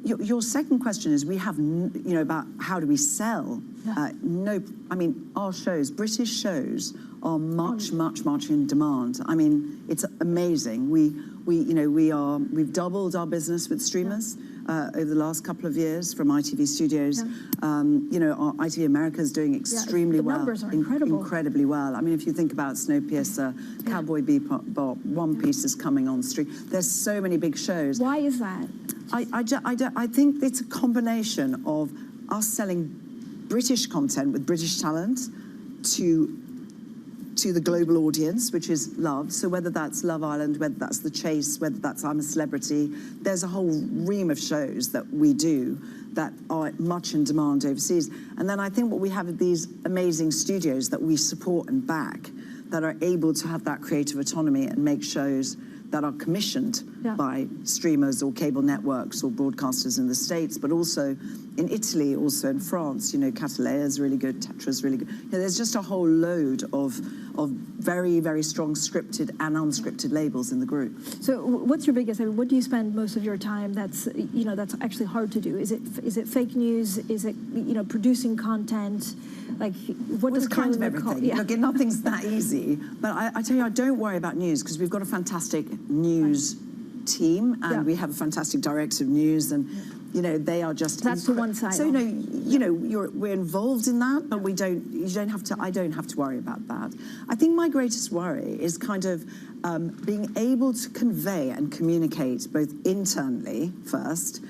Speaker 1: Your second question is, we have, about how do we sell? Our shows, British shows, are much, much, much in demand. I mean, it's amazing. We've doubled our business with streamers over the last couple of years from ITV Studios. Our ITV America is doing extremely well.
Speaker 2: The numbers are incredible.
Speaker 1: Incredibly well. I mean, if you think about Snowpiercer, Cowboy Bebop, One Piece is coming on stream. There's so many big shows.
Speaker 2: Why is that?
Speaker 1: I think it's a combination of us selling British content with British talent to the global audience, which is loved. So whether that's Love Island, whether that's The Chase, whether that's I'm a Celebrity, there's a whole ream of shows that we do that are much in demand overseas. And then I think what we have are these amazing studios that we support and back, that are able to have that creative autonomy and make shows that are commissioned by streamers or cable networks or broadcasters in the States, but also in Italy, also in France. Catalea is really good, Tetra is really good. There's just a whole load of very, very strong scripted and unscripted labels in the group.
Speaker 2: So what's your biggest, what do you spend most of your time that's actually hard to do? Is it fake news? Is it, producing content? Like, what does
Speaker 1: kind of everything? Look, nothing's that easy. But I tell you, I don't worry about news, because we've got a fantastic news team, and we have a fantastic director of news, and they are just.
Speaker 2: That's the one side.
Speaker 1: So we're involved in that, but I don't have to worry about that. I think my greatest worry is kind of being able to convey and communicate both internally first,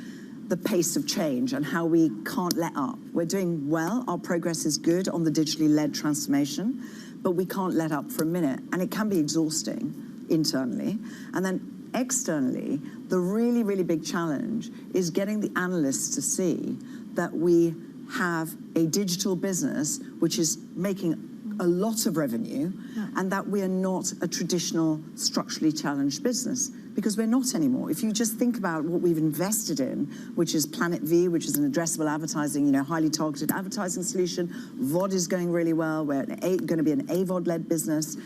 Speaker 1: the pace of change and how we can't let up. We're doing well, our progress is good on the digitally led transformation, but we can't let up for a minute, and it can be exhausting internally. And then externally, the really, really big challenge is getting the analysts to see that we have a digital business which is making a lot of revenue, and that we are not a traditional structurally challenged business, because we're not anymore. If you just think about what we've invested in, which is Planet V, which is an addressable advertising, highly targeted advertising solution. VOD is going really well. We're going to be an AVOD-led business.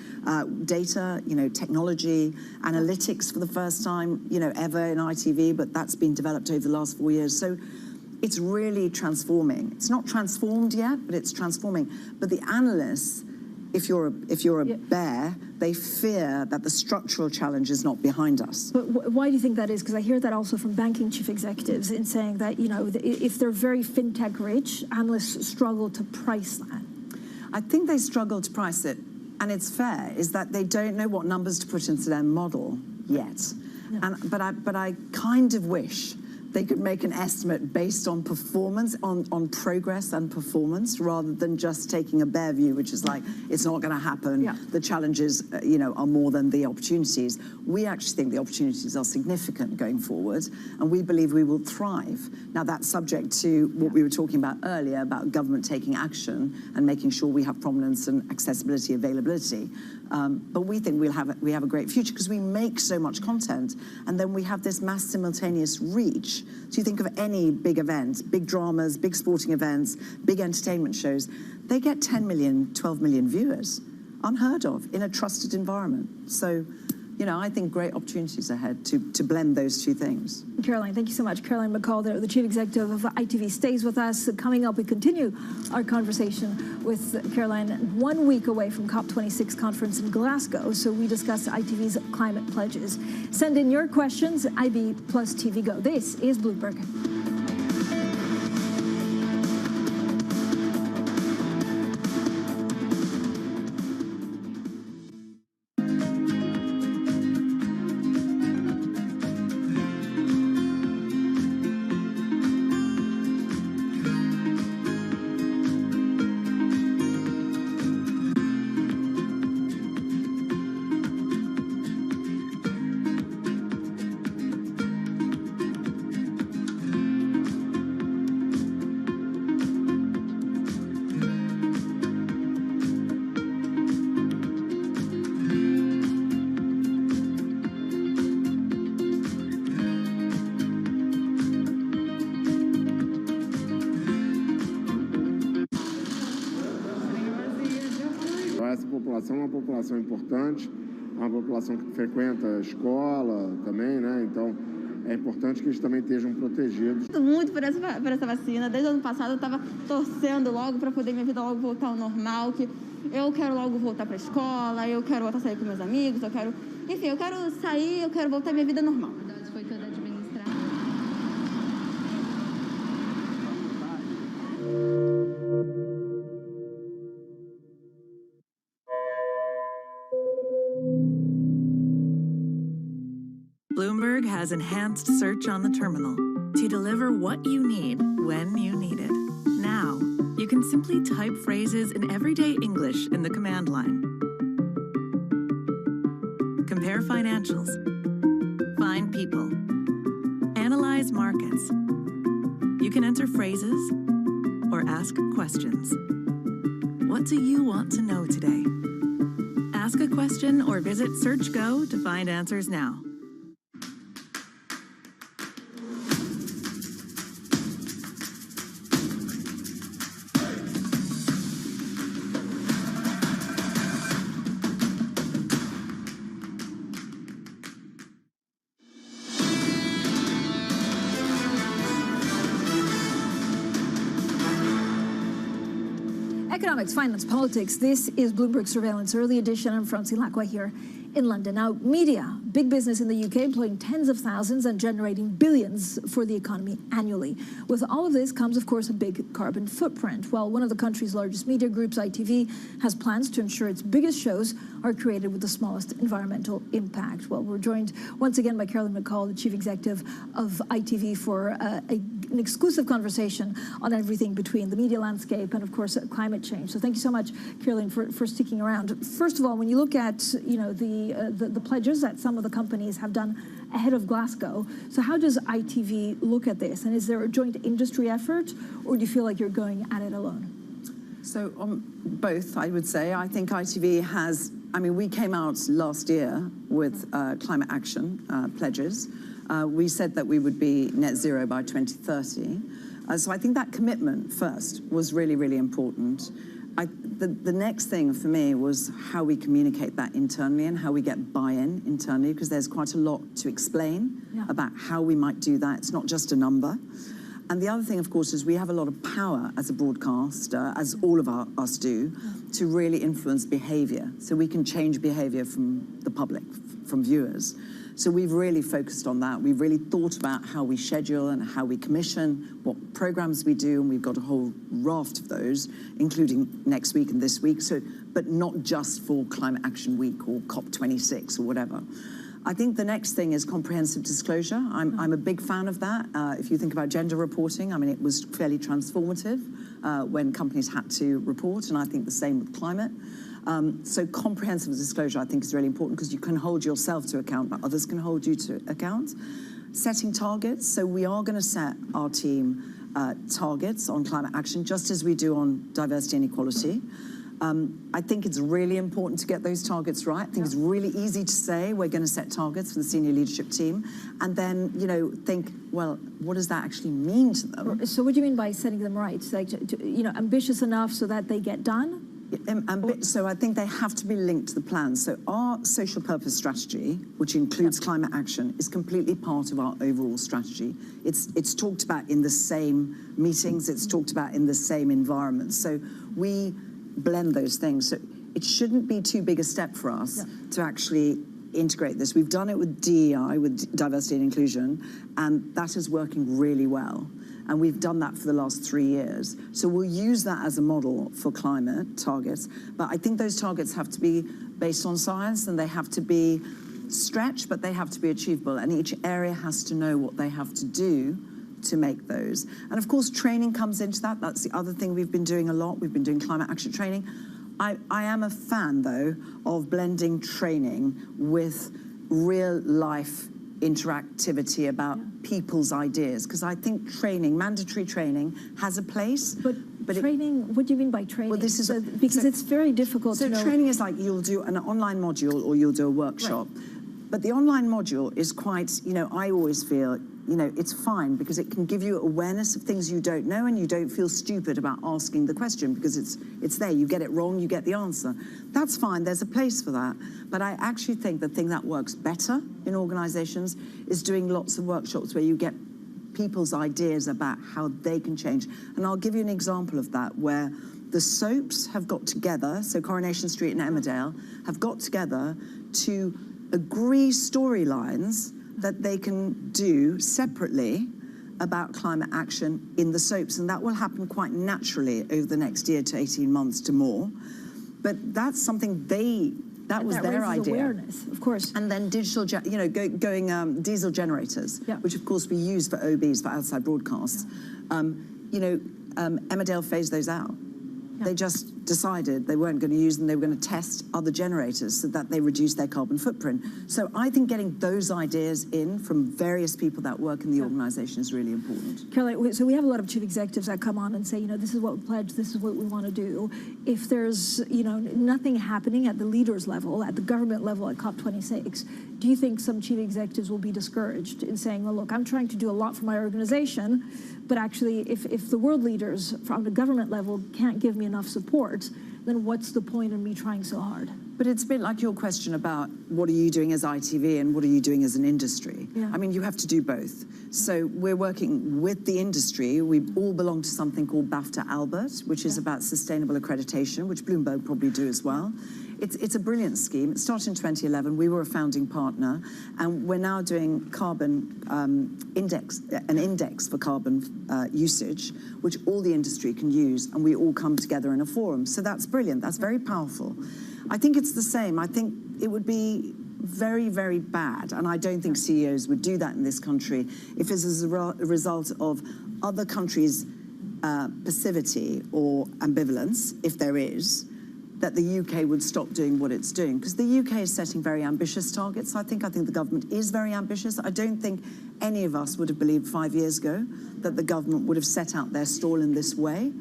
Speaker 1: Data, technology, analytics for the first time, ever in ITV, but that's been developed over the last 4 years. So it's really transforming. It's not transformed yet, but it's transforming. But the analysts, if you're a bear, they fear that the structural challenge is not behind us.
Speaker 2: But why do you think that is? Because I hear that also from banking chief executives in saying that, you know, if they're very fintech rich, analysts struggle to price that.
Speaker 1: I think they struggle to price it, and it's fair, is that they don't know what numbers to put into their model yet.
Speaker 2: Yeah.
Speaker 1: But I kind of wish they could make an estimate based on performance, on progress and performance, rather than just taking a bear view, which is like, it's not going to happen.
Speaker 2: Yeah.
Speaker 1: The challenges, you know, are more than the opportunities. We actually think the opportunities are significant going forward, and we believe we will thrive. Now, that's subject to what we were talking about earlier, about government taking action and making sure we have prominence and accessibility, availability. But we think we have a great future because we make so much content, and then we have this mass simultaneous reach. So you think of any big event, big dramas, big sporting events, big entertainment shows, they get 10 million, 12 million viewers, unheard of in a trusted environment. So, you know, I think great opportunities ahead to blend those two things.
Speaker 2: Caroline, thank you so much. Caroline McCall, the chief executive of ITV, stays with us. Coming up, we continue our conversation with Caroline 1 week away from COP26 conference in Glasgow. So we discuss ITV's climate pledges. Send in your questions, IB plus TV Go. This is Bloomberg.
Speaker 7: Essa população é uma população importante, é uma população que frequenta a escola também, né? Então é importante que eles também estejam protegidos.
Speaker 8: Muito por essa vacina. Desde o ano passado eu estava torcendo logo para poder minha vida logo voltar ao normal, que eu quero logo voltar para a escola, eu quero voltar a sair com meus amigos, eu quero sair, eu quero voltar à minha vida normal. Foi toda administrada.
Speaker 22: Bloomberg has enhanced search on the terminal to deliver what you need when you need it. Now, you can simply type phrases in everyday English in the command line. Compare financials. Find people. Analyze markets. You can enter phrases or ask questions. What do you want to know today? Ask a question or visit SearchGo to find answers now.
Speaker 2: Economics, finance, politics. This is Bloomberg Surveillance Early Edition. I'm Francie Lacqua here in London. Now, media, big business in the UK, employing tens of thousands and generating billions for the economy annually. With all of this comes, of course, a big carbon footprint. Well, one of the country's largest media groups, ITV, has plans to ensure its biggest shows are created with the smallest environmental impact. Well, we're joined once again by Caroline McCall, the chief executive of ITV, for an exclusive conversation on everything between the media landscape and, of course, climate change. So thank you so much, Caroline, for sticking around. First of all, when you look at, you know, the pledges that some of the companies have done ahead of Glasgow, so how does ITV look at this? And is there a joint industry effort, or do you feel like you're going at it alone?
Speaker 1: So on both, I would say. I think ITV has, I mean, we came out last year with climate action pledges. We said that we would be net zero by 2030. So I think that commitment first was really, really important. The next thing for me was how we communicate that internally and how we get buy-in internally, because there's quite a lot to explain about how we might do that. It's not just a number. And the other thing, of course, is we have a lot of power as a broadcaster, as all of us do, to really influence behavior. So we can change behavior from the public, from viewers. So we've really focused on that. We've really thought about how we schedule and how we commission, what programs we do, and we've got a whole raft of those, including next week and this week, but not just for Climate Action Week or COP26 or whatever. I think the next thing is comprehensive disclosure. I'm a big fan of that. If you think about gender reporting, I mean, it was fairly transformative when companies had to report, and I think the same with climate. So comprehensive disclosure, I think, is really important because you can hold yourself to account, but others can hold you to account. Setting targets. So we are going to set our team targets on climate action, just as we do on diversity and equality. I think it's really important to get those targets right. I think it's really easy to say we're going to set targets for the senior leadership team and then, you know, think, well, what does that actually mean to them?
Speaker 2: So what do you mean by setting them right? Like, you know, ambitious enough so that they get done?
Speaker 1: So I think they have to be linked to the plan. So our social purpose strategy, which includes climate action, is completely part of our overall strategy. It's talked about in the same meetings. It's talked about in the same environment. So we blend those things. So it shouldn't be too big a step for us to actually integrate this. We've done it with DEI, with diversity and inclusion, and that is working really well. And we've done that for the last 3 years. So we'll use that as a model for climate targets. But I think those targets have to be based on science and they have to be stretched, but they have to be achievable. And each area has to know what they have to do to make those. And of course, training comes into that. That's the other thing we've been doing a lot. We've been doing climate action training. I am a fan, though, of blending training with real life interactivity about people's ideas, because I think training, mandatory training, has a place. But
Speaker 2: training, what do you mean by training?
Speaker 1: Well, this is
Speaker 2: because it's very difficult to know.
Speaker 1: So training is like you'll do an online module or you'll do a workshop. Right. But the online module is quite, you know, I always feel, you know, it's fine because it can give you awareness of things you don't know and you don't feel stupid about asking the question because it's there. You get it wrong, you get the answer. That's fine. There's a place for that. But I actually think the thing that works better in organizations is doing lots of workshops where you get people's ideas about how they can change. And I'll give you an example of that where the soaps have got together, so Coronation Street and Emmerdale have got together to agree storylines that they can do separately about climate action in the soaps. And that will happen quite naturally over the next year to 18 months to more. But that's something that was their idea.
Speaker 2: Awareness, of course.
Speaker 1: And then digital, you know, going diesel generators, which of course we use for OBs, for outside broadcasts. You know, Emmerdale phased those out. They just decided they weren't going to use them. They were going to test other generators so that they reduce their carbon footprint. So I think getting those ideas in from various people that work in the organization is really important.
Speaker 2: Caroline, so we have a lot of chief executives that come on and say, you know, this is what we pledge, this is what we want to do. If there's, you know, nothing happening at the leaders level, at the government level at COP26, do you think some chief executives will be discouraged in saying, well, look, I'm trying to do a lot for my organization, but actually if the world leaders from the government level can't give me enough support, then what's the point in me trying so hard?
Speaker 1: But it's a bit like your question about what are you doing as ITV and what are you doing as an industry?
Speaker 2: Yeah.
Speaker 1: I mean, you have to do both. So we're working with the industry. We all belong to something called BAFTA Albert, which is about sustainable accreditation, which Bloomberg probably do as well. It's a brilliant scheme. It started in 2011. We were a founding partner, and we're now doing carbon an index for carbon usage, which all the industry can use, and we all come together in a forum. So that's brilliant. That's very powerful. I think it's the same. I think it would be very, very bad, and I don't think CEOs would do that in this country if it's as a result of other countries' passivity or ambivalence, if there is, that the UK would stop doing what it's doing. Because the UK is setting very ambitious targets, I think. I think the government is very ambitious. I don't think any of us would have believed 5 years ago that the government would have set out their stall in this way,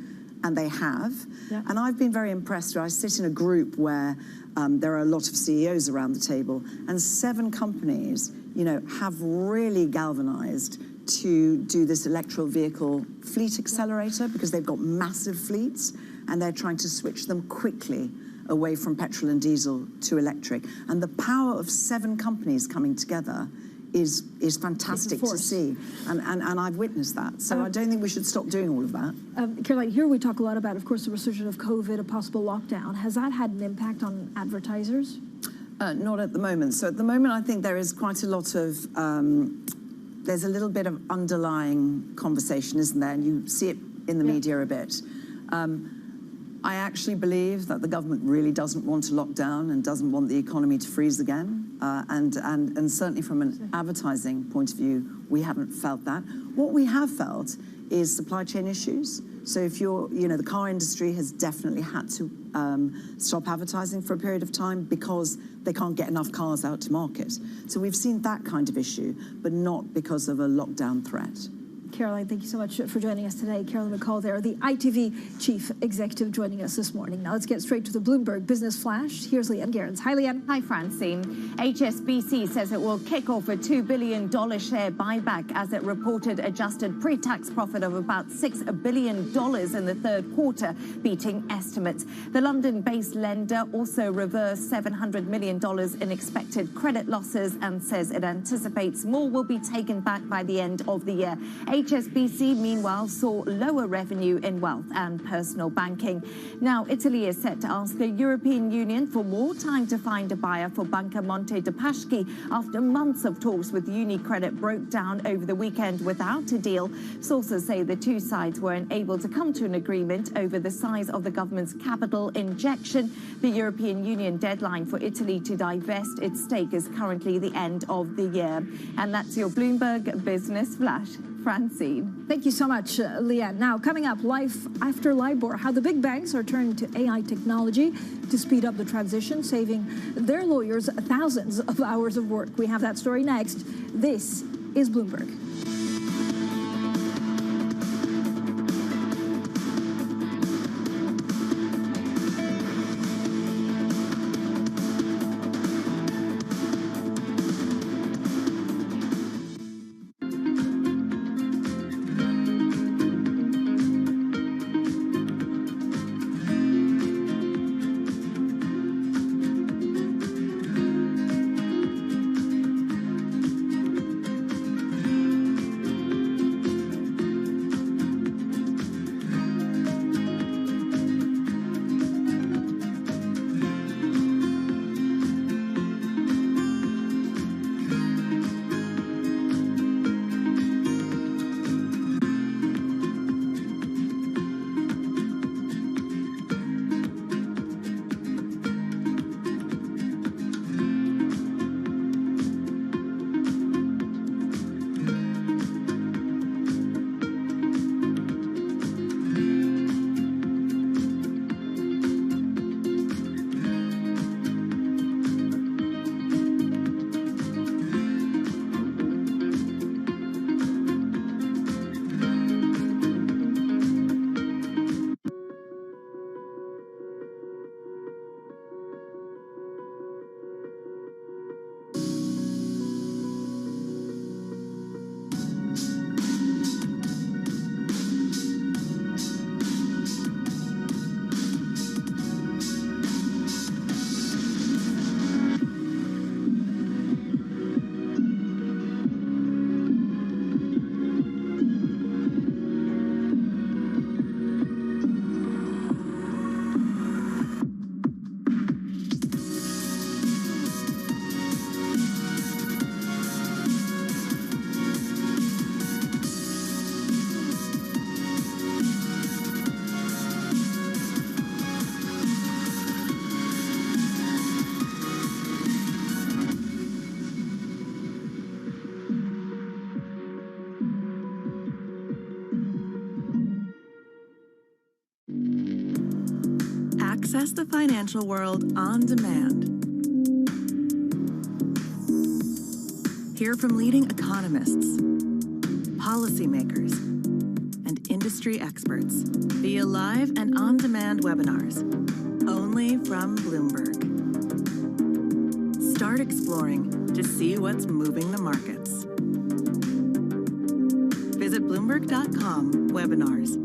Speaker 1: and they have. Yeah. And I've been very impressed. I sit in a group where there are a lot of CEOs around the table, and 7 companies, you know, have really galvanized to do this electrical vehicle fleet accelerator because they've got massive fleets and they're trying to switch them quickly away from petrol and diesel to electric. And the power of 7 companies coming together is fantastic to see, and I've witnessed that. So I don't think we should stop doing all of that.
Speaker 2: Caroline, here we talk a lot about, of course, the resurgence of COVID, a possible lockdown. Has that had an impact on advertisers?
Speaker 1: Not at the moment. So at the moment, I think there is quite a lot of, there's a little bit of underlying conversation, isn't there? And you see it in the media a bit. I actually believe that the government really doesn't want to lock down and doesn't want the economy to freeze again. And certainly from an advertising point of view, we haven't felt that. What we have felt is supply chain issues. So if you're, the car industry has definitely had to stop advertising for a period of time because they can't get enough cars out to market. So we've seen that kind of issue, but not because of a lockdown threat.
Speaker 2: Caroline, thank you so much for joining us today. Caroline McCall there, the ITV Chief Executive, joining us this morning. Now let's get straight to the Bloomberg Business Flash. Here's Leanne Gerrans. Hi, Leanne.
Speaker 3: Hi, Francine. HSBC says it will kick off a $2 billion share buyback as it reported adjusted pre-tax profit of about $6 billion in the third quarter, beating estimates. The London-based lender also reversed $700 million in expected credit losses and says it anticipates more will be taken back by the end of the year. HSBC, meanwhile, saw lower revenue in wealth and personal banking. Now, Italy is set to ask the European Union for more time to find a buyer for Banca Monte dei Paschi after months of talks with UniCredit broke down over the weekend without a deal. Sources say the two sides were unable to come to an agreement over the size of the government's capital injection. The European Union deadline for Italy to divest its stake is currently the end of the year. And that's your Bloomberg Business Flash. Francine.
Speaker 2: Thank you so much, Leanne. Now, coming up, life after LIBOR, how the big banks are turning to AI technology to speed up the transition, saving their lawyers thousands of hours of work. We have that story next. This is Bloomberg.
Speaker 22: Access the financial world on demand. Hear from leading economists, policymakers, and industry experts via live and on-demand webinars, only from Bloomberg. Start exploring to see what's moving the markets. Visit Bloomberg.com/webinars.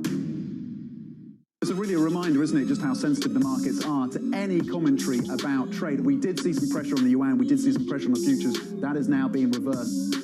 Speaker 6: it's really a reminder, isn't it, just how sensitive the markets are to any commentary about trade. We did see some pressure on the yuan, we did see some pressure on the futures. That is now being reversed.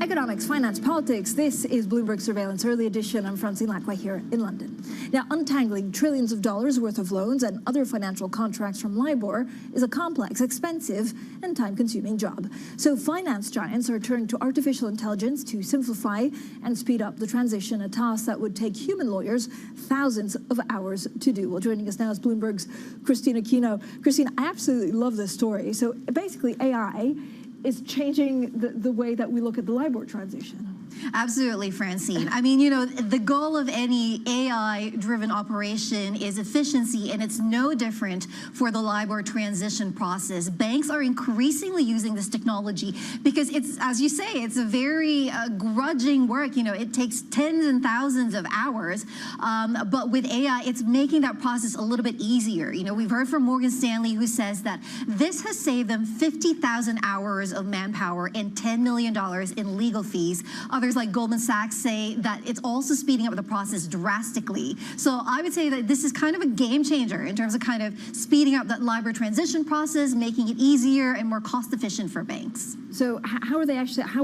Speaker 2: Economics, finance, politics. This is Bloomberg Surveillance Early Edition. I'm Francine Lacqua here in London. Now, untangling trillions of dollars worth of loans and other financial contracts from LIBOR is a complex, expensive, and time-consuming job. So finance giants are turning to artificial intelligence to simplify and speed up the transition, a task that would take human lawyers thousands of hours to do. Well, joining us now is Bloomberg's Christine Aquino. Christine, I absolutely love this story. So basically, AI is changing the way that we look at the LIBOR transition.
Speaker 12: Absolutely, Francine. I mean, you know, the goal of any AI-driven operation is efficiency, and it's no different for the LIBOR transition process. Banks are increasingly using this technology because it's, as you say, it's a very grudging work. You know, it takes tens and thousands of hours, but with AI, it's making that process a little bit easier. You know, we've heard from Morgan Stanley, who says that this has saved them 50,000 hours of manpower and $10 million in legal fees. Others like Goldman Sachs say that it's also speeding up the process drastically. So I would say that this is kind of a game changer in terms of kind of speeding up that LIBOR transition process, making it easier and more cost efficient for banks.
Speaker 2: So how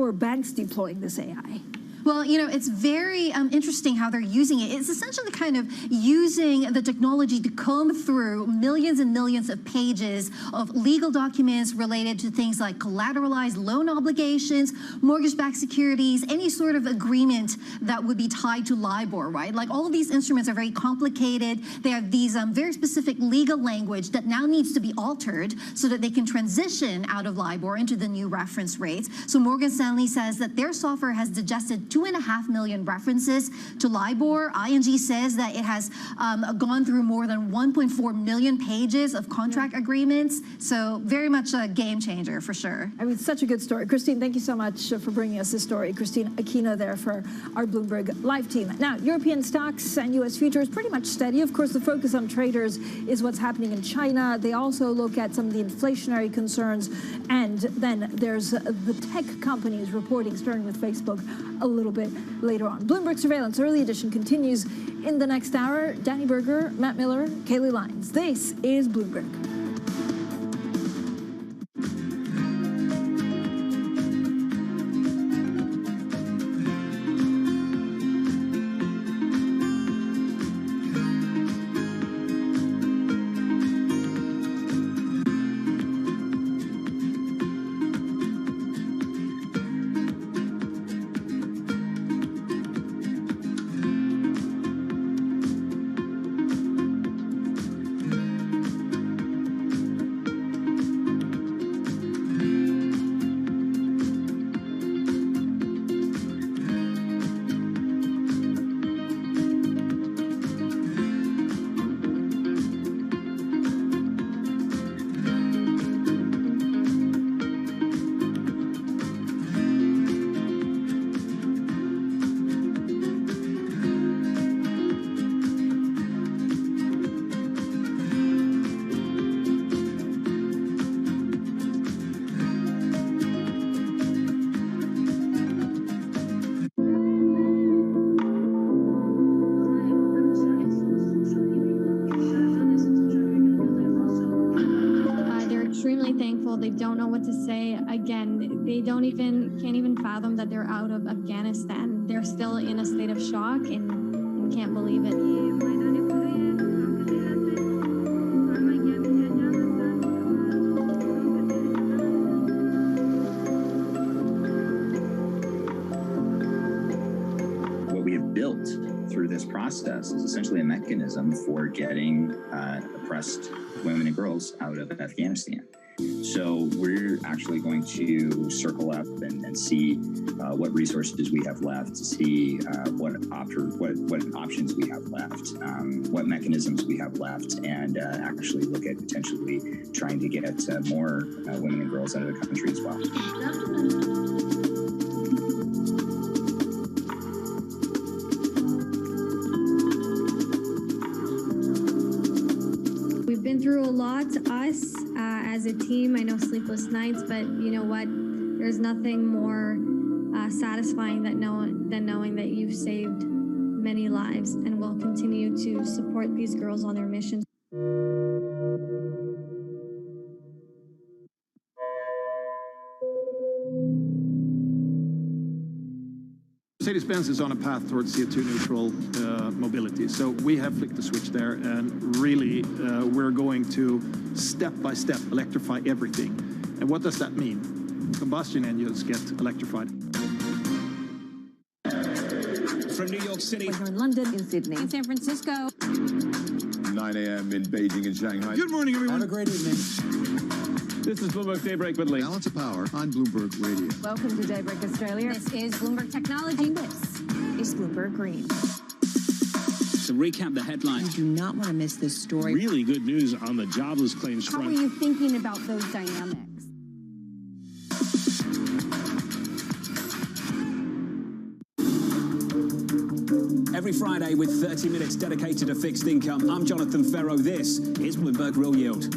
Speaker 2: are banks deploying this AI?
Speaker 12: Well, you know, it's very interesting how they're using it. It's essentially kind of using the technology to comb through millions and millions of pages of legal documents related to things like collateralized loan obligations, mortgage-backed securities, any sort of agreement that would be tied to LIBOR, right? Like all of these instruments are very complicated. They have these very specific legal language that now needs to be altered so that they can transition out of LIBOR into the new reference rates. So Morgan Stanley says that their software has digested 2.5 million references to LIBOR. ING says that it has gone through more than 1.4 million pages of contract agreements. So very much a game changer for sure.
Speaker 2: I mean, such a good story. Christine, thank you so much for bringing us this story. Christine Aquino there for our Bloomberg Live team. Now, European stocks and U.S. futures pretty much steady. Of course, the focus on traders is what's happening in China. They also look at some of the inflationary concerns. And then there's the tech companies reporting, starting with Facebook, a little bit later on. Bloomberg Surveillance Early Edition continues in the next hour. Danny Berger, Matt Miller, Kaylee Lyons. This is Bloomberg.
Speaker 8: They don't know what to say. Again, they can't even fathom that they're out of Afghanistan. They're still in a state of shock and can't believe it.
Speaker 21: What we have built through this process is essentially a mechanism for getting oppressed women and girls out of Afghanistan. So we're actually going to circle up and see what resources we have left, to see what options we have left, what mechanisms we have left, and actually look at potentially trying to get more women and girls out of the country as well.
Speaker 8: We've been through a lot, us as
Speaker 9: as a team. I know sleepless nights, but you know what? There's nothing more satisfying than knowing that you've saved many lives, and will continue to support these girls on their missions.
Speaker 13: Mercedes-Benz is on a path towards CO2 neutral mobility. So we have flicked the switch there, and really we're going to step by step electrify everything. And what does that mean? Combustion engines get electrified.
Speaker 23: From New York City.
Speaker 2: We're in London, in Sydney, in San Francisco.
Speaker 24: 9 a.m. in Beijing and Shanghai.
Speaker 23: Good morning, everyone.
Speaker 24: Have a great evening.
Speaker 23: This is Bloomberg Daybreak with Lee.
Speaker 24: Balance of Power on Bloomberg Radio.
Speaker 2: Welcome to Daybreak Australia.
Speaker 25: This is Bloomberg Technology.
Speaker 2: And this is Bloomberg Green.
Speaker 23: To recap the headlines.
Speaker 25: You do not want to miss this story.
Speaker 23: Really good news on the jobless claims front.
Speaker 25: How are you thinking about those dynamics?
Speaker 23: Every Friday with 30 minutes dedicated to fixed income, I'm Jonathan Ferro. This is Bloomberg Real Yield.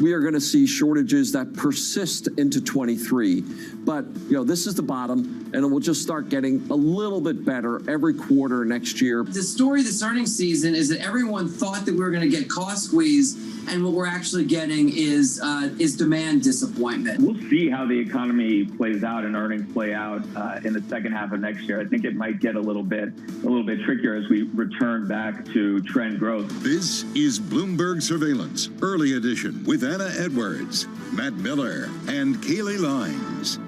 Speaker 26: We are going to see shortages that persist into 23. But, this is the bottom, and it will just start getting a little bit better every quarter next year.
Speaker 27: The story this earnings season is that everyone thought that we were going to get cost squeeze, and what we're actually getting is demand disappointment.
Speaker 28: We'll see how the economy plays out and earnings play out in the second half of next year. I think it might get a little bit trickier as we return back to trend growth.
Speaker 29: This is Bloomberg Surveillance, Early Edition, with Anna Edwards, Matt Miller, and Kaylee Lines.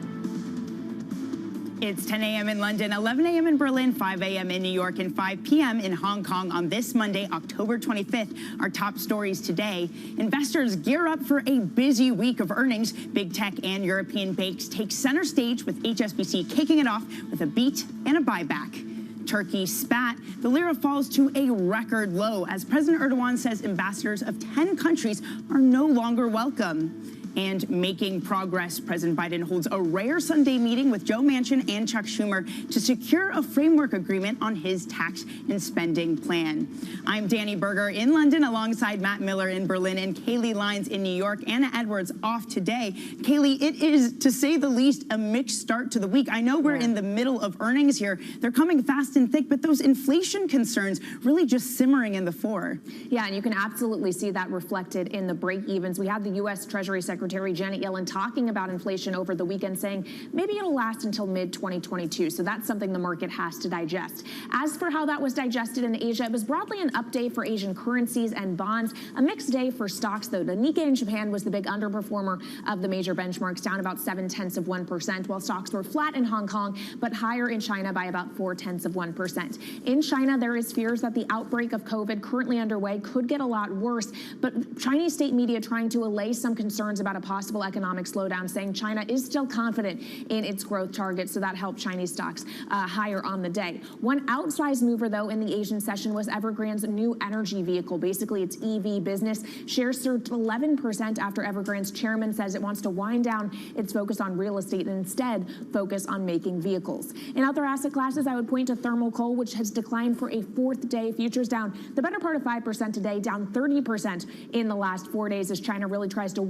Speaker 30: It's 10 a.m. in London, 11 a.m. in Berlin, 5 a.m. in New York, and 5 p.m. in Hong Kong on this Monday, October 25th. Our top stories today. Investors gear up for a busy week of earnings. Big tech and European banks take center stage, with HSBC kicking it off with a beat and a buyback. Turkey spat. The lira falls to a record low as President Erdogan says ambassadors of 10 countries are no longer welcome. And making progress, President Biden holds a rare Sunday meeting with Joe Manchin and Chuck Schumer to secure a framework agreement on his tax and spending plan. I'm Danny Berger in London alongside Matt Miller in Berlin and Kaylee Lines in New York. Anna Edwards off today. Kaylee, it is, to say the least, a mixed start to the week. I know we're in the middle of earnings here. They're coming fast and thick, but those inflation concerns really just simmering in the fore.
Speaker 31: Yeah, and you can absolutely see that reflected in the break-evens. We had the U.S. Treasury Secretary Janet Yellen talking about inflation over the weekend, saying maybe it'll last until mid-2022. So that's something the market has to digest. As for how that was digested in Asia, it was broadly an up day for Asian currencies and bonds. A mixed day for stocks, though. The Nikkei in Japan was the big underperformer of the major benchmarks, down about 0.7%, while stocks were flat in Hong Kong, but higher in China by about 0.4%. In China, there is fears that the outbreak of COVID currently underway could get a lot worse, but Chinese state media trying to allay some concerns about a possible economic slowdown, saying China is still confident in its growth target, so that helped Chinese stocks higher on the day. One outsized mover, though, in the Asian session was Evergrande's new energy vehicle, basically its EV business. Shares surged 11% after Evergrande's chairman says it wants to wind down its focus on real estate and instead focus on making vehicles. In other asset classes, I would point to thermal coal, which has declined for a fourth day. Futures down the better part of 5% today, down 30% in the last 4 days as China really tries to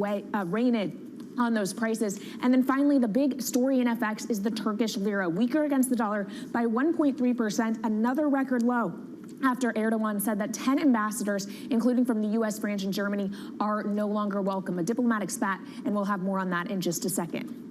Speaker 31: rein in on those prices. And then finally, the big story in FX is the Turkish lira, weaker against the dollar by 1.3%, another record low after Erdogan said that 10 ambassadors, including from the U.S., France, and Germany, are no longer welcome. A diplomatic spat, and we'll have more on that in just a second.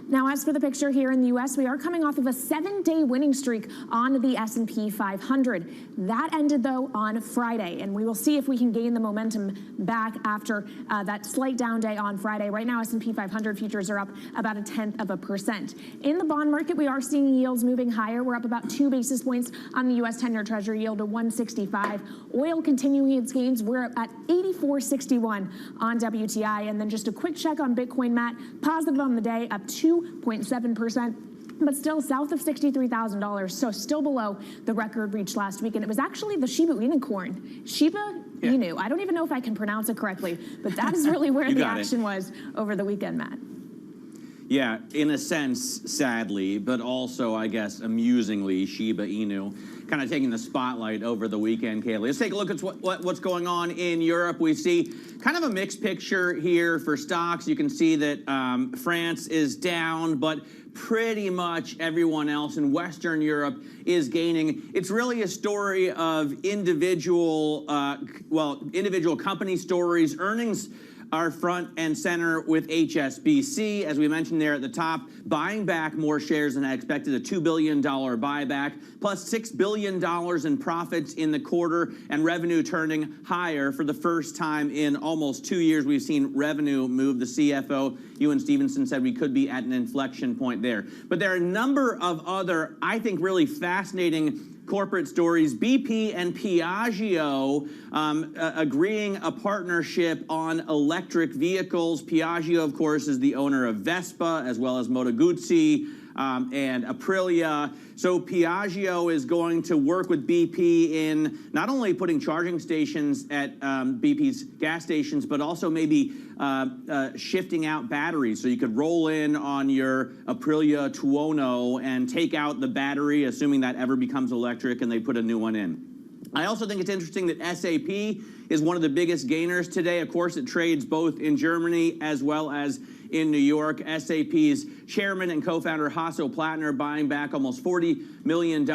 Speaker 31: Now, as for the picture here in the U.S., we are coming off of a 7-day winning streak on the S&P 500. That ended, though, on Friday, and we will see if we can gain the momentum back after that slight down day on Friday. Right now, S&P 500 futures are up about 0.1%. In the bond market, we are seeing yields moving higher. We're up about 2 basis points on the U.S. 10-year Treasury yield to 165. Oil continuing its gains. We're at 84.61 on WTI. And then just a quick check on Bitcoin, Matt. Positive on the day, up 2.7%. But still south of $63,000, so still below the record reached last week. And it was actually the Shiba unicorn. Shiba Inu. I don't even know if I can pronounce it correctly, but that is really where the action was over the weekend, Matt.
Speaker 4: Yeah, in a sense, sadly, but also, I guess, amusingly, Shiba Inu kind of taking the spotlight over the weekend, Kaylee. Let's take a look at what's going on in Europe. We see kind of a mixed picture here for stocks. You can see that France is down, but pretty much everyone else in Western Europe is gaining. It's really a story of individual company stories. Earnings are front and center with HSBC, as we mentioned there at the top, buying back more shares than expected, a $2 billion buyback, plus $6 billion in profits in the quarter, and revenue turning higher for the first time in almost 2 years. We've seen revenue move. The CFO, Ewan Stevenson, said we could be at an inflection point there. But there are a number of other, I think, really fascinating corporate stories. BP and Piaggio agreeing a partnership on electric vehicles. Piaggio, of course, is the owner of Vespa, as well as Moto Guzzi and Aprilia. So Piaggio is going to work with BP in not only putting charging stations at BP's gas stations, but also maybe shifting out batteries. So you could roll in on your Aprilia Tuono and take out the battery, assuming that ever becomes electric, and they put a new one in. I also think it's interesting that SAP is one of the biggest gainers today. Of course, it trades both in Germany as well as in New York. SAP's chairman and co-founder Hasso Plattner buying back almost $40 million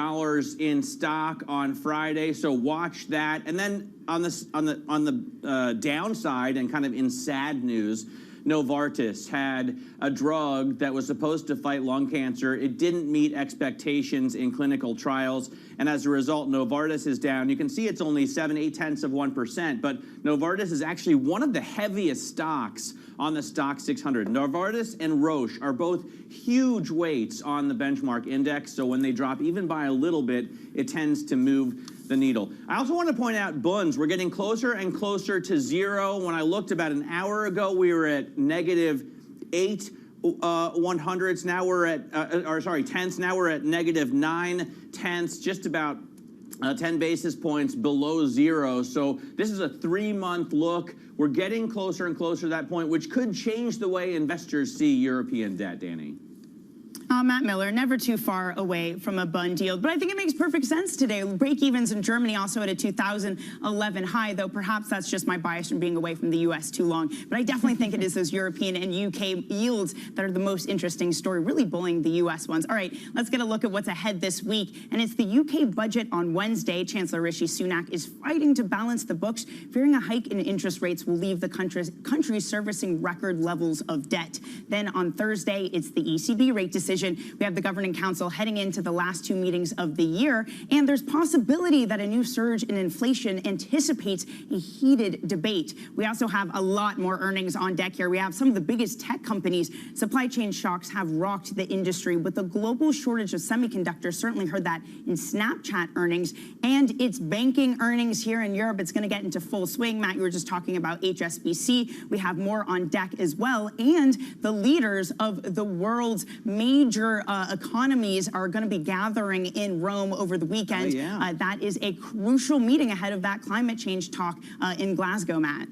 Speaker 4: in stock on Friday. So watch that. And then on the downside and kind of in sad news, Novartis had a drug that was supposed to fight lung cancer. It didn't meet expectations in clinical trials, and as a result, Novartis is down. You can see it's only 0.7%, but Novartis is actually one of the heaviest stocks on the Stock 600. Novartis and Roche are both huge weights on the benchmark index, so when they drop even by a little bit, it tends to move the needle. I also want to point out bunds. We're getting closer and closer to zero. When I looked about an hour ago, we were at negative 8 100ths. Now we're at, tenths. Now we're at negative 9 tenths, just about 10 basis points below zero. So this is a 3-month look. We're getting closer and closer to that point, which could change the way investors see European debt, Danny.
Speaker 30: Matt Miller, never too far away from a bund yield, but I think it makes perfect sense today. Break-evens in Germany also at a 2011 high, though perhaps that's just my bias from being away from the U.S. too long. But I definitely think it is those European and U.K. yields that are the most interesting story, really bullying the U.S. ones. All right, let's get a look at what's ahead this week, and it's the U.K. budget on Wednesday. Chancellor Rishi Sunak is fighting to balance the books, fearing a hike in interest rates will leave the country servicing record levels of debt. Then on Thursday, it's the ECB rate decision. We have the Governing Council heading into the last 2 meetings of the year, and there's possibility that a new surge in inflation anticipates a heated debate. We also have a lot more earnings on deck here. We have some of the biggest tech companies. Supply chain shocks have rocked the industry, with the global shortage of semiconductors. Certainly heard that in Snapchat earnings, and its banking earnings here in Europe. It's going to get into full swing. Matt, you were just talking about HSBC. We have more on deck as well, and the leaders of the world's major economies are going to be gathering in Rome over the weekend. That is a crucial meeting ahead of that climate change talk in Glasgow, Matt.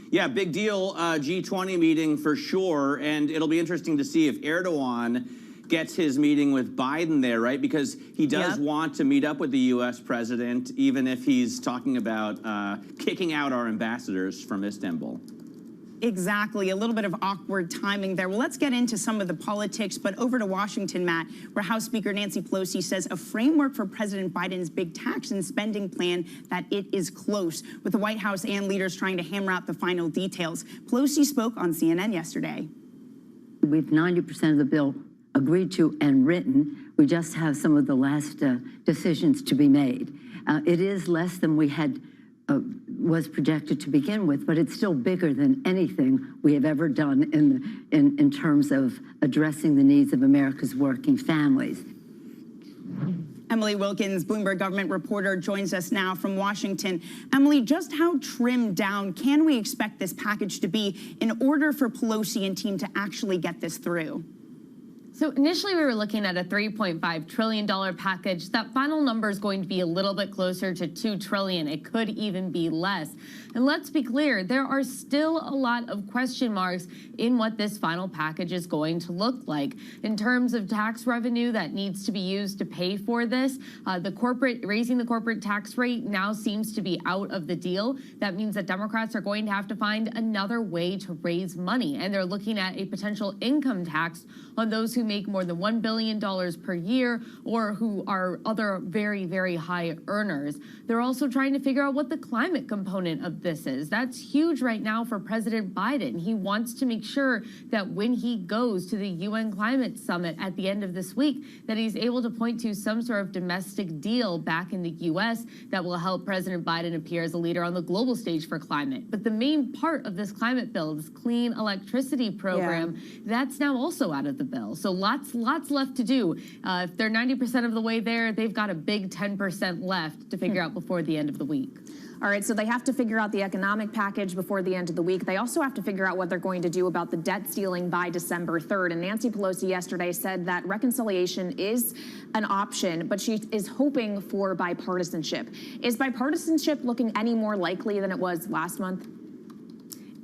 Speaker 4: Yeah, big deal G20 meeting for sure, and it'll be interesting to see if Erdogan gets his meeting with Biden there, right? Because he does want to meet up with the U.S. president, even if he's talking about kicking out our ambassadors from Istanbul.
Speaker 30: Exactly. A little bit of awkward timing there. Well, let's get into some of the politics, but over to Washington, Matt, where House Speaker Nancy Pelosi says a framework for President Biden's big tax and spending plan, that it is close, with the White House and leaders trying to hammer out the final details. Pelosi spoke on CNN yesterday.
Speaker 5: With 90% of the bill agreed to and written, we just have some of the last decisions to be made. It is less than we had was projected to begin with, but it's still bigger than anything we have ever done in terms of addressing the needs of America's working families.
Speaker 30: Emily Wilkins, Bloomberg government reporter, joins us now from Washington. Emily, just how trimmed down can we expect this package to be in order for Pelosi and team to actually get this through?
Speaker 1: So initially we were looking at a $3.5 trillion package. That final number is going to be a little bit closer to $2 trillion. It could even be less. And let's be clear, there are still a lot of question marks in what this final package is going to look like. In terms of tax revenue that needs to be used to pay for this, raising the corporate tax rate now seems to be out of the deal. That means that Democrats are going to have to find another way to raise money. And they're looking at a potential income tax on those who make more than $1 billion per year or who are other very, very high earners. They're also trying to figure out what the climate component of this is. That's huge right now for President Biden. He wants to make sure that when he goes to the UN Climate Summit at the end of this week, that he's able to point to some sort of domestic deal back in the US that will help President Biden appear as a leader on the global stage for climate. But the main part of this climate bill, this clean electricity program, that's now also out of the bill. So lots left to do. If they're 90% of the way there, they've got a big 10% left to figure out before the end of the week.
Speaker 31: All right, so they have to figure out the economic package before the end of the week. They also have to figure out what they're going to do about the debt ceiling by December 3rd. And Nancy Pelosi yesterday said that reconciliation is an option, but she is hoping for bipartisanship. Is bipartisanship looking any more likely than it was last month?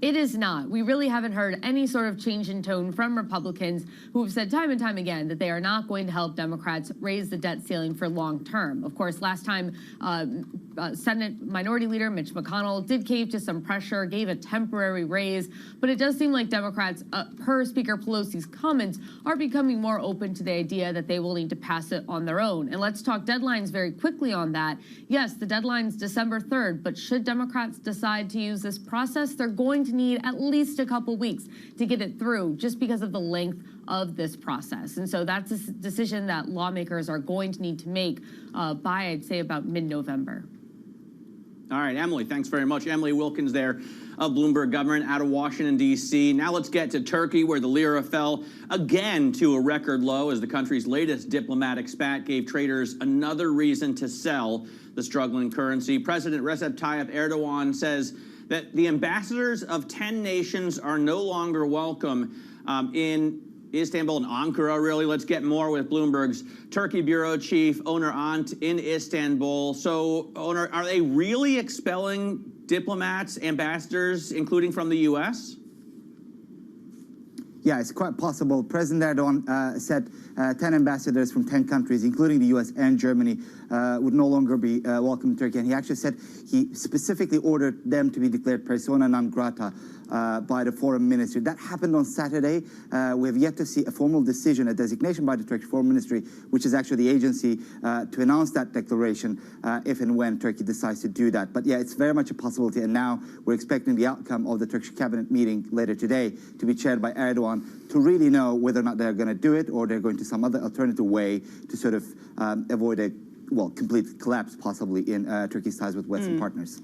Speaker 1: It is not. We really haven't heard any sort of change in tone from Republicans who have said time and time again that they are not going to help Democrats raise the debt ceiling for long term. Of course, last time Senate Minority Leader Mitch McConnell did cave to some pressure, gave a temporary raise, but it does seem like Democrats, per Speaker Pelosi's comments, are becoming more open to the idea that they will need to pass it on their own. And let's talk deadlines very quickly on that. Yes, the deadline's December 3rd, but should Democrats decide to use this process, they're going to need at least a couple weeks to get it through just because of the length of this process. And so that's a decision that lawmakers are going to need to make by, I'd say, about mid-November.
Speaker 4: All right, Emily, thanks very much. Emily Wilkins there of Bloomberg Government out of Washington, D.C. Now let's get to Turkey, where the lira fell again to a record low as the country's latest diplomatic spat gave traders another reason to sell the struggling currency. President Recep Tayyip Erdogan says that the ambassadors of 10 nations are no longer welcome in Istanbul and Ankara, really. Let's get more with Bloomberg's Turkey Bureau Chief, Onur Ant, in Istanbul. So, Onur, are they really expelling diplomats, ambassadors, including from the U.S.?
Speaker 7: Yeah, it's quite possible. President Erdogan said 10 ambassadors from 10 countries, including the U.S. and Germany, would no longer be welcome to Turkey. And he actually said he specifically ordered them to be declared persona non grata by the Foreign Ministry. That happened on Saturday. We have yet to see a formal decision, a designation by the Turkish Foreign Ministry, which is actually the agency to announce that declaration if and when Turkey decides to do that. But yeah, it's very much a possibility. And now we're expecting the outcome of the Turkish cabinet meeting later today to be chaired by Erdogan to really know whether or not they're going to do it or they're going to some other alternative way to sort of avoid a, well, complete collapse possibly in Turkey's ties with Western partners.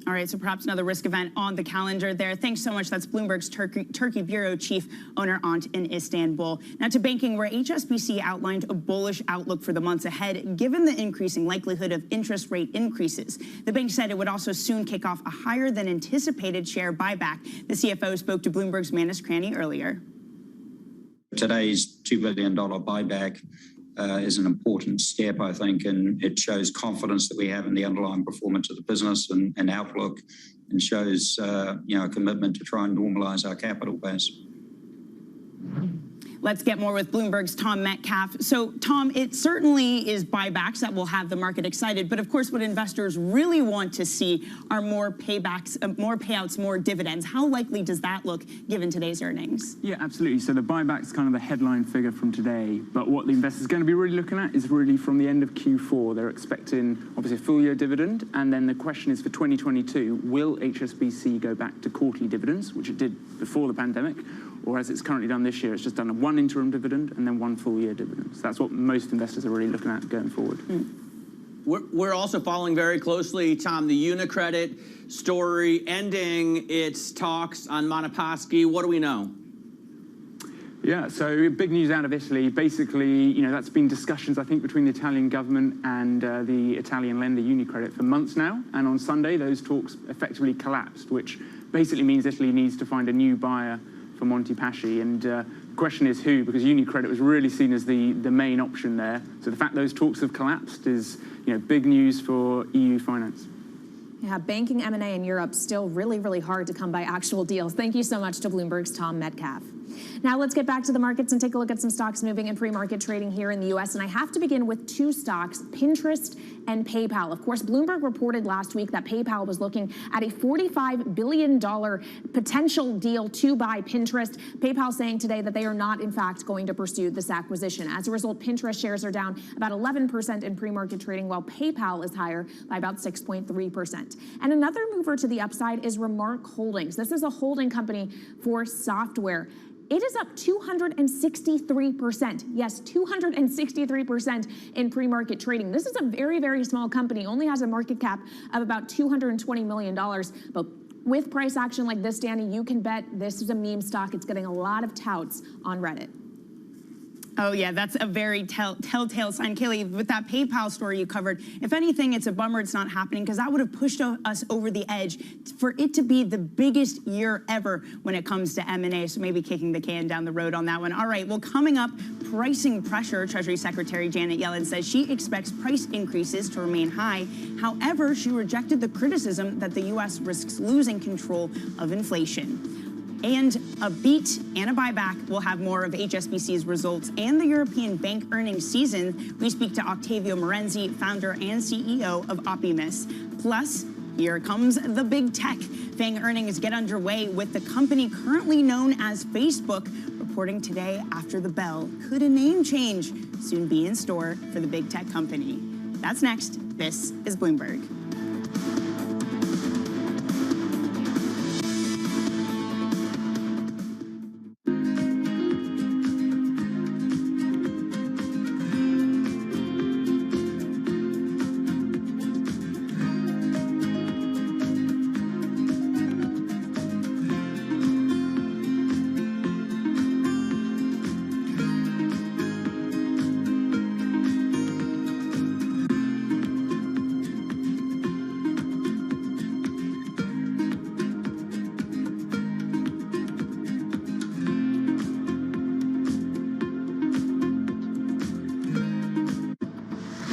Speaker 30: All right, so perhaps another risk event on the calendar there. Thanks so much. That's Bloomberg's Turkey Bureau Chief, Onur Ant, in Istanbul. Now to banking, where HSBC outlined a bullish outlook for the months ahead, given the increasing likelihood of interest rate increases. The bank said it would also soon kick off a higher than anticipated share buyback. The CFO spoke to Bloomberg's Manus Cranny earlier.
Speaker 10: Today's $2 billion buyback is an important step, I think, and it shows confidence that we have in the underlying performance of the business and outlook, and shows a commitment to try and normalize our capital base.
Speaker 30: Let's get more with Bloomberg's Tom Metcalf. So, Tom, it certainly is buybacks that will have the market excited. But of course, what investors really want to see are more paybacks, more payouts, more dividends. How likely does that look given today's earnings?
Speaker 11: Yeah, absolutely. So the buyback's kind of the headline figure from today. But what the investors are going to be really looking at is really from the end of Q4. They're expecting, obviously, a full-year dividend. And then the question is for 2022, will HSBC go back to quarterly dividends, which it did before the pandemic? Or as it's currently done this year, it's just done one interim dividend and then one full-year dividend. So that's what most investors are really looking at going forward.
Speaker 4: We're also following very closely, Tom, the UniCredit story ending its talks on Montepasschi. What do we know?
Speaker 11: Yeah, so big news out of Italy. Basically, that's been discussions, I think, between the Italian government and the Italian lender UniCredit for months now. And on Sunday, those talks effectively collapsed, which basically means Italy needs to find a new buyer for Montepasschi. And question is who, because UniCredit was really seen as the main option there. So the fact those talks have collapsed is, big news for EU finance.
Speaker 31: Yeah, banking M&A in Europe still really, really hard to come by actual deals. Thank you so much to Bloomberg's Tom Metcalf. Now let's get back to the markets and take a look at some stocks moving in pre-market trading here in the U.S. And I have to begin with two stocks, Pinterest and PayPal. Of course, Bloomberg reported last week that PayPal was looking at a $45 billion potential deal to buy Pinterest. PayPal saying today that they are not, in fact, going to pursue this acquisition. As a result, Pinterest shares are down about 11% in pre-market trading, while PayPal is higher by about 6.3%. And another mover to the upside is Remark Holdings. This is a holding company for software. It is up 263%. Yes, 263% in pre-market trading. This is a very, very small company, only has a market cap of about $220 million. But with price action like this, Danny, you can bet this is a meme stock. It's getting a lot of touts on Reddit.
Speaker 30: Oh, yeah, that's a very telltale sign. Kaylee, with that PayPal story you covered, if anything, it's a bummer it's not happening because that would have pushed us over the edge for it to be the biggest year ever when it comes to M&A, so maybe kicking the can down the road on that one. All right, well, coming up, pricing pressure. Treasury Secretary Janet Yellen says she expects price increases to remain high. However, she rejected the criticism that the U.S. risks losing control of inflation. And a beat and a buyback. We'll have more of HSBC's results and the European bank earnings season. We speak to Octavio Morenzi, founder and CEO of Optimus. Plus, here comes the big tech. FANG earnings get underway with the company currently known as Facebook reporting today after the bell. Could a name change soon be in store for the big tech company? That's next. This is Bloomberg.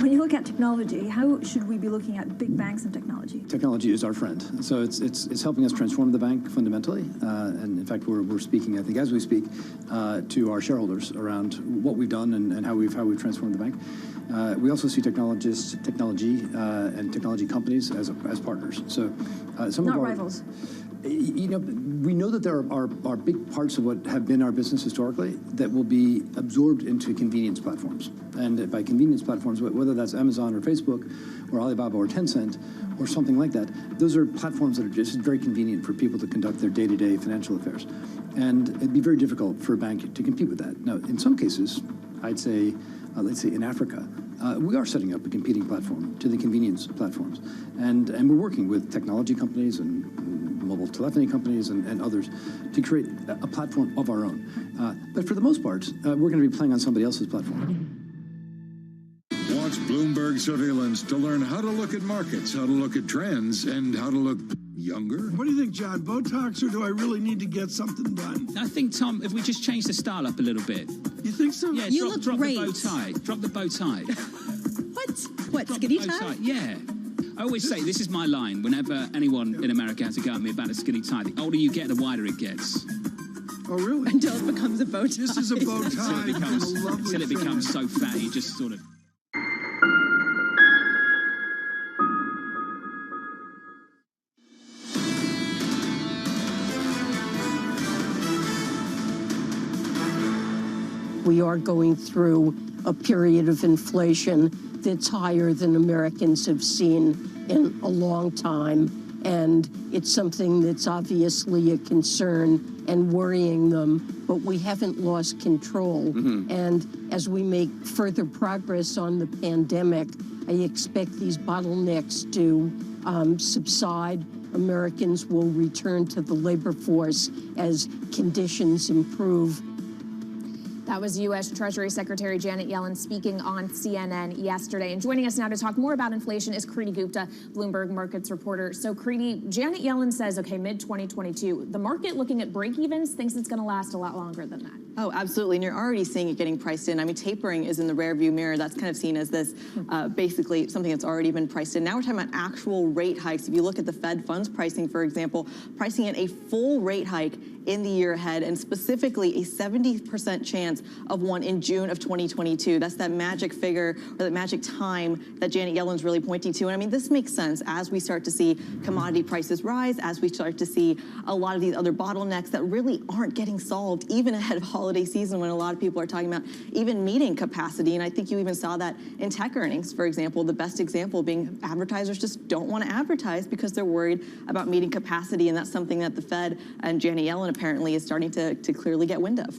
Speaker 2: When you look at technology, how should we be looking at big banks and technology?
Speaker 3: Technology is our friend. So it's helping us transform the bank fundamentally. And in fact, we're speaking, I think, as we speak, to our shareholders around what we've done and how we've transformed the bank. We also see technology and technology companies as partners. So some
Speaker 2: not
Speaker 3: of our
Speaker 2: rivals.
Speaker 3: We know that there are big parts of what have been our business historically that will be absorbed into convenience platforms. And by convenience platforms, whether that's Amazon or Facebook or Alibaba or Tencent or something like that, those are platforms that are just very convenient for people to conduct their day-to-day financial affairs. And it'd be very difficult for a bank to compete with that. Now, in some cases, I'd say, let's say in Africa, we are setting up a competing platform to the convenience platforms. And we're working with technology companies and mobile telephony companies and others to create a platform of our own. But for the most part, we're going to be playing on somebody else's platform.
Speaker 29: Watch Bloomberg Surveillance to learn how to look at markets, how to look at trends, and how to look younger.
Speaker 6: What do you think, John? Botox, or do I really need to get something done?
Speaker 23: I think, Tom, if we just change the style up a little bit.
Speaker 6: You think so?
Speaker 23: Yeah,
Speaker 25: You
Speaker 23: drop
Speaker 25: look great.
Speaker 23: the bow tie. Drop the bow tie.
Speaker 25: What,
Speaker 23: Drop
Speaker 25: skinny
Speaker 23: the bow
Speaker 25: tie?
Speaker 23: Yeah. I always say, this is my line, whenever anyone in America has a go at me about a skinny tie, the older you get, the wider it gets.
Speaker 6: Oh, really?
Speaker 25: Until it becomes a bow tie.
Speaker 6: This is a bow tie.
Speaker 23: Until it becomes so fat, you just sort of...
Speaker 12: We are going through a period of inflation that's higher than Americans have seen in a long time. And it's something that's obviously a concern and worrying them, but we haven't lost control. And as we make further progress on the pandemic, I expect these bottlenecks to subside. Americans will return to the labor force as conditions improve.
Speaker 31: That was U.S. Treasury Secretary Janet Yellen speaking on CNN yesterday. And joining us now to talk more about inflation is Kriti Gupta, Bloomberg Markets reporter. So, Kriti, Janet Yellen says, okay, mid-2022, the market looking at break-evens thinks it's going to last a lot longer than that.
Speaker 8: Oh, absolutely. And you're already seeing it getting priced in. I mean, tapering is in the rearview mirror. That's kind of seen as this basically something that's already been priced in. Now we're talking about actual rate hikes. If you look at the Fed funds pricing, for example, pricing in a full rate hike in the year ahead, and specifically a 70% chance of one in June of 2022. That's that magic figure or that magic time that Janet Yellen's really pointing to. And I mean, this makes sense as we start to see commodity prices rise, as we start to see a lot of these other bottlenecks that really aren't getting solved even ahead of holiday season when a lot of people are talking about even meeting capacity. And I think you even saw that in tech earnings, for example, the best example being advertisers just don't want to advertise because they're worried about meeting capacity. And that's something that the Fed and Janet Yellen apparently is starting to clearly get wind of.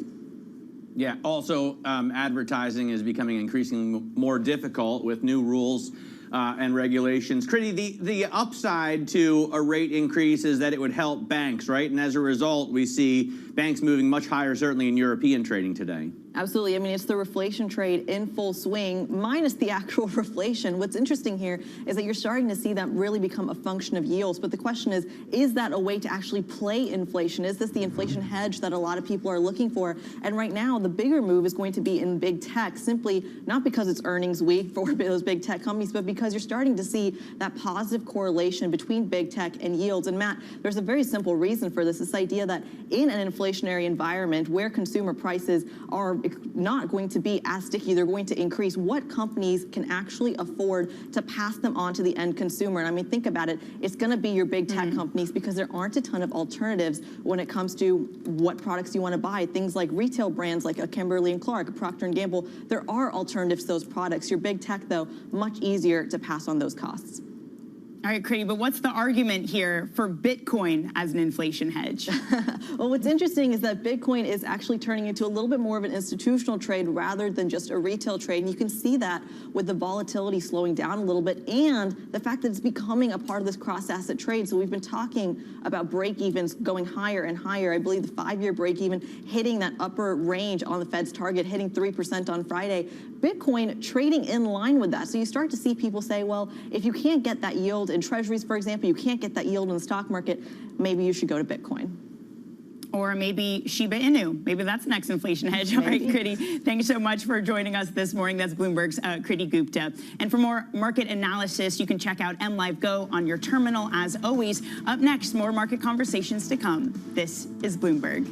Speaker 4: Yeah, also advertising is becoming increasingly more difficult with new rules and regulations. Kriti, the upside to a rate increase is that it would help banks, right? And as a result, we see banks moving much higher, certainly in European trading today.
Speaker 8: Absolutely. I mean, it's the reflation trade in full swing, minus the actual reflation. What's interesting here is that you're starting to see that really become a function of yields. But the question is that a way to actually play inflation? Is this the inflation hedge that a lot of people are looking for? And right now, the bigger move is going to be in big tech, simply not because it's earnings week for those big tech companies, but because you're starting to see that positive correlation between big tech and yields. And Matt, there's a very simple reason for this idea that in an inflationary environment where consumer prices are not going to be as sticky, they're going to increase, what companies can actually afford to pass them on to the end consumer? And I mean, think about it, it's going to be your big tech companies because there aren't a ton of alternatives when it comes to what products you want to buy. Things like retail brands like a Kimberly & Clark, a Procter & Gamble, there are alternatives to those products. Your big tech, though, much easier to pass on those costs.
Speaker 30: All right, Kriti, but what's the argument here for Bitcoin as an inflation hedge?
Speaker 8: Well, what's interesting is that Bitcoin is actually turning into a little bit more of an institutional trade rather than just a retail trade. And you can see that with the volatility slowing down a little bit and the fact that it's becoming a part of this cross-asset trade. So we've been talking about break-evens going higher and higher. I believe the 5-year break-even hitting that upper range on the Fed's target, hitting 3% on Friday. Bitcoin trading in line with that. So you start to see people say, well, if you can't get that yield in treasuries, for example, you can't get that yield in the stock market, maybe you should go to Bitcoin.
Speaker 30: Or maybe Shiba Inu. Maybe that's the next inflation hedge. All right, Kriti, thanks so much for joining us this morning. That's Bloomberg's Kriti Gupta. And for more market analysis, you can check out MLive Go on your terminal as always. Up next, more market conversations to come. This is Bloomberg.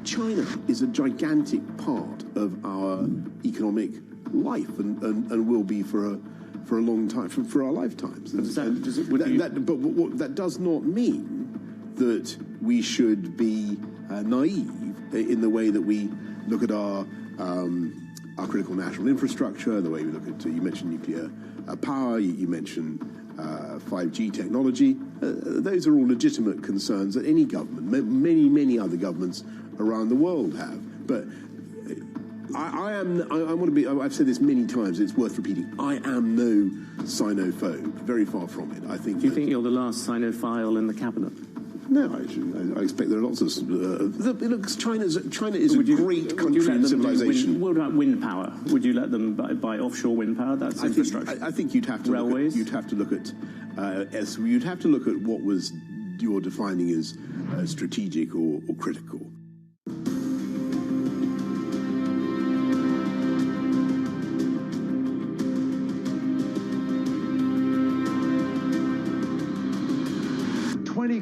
Speaker 9: China is a gigantic part of our economic life and will be for a long time, for our lifetimes. But what that does not mean that we should be naive in the way that we look at our critical national infrastructure, the way we look at, you mentioned nuclear power, you mentioned 5G technology. Those are all legitimate concerns that any government, many other governments around the world have. But I've said this many times, it's worth repeating, I am no Sinophobe, very far from it. I think.
Speaker 14: Do you think you're the last Sinophile in the cabinet?
Speaker 9: No, I expect there are lots of. Look, China is a great country and civilization.
Speaker 13: What about wind power? Would you let them buy offshore wind power? That's infrastructure.
Speaker 9: I think you'd have to
Speaker 13: railways.
Speaker 9: You'd have to look at what was you're defining as strategic or critical.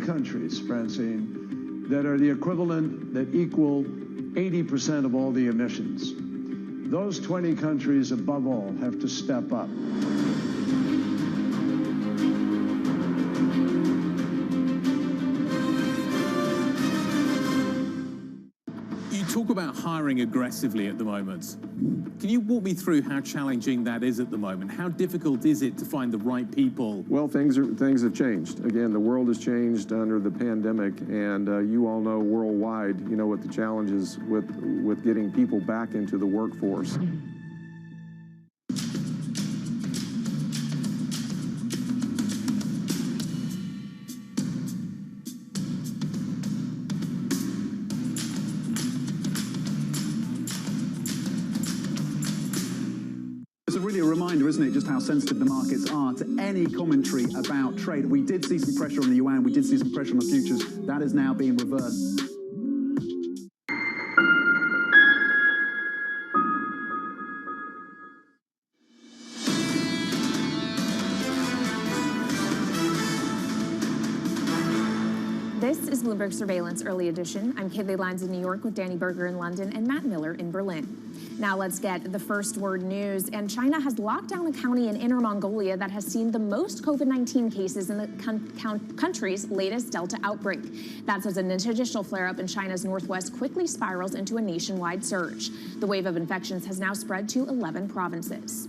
Speaker 14: Countries, Francine, that are the equivalent, that equal 80% of all the emissions. Those 20 countries, above all, have to step up.
Speaker 15: You talk about hiring aggressively at the moment. Can you walk me through how challenging that is at the moment? How difficult is it to find the right people?
Speaker 26: Well, things have changed. Again, the world has changed under the pandemic, and you all know worldwide, what the challenges with getting people back into the workforce.
Speaker 16: It's really a reminder, isn't it, just how sensitive the markets are to any commentary about trade. We did see some pressure on the yuan, we did see some pressure on the futures. That is now being reversed.
Speaker 31: This is Bloomberg Surveillance Early Edition. I'm Kaylee Lyons in New York with Danny Berger in London and Matt Miller in Berlin. Now let's get the first word news. And China has locked down a county in Inner Mongolia that has seen the most COVID-19 cases in the country's latest Delta outbreak. That's as an additional flare-up in China's northwest quickly spirals into a nationwide surge. The wave of infections has now spread to 11 provinces.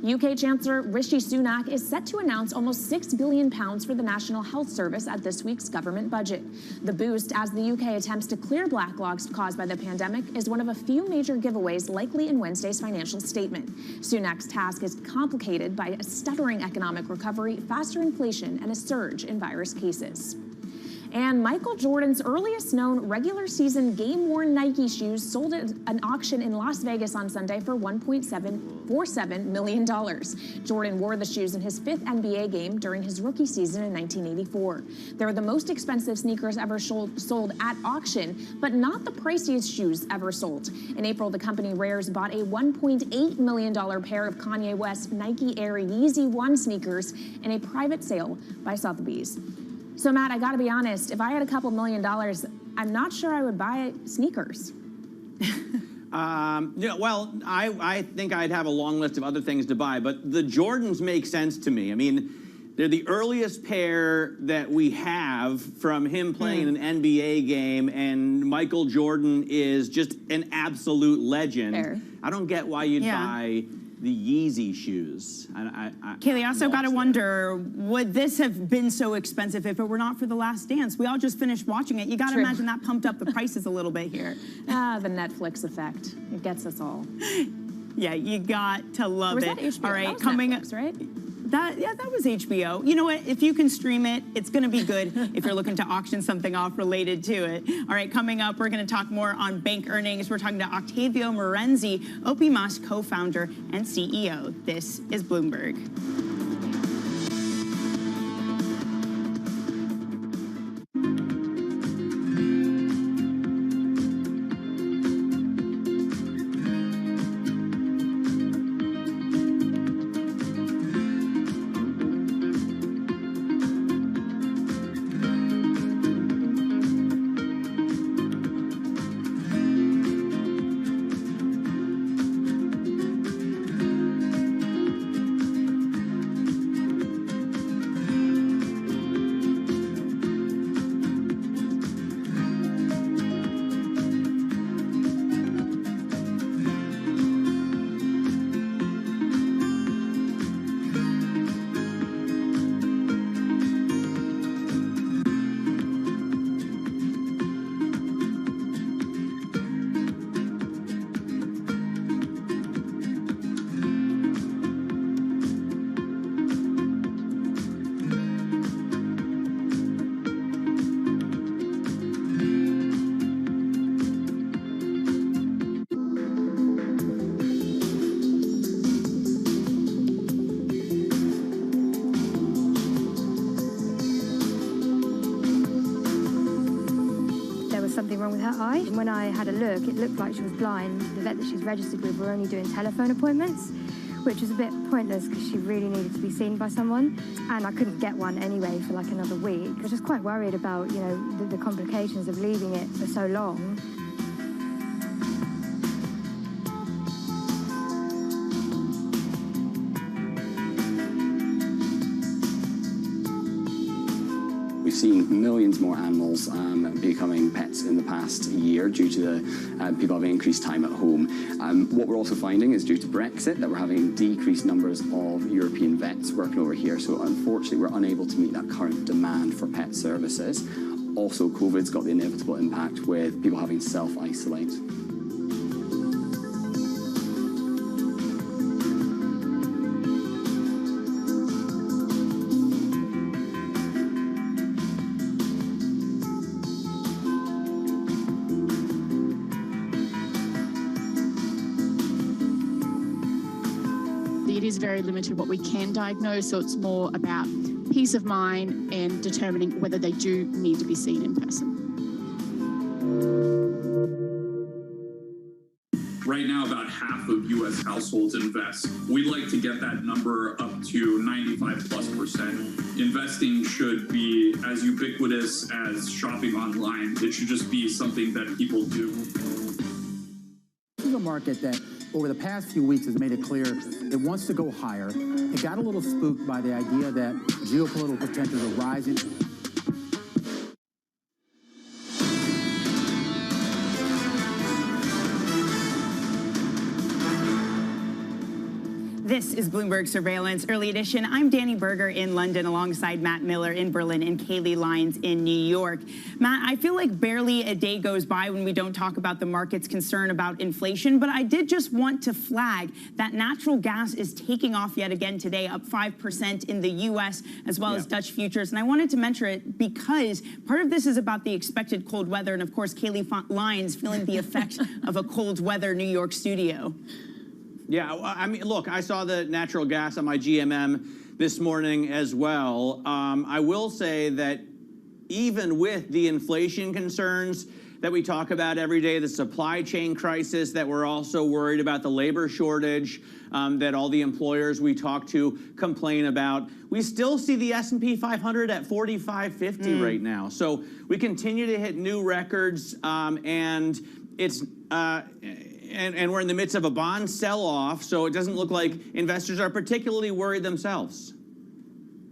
Speaker 31: UK Chancellor Rishi Sunak is set to announce almost £6 billion for the National Health Service at this week's government budget. The boost, as the UK attempts to clear backlogs caused by the pandemic, is one of a few major giveaways likely in Wednesday's financial statement. Sunak's task is complicated by a stuttering economic recovery, faster inflation, and a surge in virus cases. And Michael Jordan's earliest known regular season game-worn Nike shoes sold at an auction in Las Vegas on Sunday for $1.747 million. Jordan wore the shoes in his 5th NBA game during his rookie season in 1984. They're the most expensive sneakers ever sold at auction, but not the priciest shoes ever sold. In April, the company Rares bought a $1.8 million pair of Kanye West Nike Air Yeezy 1 sneakers in a private sale by Sotheby's. So, Matt, I got to be honest, if I had a couple $1 million, I'm not sure I would buy sneakers.
Speaker 4: Well, I think I'd have a long list of other things to buy, but the Jordans make sense to me. I mean, they're the earliest pair that we have from him playing an NBA game, and Michael Jordan is just an absolute legend.
Speaker 30: Fair.
Speaker 4: I don't get why you'd buy the Yeezy shoes.
Speaker 30: Kaylee, I also got to wonder, would this have been so expensive if it were not for The Last Dance? We all just finished watching it. You got to imagine that pumped up the prices a little bit here.
Speaker 31: The Netflix effect. It gets us all.
Speaker 30: Yeah, you got to love it.
Speaker 31: That HBO?
Speaker 30: All right,
Speaker 31: that was
Speaker 30: coming
Speaker 31: Netflix, right?
Speaker 30: That was HBO. You know what? If you can stream it, it's going to be good if you're looking to auction something off related to it. All right, coming up, we're going to talk more on bank earnings. We're talking to Octavio Morenzi, OPMAS co-founder and CEO. This is Bloomberg.
Speaker 1: was something wrong with her eye. When I had a look, it looked like she was blind. The vet that she's registered with were only doing telephone appointments, which was a bit pointless because she really needed to be seen by someone, and I couldn't get one anyway for like another week. I was just quite worried about, you know, the complications of leaving it for so long.
Speaker 5: We've seen millions more animals becoming pets in the past year due to the people having increased time at home. What we're also finding is due to Brexit that we're having decreased numbers of European vets working over here. So unfortunately, we're unable to meet that current demand for pet services. Also, COVID's got the inevitable impact with people having to self-isolate.
Speaker 17: It is very limited what we can diagnose, so it's more about peace of mind and determining whether they do need to be seen in person.
Speaker 18: Right now, about half of U.S. households invest. We'd like to get that number up to 95+%. Investing should be as ubiquitous as shopping online. It should just be something that people do.
Speaker 19: This is a market that over the past few weeks has made it clear it wants to go higher. It got a little spooked by the idea that geopolitical tensions are rising.
Speaker 30: This is Bloomberg Surveillance Early Edition. I'm Danny Berger in London alongside Matt Miller in Berlin and Kaylee Lyons in New York. Matt, I feel like barely a day goes by when we don't talk about the market's concern about inflation, but I did just want to flag that natural gas is taking off yet again today, up 5% in the U.S. as well as Dutch futures. And I wanted to mention it because part of this is about the expected cold weather. And of course, Kaylee Lyons feeling the effect of a cold weather New York studio.
Speaker 4: Yeah, I mean, look, I saw the natural gas on my GMM this morning as well. I will say that even with the inflation concerns that we talk about every day, the supply chain crisis that we're also worried about, the labor shortage that all the employers we talk to complain about, we still see the S&P 500 at 4550 right now. So we continue to hit new records, and it's and we're in the midst of a bond sell-off, so it doesn't look like investors are particularly worried themselves.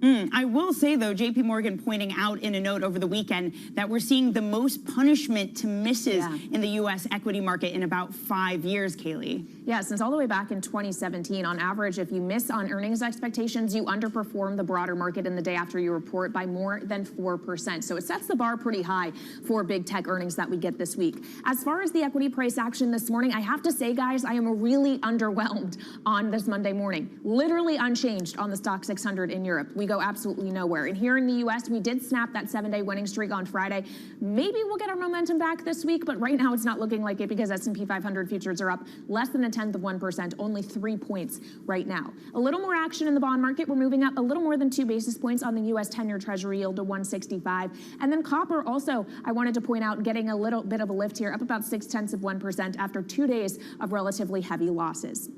Speaker 30: I will say, though, J.P. Morgan pointing out in a note over the weekend that we're seeing the most punishment to misses in the U.S. equity market in about 5 years, Kaylee.
Speaker 31: Yeah, since all the way back in 2017, on average, if you miss on earnings expectations, you underperform the broader market in the day after you report by more than 4%. So it sets the bar pretty high for big tech earnings that we get this week. As far as the equity price action this morning, I have to say, guys, I am really underwhelmed on this Monday morning. Literally unchanged on the Stock 600 in Europe. We go absolutely nowhere. And here in the U.S., we did snap that 7-day winning streak on Friday. Maybe we'll get our momentum back this week, but right now it's not looking like it because S&P 500 futures are up less than 0.1%, only 3 points right now. A little more action in the bond market. We're moving up a little more than 2 basis points on the U.S. 10-year Treasury yield to 165. And then copper also, I wanted to point out, getting a little bit of a lift here, up about 0.6% after 2 days of relatively heavy losses.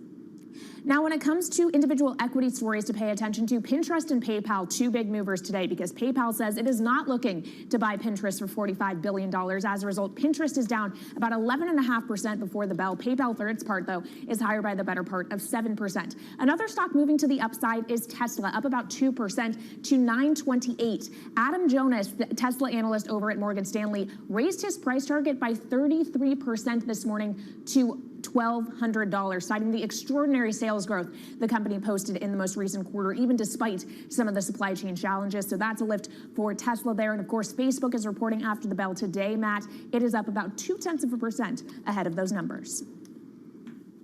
Speaker 31: Now, when it comes to individual equity stories to pay attention to, Pinterest and PayPal, 2 big movers today because PayPal says it is not looking to buy Pinterest for $45 billion. As a result, Pinterest is down about 11.5% before the bell. PayPal, for its part, though, is higher by the better part of 7%. Another stock moving to the upside is Tesla, up about 2% to $9.28. Adam Jonas, the Tesla analyst over at Morgan Stanley, raised his price target by 33% this morning to $1,200, citing the extraordinary sales growth the company posted in the most recent quarter, even despite some of the supply chain challenges. So that's a lift for Tesla there. And of course, Facebook is reporting after the bell today, Matt. It is up about 0.2% ahead of those numbers.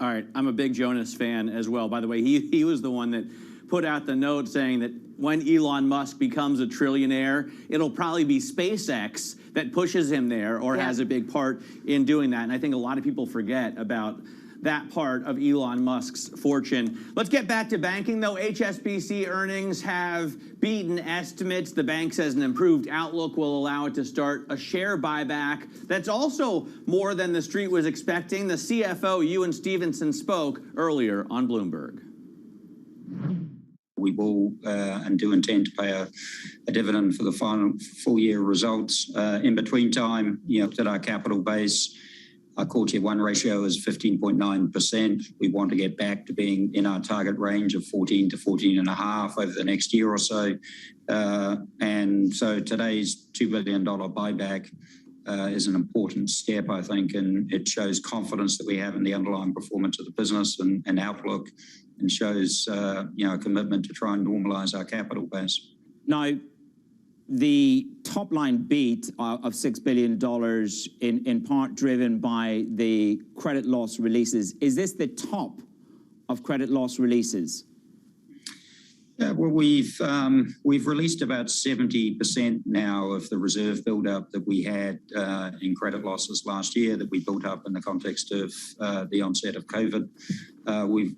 Speaker 4: All right, I'm a big Jonas fan as well. By the way, he was the one that put out the note saying that when Elon Musk becomes a trillionaire, it'll probably be SpaceX that pushes him there or has a big part in doing that. And I think a lot of people forget about that part of Elon Musk's fortune. Let's get back to banking, though. HSBC earnings have beaten estimates. The bank says an improved outlook will allow it to start a share buyback. That's also more than the street was expecting. The CFO, Ewan Stevenson, spoke earlier on Bloomberg.
Speaker 2: We will and do intend to pay a dividend for the final full year results. In between time, at our capital base, our core tier 1 ratio is 15.9%. We want to get back to being in our target range of 14 to 14.5 over the next year or so. And so today's $2 billion buyback is an important step, I think, and it shows confidence that we have in the underlying performance of the business and outlook, and shows a commitment to try and normalize our capital base.
Speaker 23: Now, the top line beat of $6 billion in part driven by the credit loss releases. Is this the top of credit loss releases?
Speaker 2: Yeah, well, we've released about 70% now of the reserve buildup that we had in credit losses last year that we built up in the context of the onset of COVID.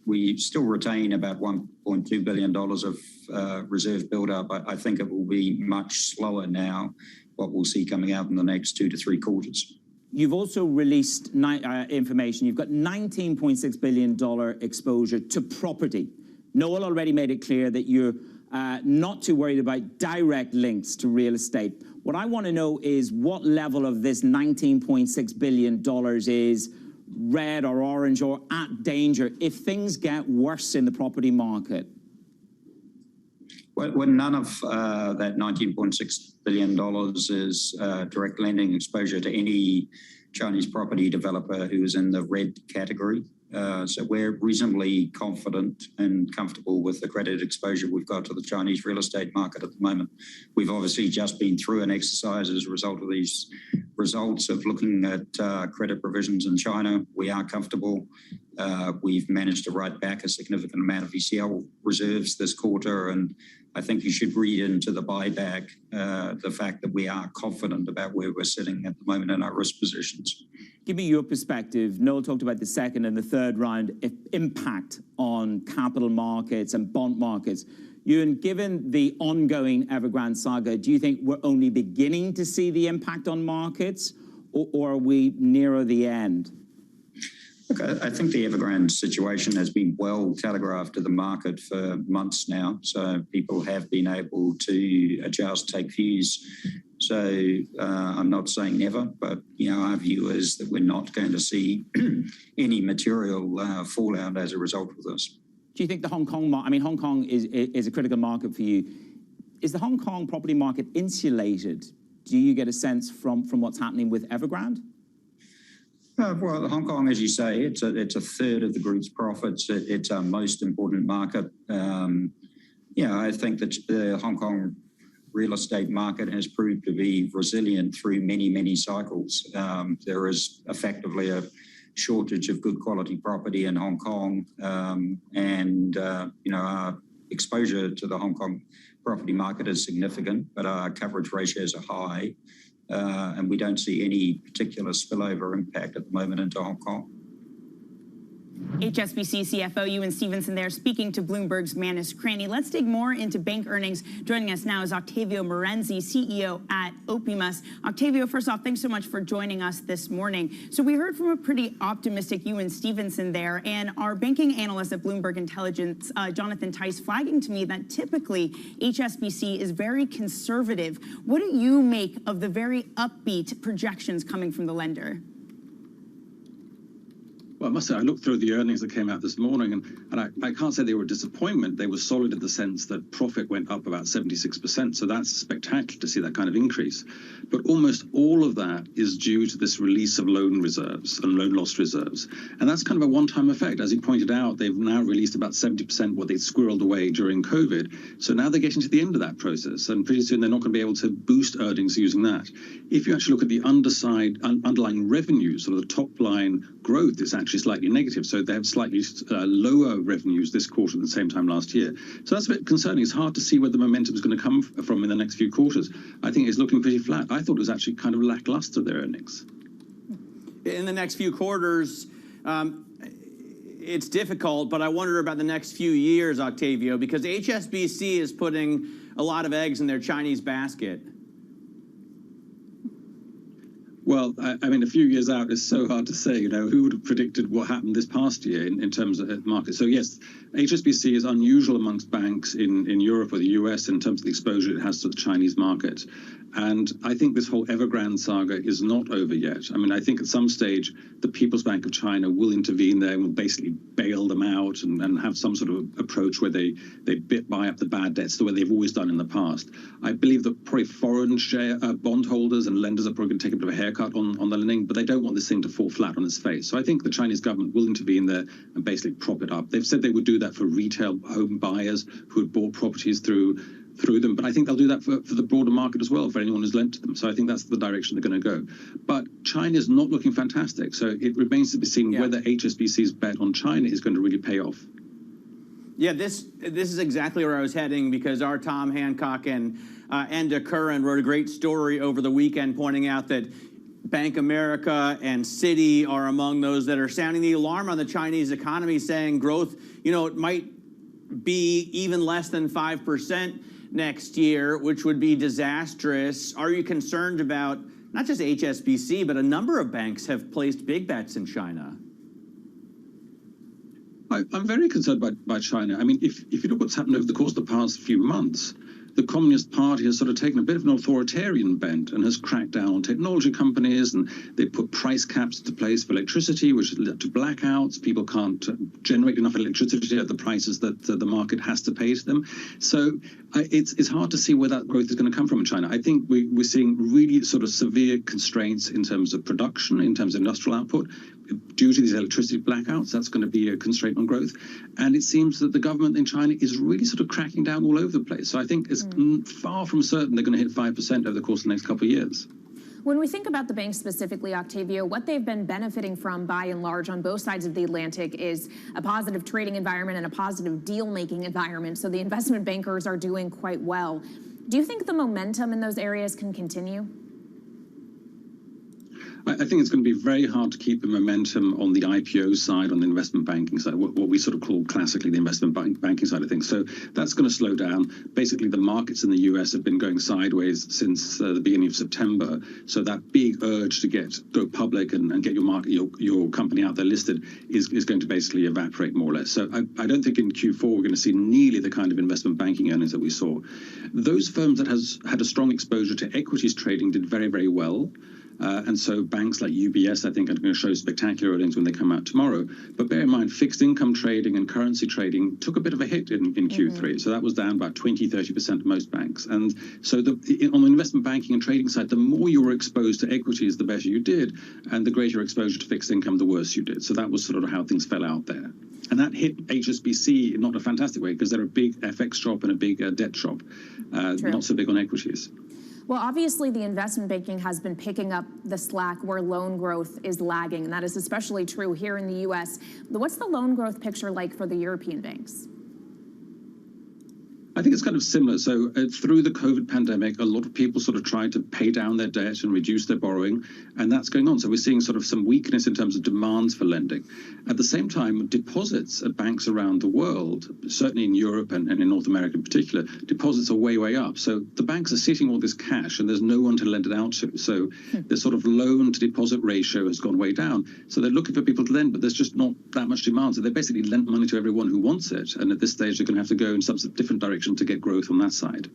Speaker 2: We still retain about $1.2 billion of reserve buildup. I think it will be much slower now, what we'll see coming out in the next 2 to 3 quarters.
Speaker 23: You've also released information. You've got $19.6 billion exposure to property. Noel already made it clear that you're not too worried about direct links to real estate. What I want to know is what level of this $19.6 billion is red or orange or at danger if things get worse in the property market?
Speaker 2: Well, none of that $19.6 billion is direct lending exposure to any Chinese property developer who is in the red category. So we're reasonably confident and comfortable with the credit exposure we've got to the Chinese real estate market at the moment. We've obviously just been through an exercise as a result of these results of looking at credit provisions in China. We are comfortable. We've managed to write back a significant amount of ECL reserves this quarter, and I think you should read into the buyback the fact that we are confident about where we're sitting at the moment in our risk positions.
Speaker 23: Give me your perspective. Noel talked about the second and the third round impact on capital markets and bond markets. Ewan, given the ongoing Evergrande saga, do you think we're only beginning to see the impact on markets, or are we nearer the end?
Speaker 2: Look, I think the Evergrande situation has been well telegraphed to the market for months now, so people have been able to adjust, take views. So I'm not saying never, but our view is that we're not going to see any material fallout as a result of this.
Speaker 23: Do you think the Hong Kong market, I mean, Hong Kong is a critical market for you. Is the Hong Kong property market insulated? Do you get a sense from what's happening with Evergrande?
Speaker 2: Well, Hong Kong, as you say, it's a third of the group's profits. It's our most important market. I think that the Hong Kong real estate market has proved to be resilient through many, many cycles. There is effectively a shortage of good quality property in Hong Kong, and our exposure to the Hong Kong property market is significant, but our coverage ratios are high. And we don't see any particular spillover impact at the moment into Hong Kong.
Speaker 30: HSBC CFO Ewan Stevenson there speaking to Bloomberg's Manus Cranny. Let's dig more into bank earnings. Joining us now is Octavio Morenzi, CEO at Opimas. Octavio, first off, thanks so much for joining us this morning. So we heard from a pretty optimistic Ewan Stevenson there, and our banking analyst at Bloomberg Intelligence, Jonathan Tice, flagging to me that typically HSBC is very conservative. What do you make of the very upbeat projections coming from the lender?
Speaker 3: Well, I must say, I looked through the earnings that came out this morning, and I can't say they were a disappointment. They were solid in the sense that profit went up about 76%, so that's spectacular to see that kind of increase. But almost all of that is due to this release of loan reserves and loan loss reserves. And that's kind of a one-time effect. As you pointed out, they've now released about 70% what they squirreled away during COVID. So now they're getting to the end of that process, and pretty soon they're not going to be able to boost earnings using that. If you actually look at the underlying revenues, sort of the top line growth, is actually slightly negative. So they have slightly lower revenues this quarter than the same time last year. So that's a bit concerning. It's hard to see where the momentum is going to come from in the next few quarters. I think it's looking pretty flat. I thought it was actually kind of lackluster, their earnings.
Speaker 4: In the next few quarters, it's difficult, but I wonder about the next few years, Octavio, because HSBC is putting a lot of eggs in their Chinese basket.
Speaker 3: Well, I mean, a few years out is so hard to say. You know, who would have predicted what happened this past year in terms of the market? So yes, HSBC is unusual amongst banks in Europe or the US in terms of the exposure it has to the Chinese market. And I think this whole Evergrande saga is not over yet. I mean, I think at some stage, the People's Bank of China will intervene there and will basically bail them out and have some sort of approach where they buy up the bad debts the way they've always done in the past. I believe that probably foreign bondholders and lenders are probably going to take a bit of a haircut on the lending, but they don't want this thing to fall flat on its face. So I think the Chinese government will intervene there and basically prop it up. They've said they would do that for retail home buyers who had bought properties through them, but I think they'll do that for the broader market as well, for anyone who's lent to them. So I think that's the direction they're going to go. But China's not looking fantastic, so it remains to be seen whether HSBC's bet on China is going to really pay off.
Speaker 4: Yeah, this is exactly where I was heading, because our Tom Hancock and Enda Curran wrote a great story over the weekend pointing out that Bank America and Citi are among those that are sounding the alarm on the Chinese economy, saying growth, you know, it might be even less than 5% next year, which would be disastrous. Are you concerned about not just HSBC, but a number of banks have placed big bets in China?
Speaker 3: I'm very concerned by China. I mean, if you look what's happened over the course of the past few months, the Communist Party has sort of taken a bit of an authoritarian bent and has cracked down on technology companies, and they put price caps into place for electricity, which has led to blackouts. People can't generate enough electricity at the prices that the market has to pay to them. So it's hard to see where that growth is going to come from in China. I think we're seeing really sort of severe constraints in terms of production, in terms of industrial output. Due to these electricity blackouts, that's going to be a constraint on growth. And it seems that the government in China is really sort of cracking down all over the place. So I think it's far from certain they're going to hit 5% over the course of the next couple of years.
Speaker 31: When we think about the banks specifically, Octavio, what they've been benefiting from by and large on both sides of the Atlantic is a positive trading environment and a positive deal-making environment. So the investment bankers are doing quite well. Do you think the momentum in those areas can continue?
Speaker 3: I think it's going to be very hard to keep the momentum on the IPO side, on the investment banking side, what we sort of call classically the investment banking side of things. So that's going to slow down. Basically, the markets in the US have been going sideways since the beginning of September. So that big urge to go public and get your company out there listed is going to basically evaporate more or less. So I don't think in Q4 we're going to see nearly the kind of investment banking earnings that we saw. Those firms that had a strong exposure to equities trading did very, very well. And so banks like UBS, I think, are going to show spectacular earnings when they come out tomorrow. But bear in mind, fixed income trading and currency trading took a bit of a hit in Q3. So that was down about 20-30% of most banks. And so on the investment banking and trading side, the more you were exposed to equities, the better you did. And the greater exposure to fixed income, the worse you did. So that was sort of how things fell out there. And that hit HSBC in not a fantastic way, because they're a big FX shop and a big debt shop, not so big on equities.
Speaker 31: Well, obviously, the investment banking has been picking up the slack where loan growth is lagging, and that is especially true here in the U.S. What's the loan growth picture like for the European banks?
Speaker 3: I think it's kind of similar. So through the COVID pandemic, a lot of people sort of tried to pay down their debt and reduce their borrowing, and that's going on. So we're seeing sort of some weakness in terms of demands for lending. At the same time, deposits at banks around the world, certainly in Europe and in North America in particular, deposits are way, way up. So the banks are sitting all this cash and there's no one to lend it out to. So the sort of loan to deposit ratio has gone way down. So they're looking for people to lend, but there's just not that much demand. So they basically lent money to everyone who wants it. And at this stage, they're going to have to go in some different direction to get growth on that side.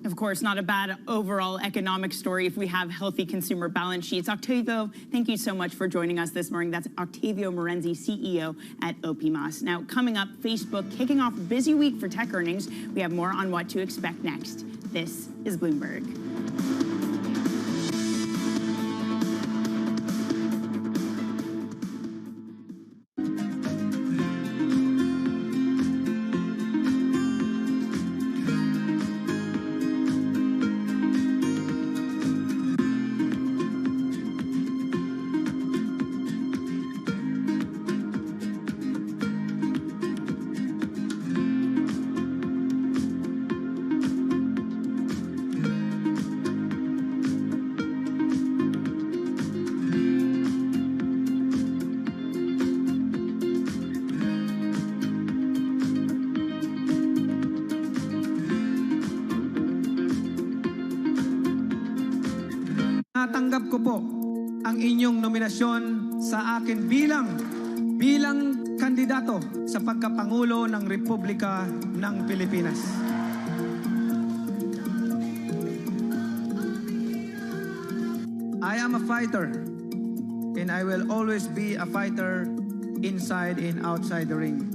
Speaker 30: Of course, not a bad overall economic story if we have healthy consumer balance sheets. Octavio, thank you so much for joining us this morning. That's Octavio Morenzi, CEO at OPMAS. Now, coming up, Facebook kicking off a busy week for tech earnings. We have more on what to expect next. This is Bloomberg.
Speaker 7: tinatanggap ko po ang inyong nominasyon sa akin bilang kandidato sa pagkapangulo ng Republika ng Pilipinas. I am a fighter, and I will always be a fighter inside and outside the ring.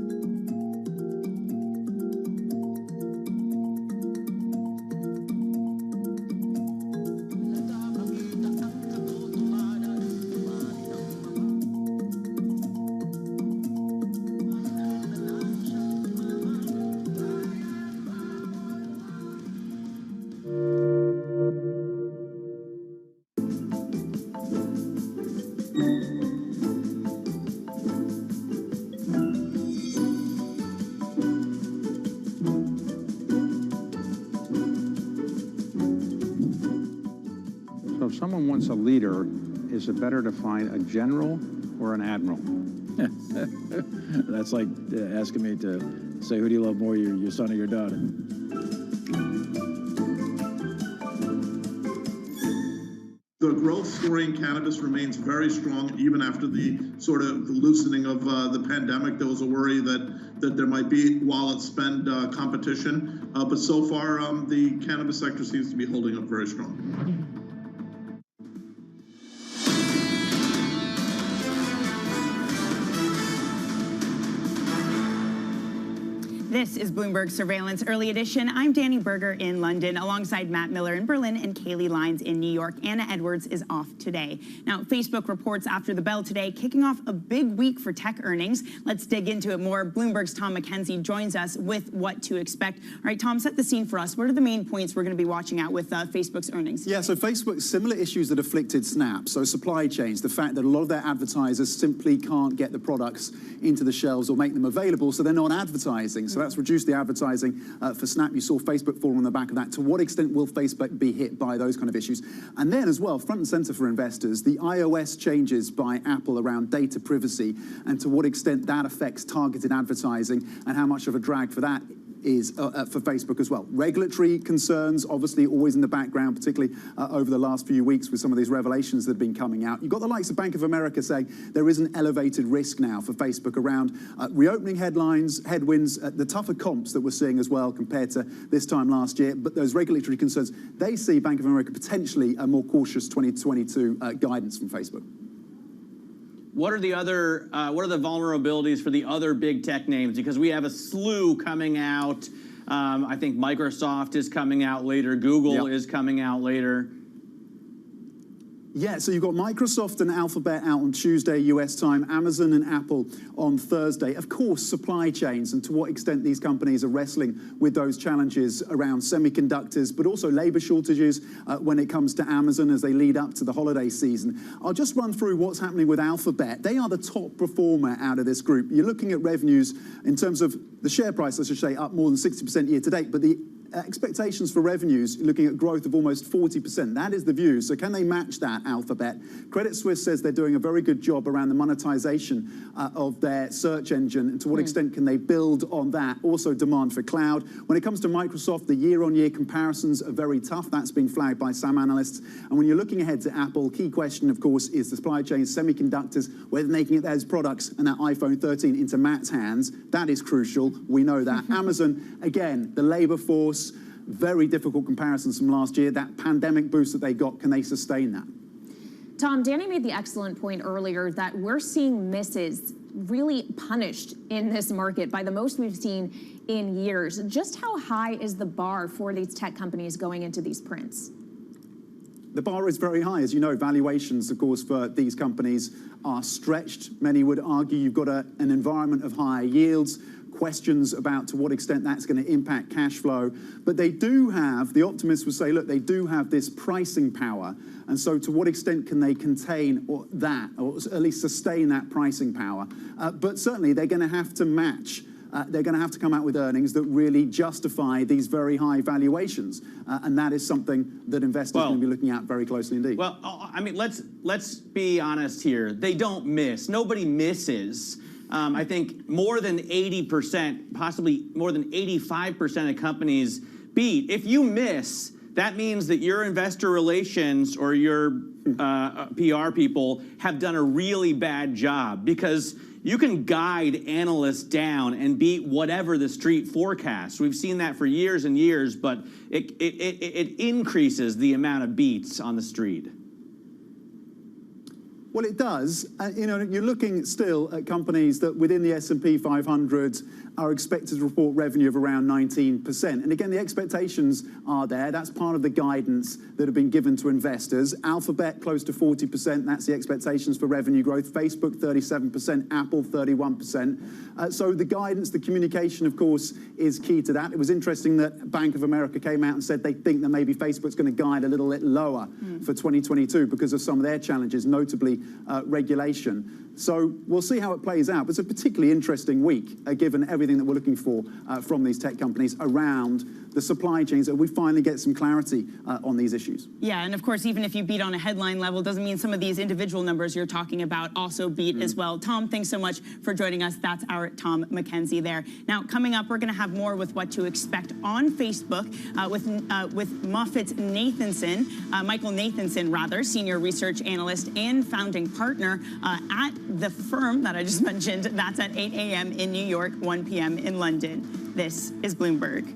Speaker 14: So if someone wants a leader, is it better to find a general or an admiral?
Speaker 10: That's like asking me to say, who do you love more, your son or your daughter?
Speaker 11: The growth story in cannabis remains very strong, even after the sort of loosening of the pandemic. There was a worry that there might be wallet spend competition, but so far the cannabis sector seems to be holding up very strong.
Speaker 30: This is Bloomberg Surveillance Early Edition. I'm Danny Berger in London, alongside Matt Miller in Berlin and Kaylee Lines in New York. Anna Edwards is off today. Now, Facebook reports after the bell today, kicking off a big week for tech earnings. Let's dig into it more. Bloomberg's Tom McKenzie joins us with what to expect. All right, Tom, set the scene for us. What are the main points we're going to be watching out with Facebook's earnings?
Speaker 16: Yeah, so Facebook, similar issues that afflicted Snap. So supply chains, the fact that a lot of their advertisers simply can't get the products into the shelves or make them available, so they're not advertising. So that's reduced the advertising for Snap. You saw Facebook fall on the back of that. To what extent will Facebook be hit by those kind of issues? And then as well, front and center for investors, the iOS changes by Apple around data privacy and to what extent that affects targeted advertising and how much of a drag for that is for Facebook as well. Regulatory concerns, obviously always in the background, particularly over the last few weeks with some of these revelations that have been coming out. You've got the likes of Bank of America saying there is an elevated risk now for Facebook around reopening headwinds, the tougher comps that we're seeing as well compared to this time last year. But those regulatory concerns, they see Bank of America potentially a more cautious 2022 guidance from Facebook.
Speaker 4: What are the vulnerabilities for the other big tech names? Because we have a slew coming out. I think Microsoft is coming out later. Google is coming out later.
Speaker 16: Yeah, so you've got Microsoft and Alphabet out on Tuesday, US time, Amazon and Apple on Thursday. Of course, supply chains and to what extent these companies are wrestling with those challenges around semiconductors, but also labor shortages when it comes to Amazon as they lead up to the holiday season. I'll just run through what's happening with Alphabet. They are the top performer out of this group. You're looking at revenues in terms of the share price, I should say, up more than 60% year to date, but the expectations for revenues, looking at growth of almost 40%. That is the view. So can they match that, Alphabet? Credit Suisse says they're doing a very good job around the monetization of their search engine. And to what extent can they build on that? Also demand for cloud. When it comes to Microsoft, the year-on-year comparisons are very tough. That's been flagged by some analysts. And when you're looking ahead to Apple, key question, of course, is the supply chain, semiconductors, whether they can get those products and that iPhone 13 into Matt's hands. That is crucial. We know that. Amazon, again, the labor force, very difficult comparisons from last year. That pandemic boost that they got, can they sustain that?
Speaker 31: Tom, Danny made the excellent point earlier that we're seeing misses really punished in this market by the most we've seen in years. Just how high is the bar for these tech companies going into these prints?
Speaker 16: The bar is very high. As you know, valuations, of course, for these companies are stretched. Many would argue you've got an environment of higher yields, questions about to what extent that's going to impact cash flow. But they do have, the optimists would say, look, they do have this pricing power. And so to what extent can they contain that, or at least sustain that pricing power? But certainly they're going to have to match. They're going to have to come out with earnings that really justify these very high valuations. And that is something that investors are going to be looking at very closely indeed.
Speaker 4: Well, I mean, let's be honest here. They don't miss. Nobody misses. I think more than 80%, possibly more than 85% of companies beat. If you miss, that means that your investor relations or your PR people have done a really bad job, because you can guide analysts down and beat whatever the street forecasts. We've seen that for years and years, but it increases the amount of beats on the street.
Speaker 16: Well, it does. You're looking still at companies that within the S&P 500 are expected to report revenue of around 19%. And again, the expectations are there. That's part of the guidance that have been given to investors. Alphabet, close to 40%. That's the expectations for revenue growth. Facebook, 37%. Apple, 31%. So the guidance, the communication, of course, is key to that. It was interesting that Bank of America came out and said they think that maybe Facebook's going to guide a little bit lower for 2022 because of some of their challenges, notably regulation. So we'll see how it plays out. But it's a particularly interesting week, given everything that we're looking for from these tech companies around the supply chains, that we finally get some clarity on these issues.
Speaker 30: Yeah, and of course, even if you beat on a headline level, doesn't mean some of these individual numbers you're talking about also beat as well. Tom, thanks so much for joining us. That's our Tom McKenzie there. Now, coming up, we're going to have more with what to expect on Facebook with Michael Nathanson, rather, senior research analyst and founding partner at the firm that I just mentioned. That's at 8 a.m. in New York, 1 p.m. in London. This is Bloomberg.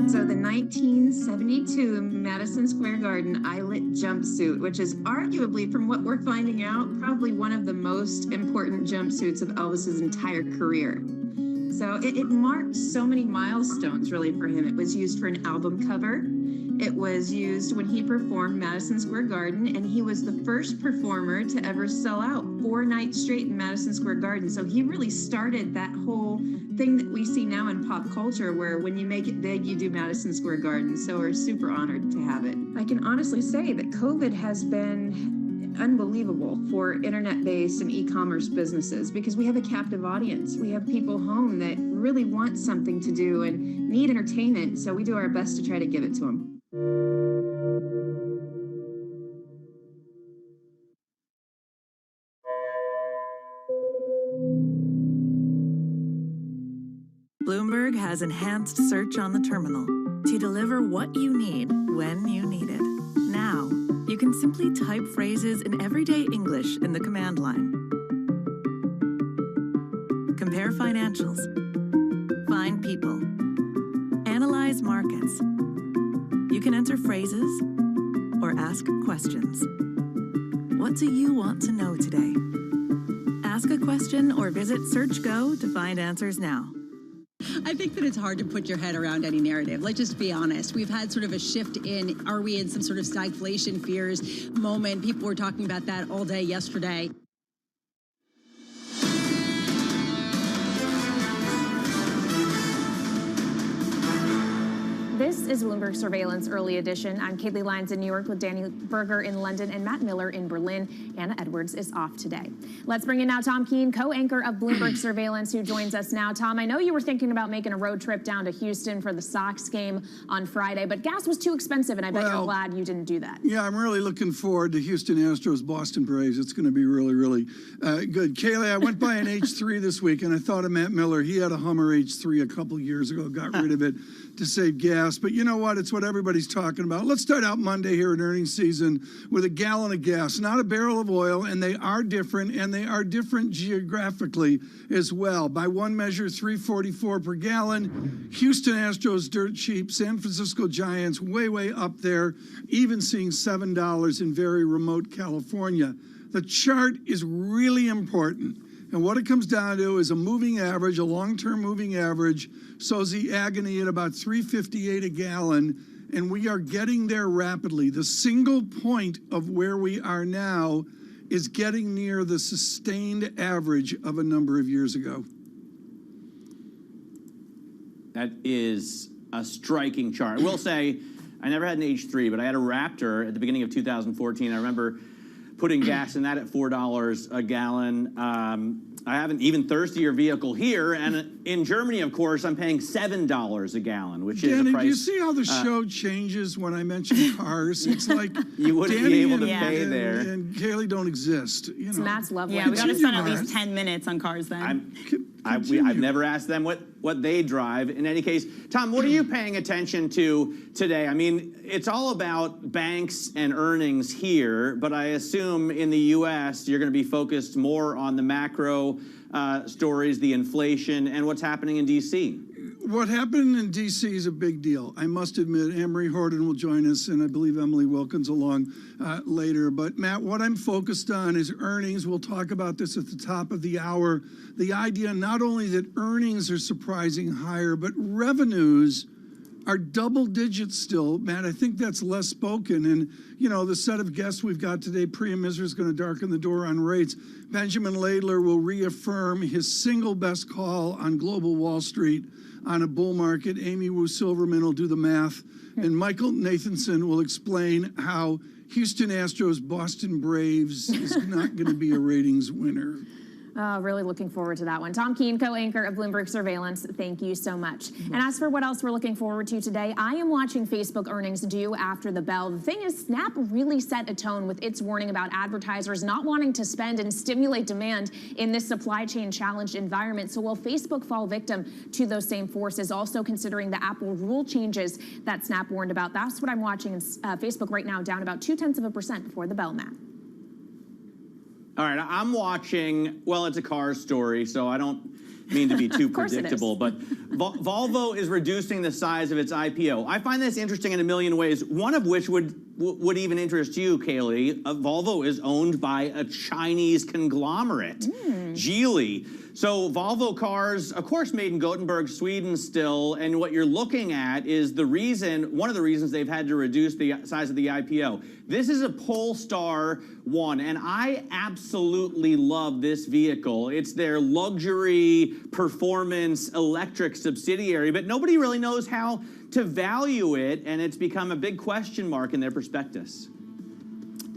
Speaker 6: So the 1972 Madison Square Garden eyelet jumpsuit, which is arguably, from what we're finding out, probably one of the most important jumpsuits of Elvis's entire career. So it marked so many milestones, really, for him. It was used for an album cover. It was used when he performed Madison Square Garden, and he was the first performer to ever sell out 4 nights straight in Madison Square Garden. So he really started that whole thing that we see now in pop culture, where when you make it big, you do Madison Square Garden. So we're super honored to have it. I can honestly say that COVID has been unbelievable for internet-based and e-commerce businesses, because we have a captive audience. We have people home that really want something to do and need entertainment. So we do our best to try to give it to them.
Speaker 8: Bloomberg has enhanced search on the terminal to deliver what you need when you need it. Now, you can simply type phrases in everyday English in the command line. Compare financials. Find people. Analyze markets. You can enter phrases or ask questions. What do you want to know today? Ask a question or visit SearchGo to find answers now.
Speaker 12: I think that it's hard to put your head around any narrative. Let's just be honest. We've had sort of a shift in, are we in some sort of stagflation fears moment? People were talking about that all day yesterday.
Speaker 31: This is Bloomberg Surveillance Early Edition. I'm Kaylee Lyons in New York with Danny Berger in London and Matt Miller in Berlin. Anna Edwards is off today. Let's bring in now Tom Keene, co-anchor of Bloomberg Surveillance, who joins us now. Tom, I know you were thinking about making a road trip down to Houston for the Sox game on Friday, but gas was too expensive, and I bet you're glad you didn't do that.
Speaker 20: Yeah, I'm really looking forward to Houston Astros Boston Braves. It's going to be really, really good. Kaylee, I went by an H3 this week, and I thought of Matt Miller. He had a Hummer H3 a couple years ago, got rid of it. to save gas. But you know what? It's what everybody's talking about. Let's start out Monday here in earnings season with a gallon of gas, not a barrel of oil, and they are different geographically as well. By one measure, $3.44 per gallon. Houston Astros, dirt cheap. San Francisco Giants, way up there, even seeing $7 in very remote California. The chart is really important. And what it comes down to is a moving average, a long-term moving average, shows the agony at about $3.58 a gallon, and we are getting there rapidly. The single point of where we are now is getting near the sustained average of a number of years ago.
Speaker 4: That is a striking chart. I will say, I never had an H3, but I had a Raptor at the beginning of 2014. I remember putting gas in that at $4 a gallon. I have an even thirstier vehicle here, and in Germany, of course, I'm paying $7 a gallon, which is a price.
Speaker 20: Do you see how the show changes when I mention cars? It's like
Speaker 4: you wouldn't
Speaker 20: Danny
Speaker 4: be able to
Speaker 20: and,
Speaker 4: pay there.
Speaker 20: And Kaylee don't exist. You know.
Speaker 31: Matt's lovely.
Speaker 30: Yeah, we got to spend at
Speaker 20: Matt.
Speaker 30: least 10 minutes on cars then.
Speaker 4: I've never asked them what they drive. In any case, Tom, what are you paying attention to today? I mean, it's all about banks and earnings here, but I assume in the U.S. you're going to be focused more on the macro stories, the inflation, and what's happening in D.C.
Speaker 20: What happened in D.C. is a big deal. I must admit, Anne-Marie Horton will join us, and I believe Emily Wilkins along later. But, Matt, what I'm focused on is earnings. We'll talk about this at the top of the hour. The idea not only that earnings are surprising higher, but revenues are double digits still. Matt, I think that's less spoken. And, you know, the set of guests we've got today, Priya Misra is going to darken the door on rates. Benjamin Laidler will reaffirm his single best call on global Wall Street on a bull market. Amy Wu Silverman will do the math. And Michael Nathanson will explain how Houston Astros, Boston Braves is not going to be a ratings winner.
Speaker 31: Really looking forward to that one. Tom Keene, co-anchor of Bloomberg Surveillance, thank you so much. And as for what else we're looking forward to today, I am watching Facebook earnings due after the bell. The thing is, Snap really set a tone with its warning about advertisers not wanting to spend and stimulate demand in this supply chain challenged environment. So will Facebook fall victim to those same forces, also considering the Apple rule changes that Snap warned about? That's what I'm watching in Facebook right now, down about 0.2% before the bell, Matt.
Speaker 4: All right, I'm watching, well, it's a car story, so I don't mean to be too predictable, but Volvo is reducing the size of its IPO. I find this interesting in a million ways, one of which would even interest you, Kaylee. Volvo is owned by a Chinese conglomerate, Geely. So Volvo cars, of course, made in Gothenburg, Sweden still, and what you're looking at is one of the reasons they've had to reduce the size of the IPO. This is a Polestar 1, and I absolutely love this vehicle. It's their luxury performance electric subsidiary, but nobody really knows how to value it, and it's become a big question mark in their prospectus.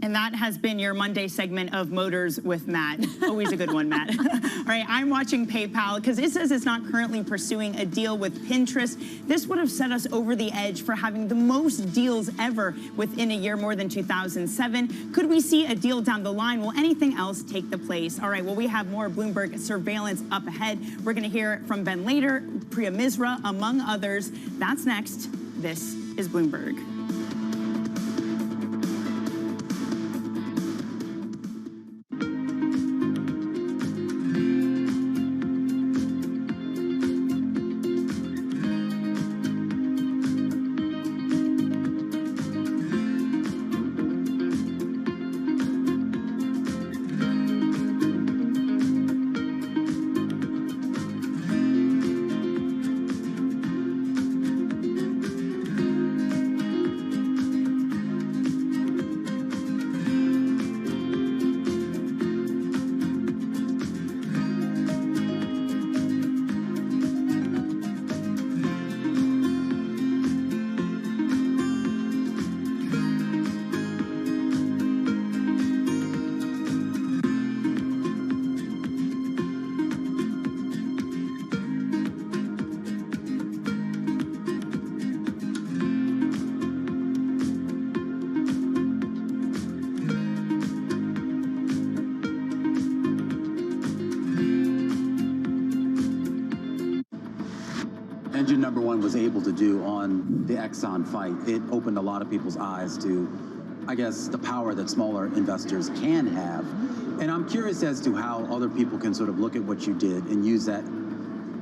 Speaker 30: And that has been your Monday segment of Motors with Matt. Always a good one, Matt. All right, I'm watching PayPal because it says it's not currently pursuing a deal with Pinterest. This would have set us over the edge for having the most deals ever within a year, more than 2007. Could we see a deal down the line? Will anything else take the place? All right, well, we have more Bloomberg surveillance up ahead. We're going to hear from Ben Lader, Priya Misra, among others. That's next. This is Bloomberg.
Speaker 19: Engine number one was able to do on the Exxon fight, it opened a lot of people's eyes to, I guess, the power that smaller investors can have. And I'm curious as to how other people can sort of look at what you did and use that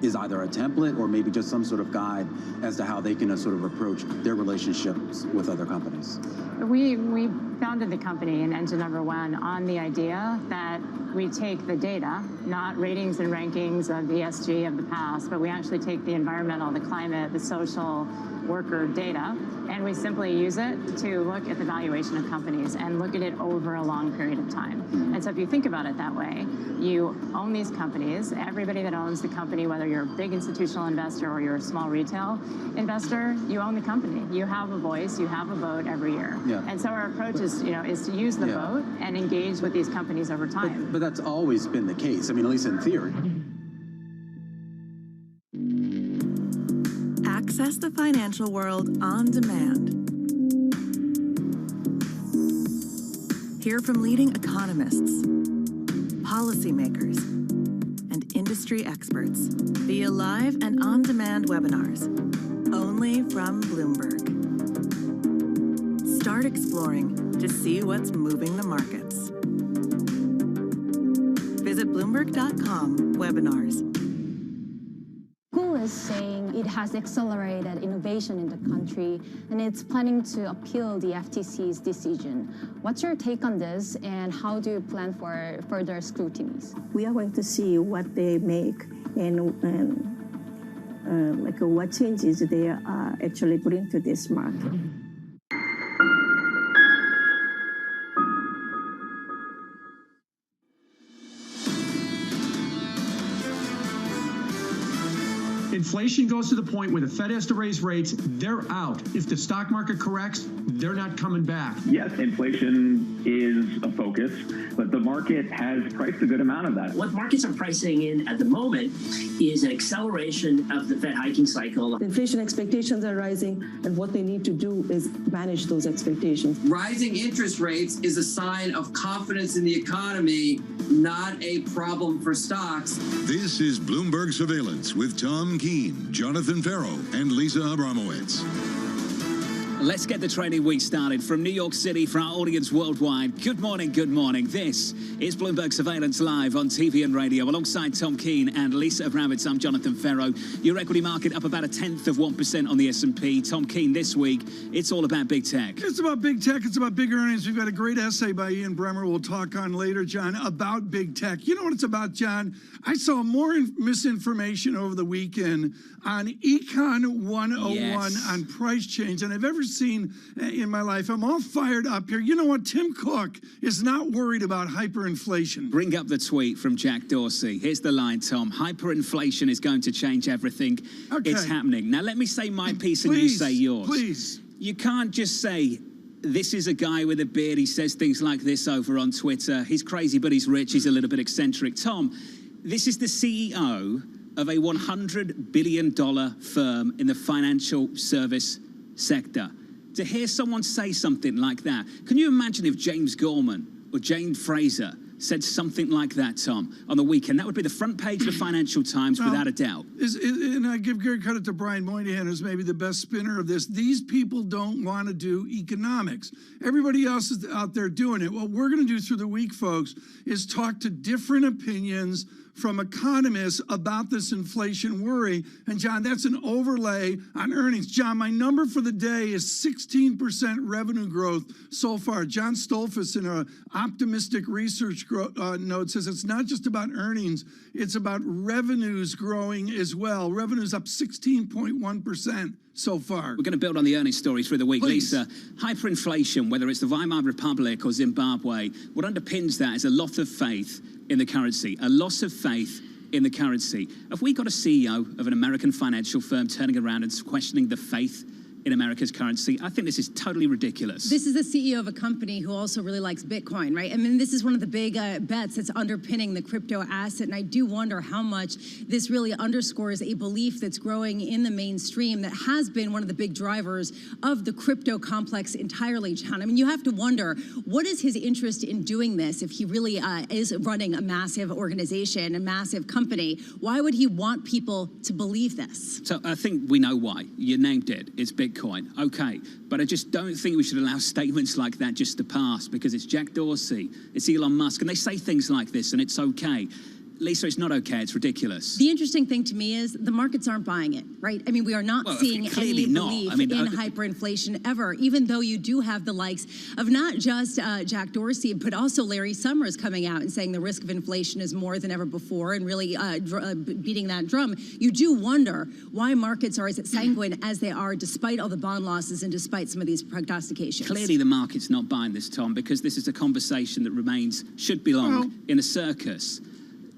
Speaker 19: is either a template or maybe just some sort of guide as to how they can sort of approach their relationships with other companies.
Speaker 9: We founded the company in Engine Number One on the idea that we take the data, not ratings and rankings of ESG of the past, but we actually take the environmental, the climate, the social, worker data, and we simply use it to look at the valuation of companies and look at it over a long period of time. And so if you think about it that way, you own these companies. Everybody that owns the company, whether you're a big institutional investor or you're a small retail investor, you own the company. You have a voice, you have a vote every year.
Speaker 19: Yeah.
Speaker 9: And so our approach is, is to use the vote and engage with these companies over time.
Speaker 19: But that's always been the case. I mean, at least in theory.
Speaker 8: Access the financial world on demand. Hear from leading economists, policymakers, and industry experts via live and on-demand webinars, only from Bloomberg. Start exploring to see what's moving the markets. Visit Bloomberg.com/webinars.
Speaker 13: Google is saying it has accelerated innovation in the country, and it's planning to appeal the FTC's decision. What's your take on this, and how do you plan for further scrutinies?
Speaker 15: We are going to see what they make and what changes they are actually bring to this market.
Speaker 21: Inflation goes to the point where the Fed has to raise rates, they're out. If the stock market corrects, they're not coming back.
Speaker 22: Yes, inflation is a focus, but the market has priced a good amount of that.
Speaker 24: What markets are pricing in at the moment is an acceleration of the Fed hiking cycle.
Speaker 15: Inflation expectations are rising, and what they need to do is manage those expectations.
Speaker 25: Rising interest rates is a sign of confidence in the economy, not a problem for stocks.
Speaker 26: This is Bloomberg Surveillance with Tom Keene, Jonathan Ferro, and Lisa Abramowitz.
Speaker 27: Let's get the trading week started from New York City for our audience worldwide. Good morning, good morning. This is Bloomberg Surveillance Live on TV and radio alongside Tom Keene and Lisa Abramowitz. I'm Jonathan Ferro. Your equity market up about 0.1% on the S&P. Tom Keene, this week, it's all about big tech.
Speaker 20: It's about big tech. It's about big earnings. We've got a great essay by Ian Bremmer we'll talk on later, John, about big tech. You know what it's about, John? I saw more misinformation over the weekend on Econ 101 on price change than I've ever seen in my life. I'm all fired up here. You know what? Tim Cook is not worried about hyperinflation.
Speaker 27: Bring up the tweet from Jack Dorsey. Here's the line, Tom. Hyperinflation is going to change everything. Okay. It's happening. Now, let me say my piece and you say yours.
Speaker 20: Please.
Speaker 27: You can't just say, this is a guy with a beard. He says things like this over on Twitter. He's crazy, but he's rich. He's a little bit eccentric. Tom, this is the CEO of a $100 billion firm in the financial service sector. To hear someone say something like that, can you imagine if James Gorman or Jane Fraser said something like that, Tom, on the weekend? That would be the front page of the Financial Times without a doubt.
Speaker 20: And I give great credit to Brian Moynihan, who's maybe the best spinner of this. These people don't want to do economics. Everybody else is out there doing it. What we're going to do through the week, folks, is talk to different opinions from economists about this inflation worry. And John, that's an overlay on earnings. John, my number for the day is 16% revenue growth so far. John Stolfus in an optimistic research note says it's not just about earnings, it's about revenues growing as well. Revenues up 16.1%. so far.
Speaker 27: We're going to build on the earnings story through the week.
Speaker 20: Please.
Speaker 27: Lisa, hyperinflation, whether it's the Weimar Republic or Zimbabwe, what underpins that is a lot of faith in the currency, a loss of faith in the currency. Have we got a CEO of an American financial firm turning around and questioning the faith in America's currency. I think this is totally ridiculous.
Speaker 12: This is the CEO of a company who also really likes Bitcoin, right? I mean, this is one of the big bets that's underpinning the crypto asset. And I do wonder how much this really underscores a belief that's growing in the mainstream that has been one of the big drivers of the crypto complex entirely, John. I mean, you have to wonder, what is his interest in doing this if he really is running a massive organization, a massive company? Why would he want people to believe this?
Speaker 27: So I think we know why. You named it. It's Bitcoin. Okay. But I just don't think we should allow statements like that just to pass, because it's Jack Dorsey, it's Elon Musk, and they say things like this, and it's okay. Lisa, it's not okay. It's ridiculous.
Speaker 12: The interesting thing to me is the markets aren't buying it, right? I mean, we are not seeing any belief in hyperinflation ever, even though you do have the likes of not just Jack Dorsey, but also Larry Summers coming out and saying the risk of inflation is more than ever before and really beating that drum. You do wonder why markets are as sanguine as they are despite all the bond losses and despite some of these prognostications.
Speaker 27: Clearly the market's not buying this, Tom, because this is a conversation that should belong in a circus.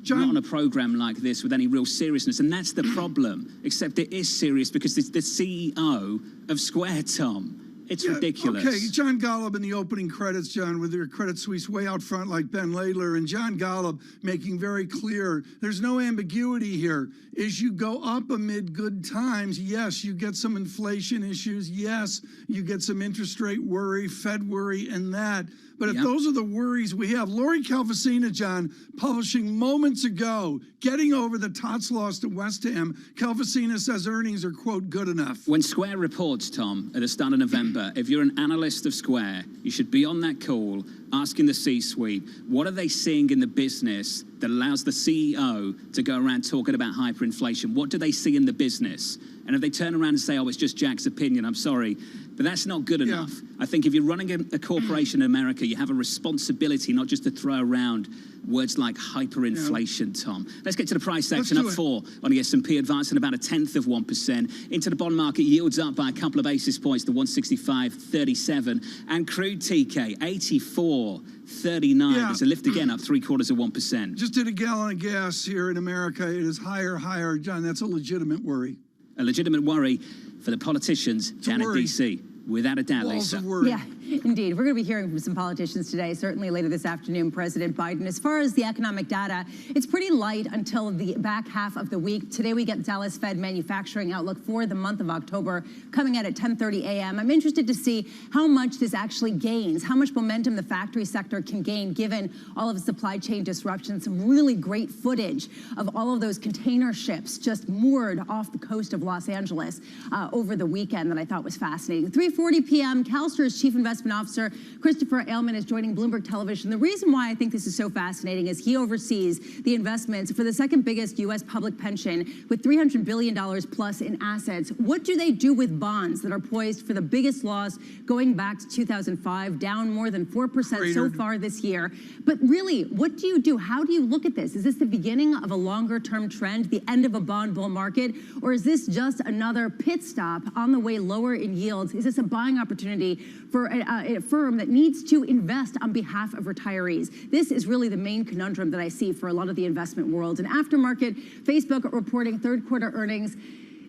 Speaker 27: John, not on a program like this with any real seriousness, and that's the problem. Except it is serious because it's the CEO of Square, Tom. It's ridiculous.
Speaker 20: Okay, John Golub in the opening credits, John, with your Credit Suisse way out front like Ben Laidler, and John Golub making very clear there's no ambiguity here. As you go up amid good times, yes, you get some inflation issues. Yes, you get some interest rate worry, Fed worry, and that. But if those are the worries we have, Lori Calvasina, John, publishing moments ago, getting over the Tots loss to West Ham, Calvasina says earnings are, quote, good enough.
Speaker 27: When Square reports, Tom, at the start of November, if you're an analyst of Square, you should be on that call asking the C-suite, what are they seeing in the business that allows the CEO to go around talking about hyperinflation? What do they see in the business? And if they turn around and say, oh, it's just Jack's opinion, I'm sorry, but that's not good enough. I think if you're running a corporation in America, you have a responsibility not just to throw around words like hyperinflation, Tom. Let's get to the price action. Up 4 on the S&P, advancing about 1/10%. Into the bond market, yields up by a couple of basis points to 165.37. And crude TK, 84.39. There's a lift again, up 0.75%.
Speaker 20: Just did a gallon of gas here in America. It is higher. John, that's a legitimate worry.
Speaker 27: A legitimate worry for the politicians down in D.C., without a doubt, Lisa.
Speaker 12: Yeah, indeed. We're going to be hearing from some politicians today, certainly later this afternoon, President Biden. As far as the economic data, it's pretty light until the back half of the week. Today we get Dallas Fed manufacturing outlook for the month of October coming out at 10:30 a.m. I'm interested to see how much this actually gains, how much momentum the factory sector can gain given all of the supply chain disruptions. Some really great footage of all of those container ships just moored off the coast of Los Angeles over the weekend that I thought was fascinating. 3:40 p.m., CalSTR's Chief Investment Officer Christopher Ailman is joining Bloomberg Television. The reason why I think this is so fascinating is he oversees the investments for the second biggest U.S. public pension with $300 billion plus in assets. What do they do with bonds that are poised for the biggest loss going back to 2005, down more than 4% so far this year? But really, what do you do? How do you look at this? Is this the beginning of a longer-term trend, the end of a bond bull market, or is this just another pit stop on the way lower in yields? Is this a buying opportunity for a firm that needs to invest on behalf of retirees? This is really the main conundrum that I see for a lot of the investment world. And aftermarket, Facebook reporting third quarter earnings.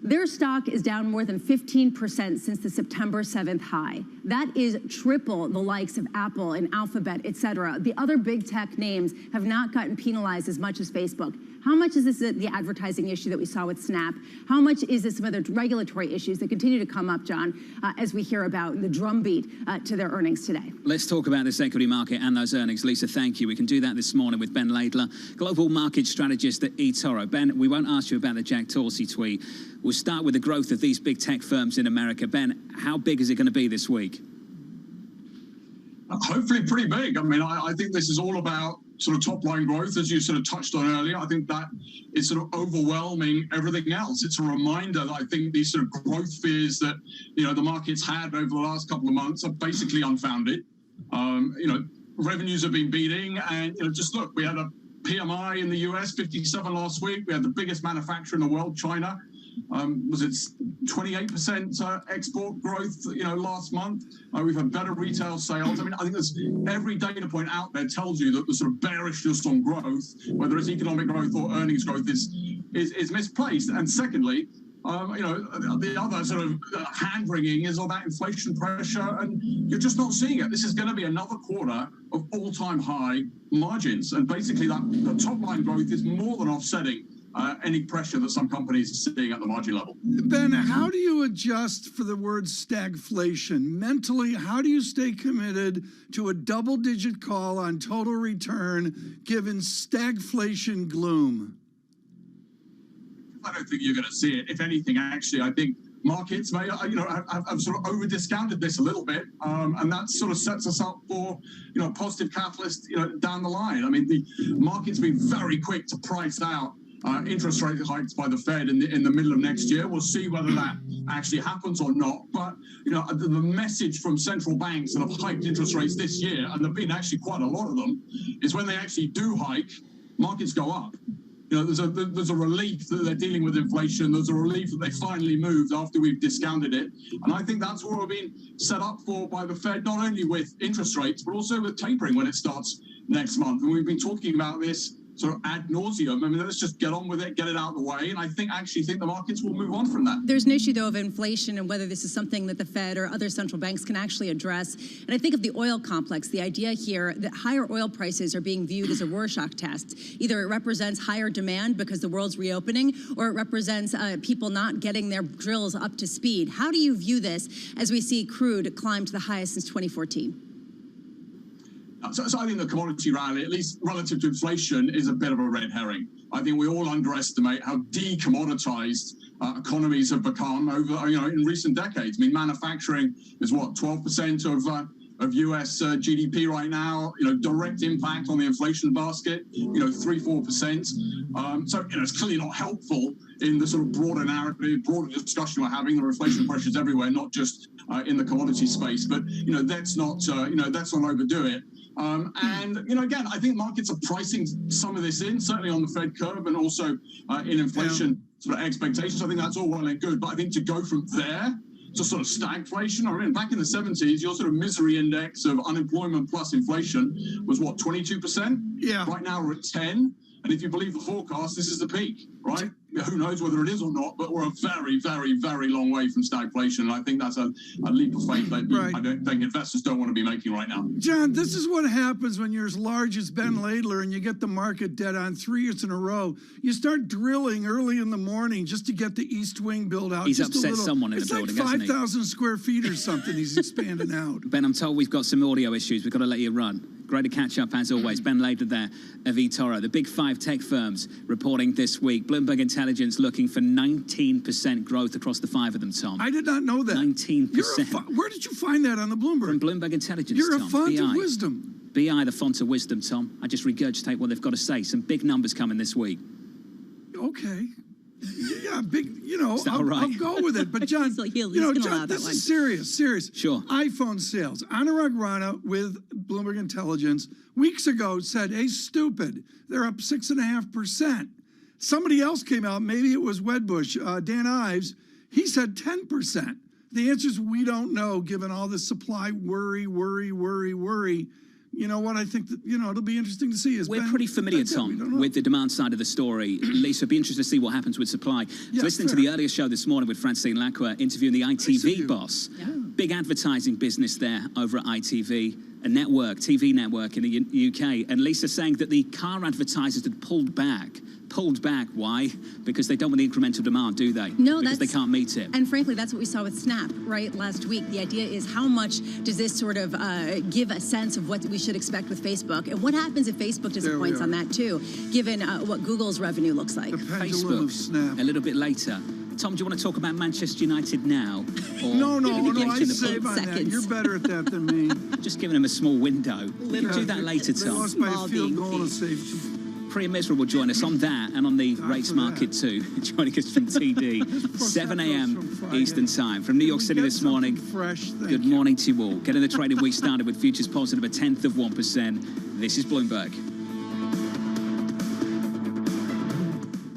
Speaker 12: Their stock is down more than 15% since the September 7th high. That is triple the likes of Apple and Alphabet, et cetera. The other big tech names have not gotten penalized as much as Facebook. How much is this the advertising issue that we saw with Snap? How much is this some other regulatory issues that continue to come up, John, as we hear about the drumbeat to their earnings today?
Speaker 27: Let's talk about this equity market and those earnings. Lisa, thank you. We can do that this morning with Ben Laidler, global market strategist at eToro. Ben, we won't ask you about the Jack Dorsey tweet. We'll start with the growth of these big tech firms in America. Ben, how big is it going to be this week?
Speaker 1: Hopefully pretty big. I mean, I think this is all about sort of top line growth, as you sort of touched on earlier. I think that is sort of overwhelming everything else. It's a reminder that I think these sort of growth fears that, the market's had over the last couple of months are basically unfounded. Revenues have been beating, and, just look, we had a PMI in the US, 57 last week. We had the biggest manufacturer in the world, China. Was it 28% export growth, last month? We've had better retail sales. I mean, I think there's every data point out there tells you that the sort of bearishness on growth, whether it's economic growth or earnings growth, is misplaced. And secondly, The other sort of hand-wringing is all that inflation pressure, and you're just not seeing it. This is going to be another quarter of all-time high margins, and basically the top-line growth is more than offsetting any pressure that some companies are seeing at the margin level.
Speaker 20: Ben, how do you adjust for the word stagflation? Mentally, how do you stay committed to a double-digit call on total return given stagflation gloom?
Speaker 1: I don't think you're going to see it. If anything, actually, I think markets may, have sort of over-discounted this a little bit, and that sort of sets us up for, positive catalyst, down the line. I mean, the market's been very quick to price out interest rate hikes by the Fed in the middle of next year. We'll see whether that actually happens or not. But the message from central banks that have hiked interest rates this year, and there've been actually quite a lot of them, is when they actually do hike, markets go up. There's a relief that they're dealing with inflation. There's a relief that they finally moved after we've discounted it. And I think that's what we're being set up for by the Fed, not only with interest rates, but also with tapering when it starts next month. And we've been talking about this sort of ad nauseum. I mean, let's just get on with it, get it out of the way. And I actually think the markets will move on from that.
Speaker 12: There's an issue, though, of inflation and whether this is something that the Fed or other central banks can actually address. And I think of the oil complex, the idea here that higher oil prices are being viewed as a Rorschach test. Either it represents higher demand because the world's reopening, or it represents people not getting their drills up to speed. How do you view this as we see crude climb to the highest since 2014?
Speaker 1: So I think the commodity rally, at least relative to inflation, is a bit of a red herring. I think we all underestimate how decommoditized economies have become over, in recent decades. I mean, manufacturing is 12% of US GDP right now. Direct impact on the inflation basket, 3-4%. So it's clearly not helpful in the sort of broader narrative, broader discussion we're having. There are inflation pressures everywhere, not just in the commodity space. But let's not overdo it. And again, I think markets are pricing some of this in, certainly on the Fed curve, and also in inflation sort of expectations. I think that's all well and good. But I think to go from there to sort of stagflation, I mean, back in the 70s, your sort of misery index of unemployment plus inflation was 22%?
Speaker 20: Yeah.
Speaker 1: Right now we're at 10. And if you believe the forecast, this is the peak, right? Who knows whether it is or not, but we're a very, very, very long way from stagflation. And I think that's a leap of faith that I don't think investors don't want to be making right now.
Speaker 20: John, this is what happens when you're as large as Ben Laidler and you get the market dead on 3 years in a row. You start drilling early in the morning just to get the East Wing built out.
Speaker 27: He's
Speaker 20: just
Speaker 27: upset someone in the building,
Speaker 20: hasn't he? It's like
Speaker 27: 5,000
Speaker 20: square feet or something he's expanding out.
Speaker 27: Ben, I'm told we've got some audio issues. We've got to let you run. Great to catch up as always. Ben Laidler there of eToro. The big 5 tech firms reporting this week. Bloomberg Intelligence looking for 19% growth across the 5 of them, Tom.
Speaker 20: I did not know that.
Speaker 27: 19%.
Speaker 20: Where did you find that on the Bloomberg?
Speaker 27: From Bloomberg Intelligence,
Speaker 20: You're
Speaker 27: Tom.
Speaker 20: a font
Speaker 27: BI.
Speaker 20: of wisdom.
Speaker 27: BI, the font of wisdom, Tom. I just regurgitate what they've got to say. Some big numbers coming this week.
Speaker 20: Okay. Yeah, big,
Speaker 27: Is that all right?
Speaker 20: I'll go with it. But John, John, this is serious.
Speaker 27: Sure.
Speaker 20: iPhone sales. Anurag Rana with Bloomberg Intelligence weeks ago said, hey, stupid, they're up 6.5%. Somebody else came out, maybe it was Wedbush, Dan Ives, he said 10%. The answer is we don't know, given all the supply worry. You know what I think that, it'll be interesting to see.
Speaker 27: We're pretty familiar, Tom, with the demand side of the story. Lisa, it'd be interesting to see what happens with supply. So listening to the earlier show this morning with Francine Lacqua interviewing the ITV boss. Yeah. Big advertising business there over at ITV, a network, TV network in the UK. And Lisa saying that the car advertisers had pulled back. Why? Because they don't want the incremental demand, do they?
Speaker 12: No,
Speaker 27: because they can't meet it.
Speaker 12: And frankly, that's what we saw with Snap, right, last week. The idea is how much does this sort of give a sense of what we should expect with Facebook? And what happens if Facebook disappoints on that, too, given what Google's revenue looks like?
Speaker 27: Facebook,
Speaker 20: Snap.
Speaker 27: A little bit later. Tom, do you want to talk about Manchester United now? Or
Speaker 20: no, I save on that. You're better at that than me.
Speaker 27: Just giving them a small window. Do that later, Tom.
Speaker 20: They lost by a field goal and safety.
Speaker 27: Priya Misra will join us on that and on the rates market too, joining us from TD, 7 a.m. Eastern Time. From New York City this morning, good morning to you all. Getting the trading week started with futures positive 1/10%. This is Bloomberg.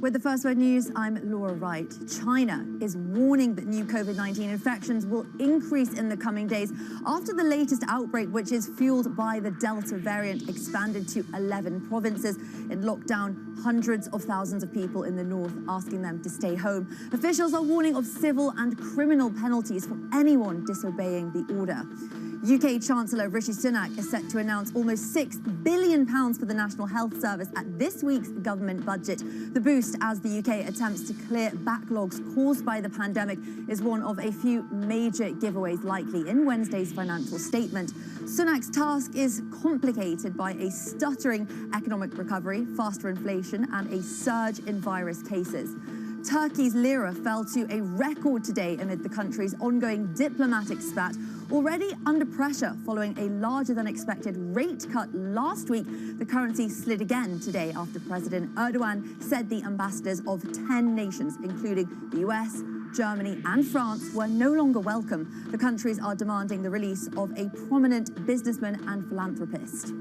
Speaker 2: With the First Word News, I'm Laura Wright. China is warning that new COVID-19 infections will increase in the coming days after the latest outbreak, which is fueled by the Delta variant, expanded to 11 provinces. In lockdown, hundreds of thousands of people in the north asking them to stay home. Officials are warning of civil and criminal penalties for anyone disobeying the order. UK Chancellor Rishi Sunak is set to announce almost £6 billion for the National Health Service at this week's government budget. The boost, as the UK attempts to clear backlogs caused by the pandemic, is one of a few major giveaways likely in Wednesday's financial statement. Sunak's task is complicated by a stuttering economic recovery, faster inflation, and a surge in virus cases. Turkey's lira fell to a record today amid the country's ongoing diplomatic spat. Already under pressure following a larger-than-expected rate cut last week, the currency slid again today after President Erdogan said the ambassadors of 10 nations, including the US, Germany and France, were no longer welcome. The countries are demanding the release of a prominent businessman and philanthropist.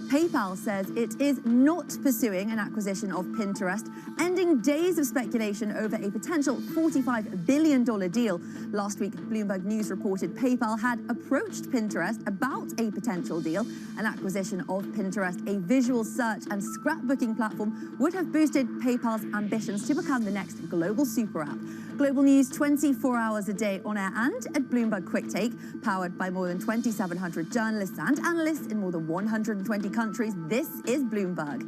Speaker 2: PayPal says it is not pursuing an acquisition of Pinterest, ending days of speculation over a potential $45 billion deal. Last week, Bloomberg News reported PayPal had approached Pinterest about a potential deal. An acquisition of Pinterest, a visual search and scrapbooking platform, would have boosted PayPal's ambitions to become the next global super app. Global news 24 hours a day on air and at Bloomberg Quick Take, powered by more than 2,700 journalists and analysts in more than 120 countries. This is Bloomberg.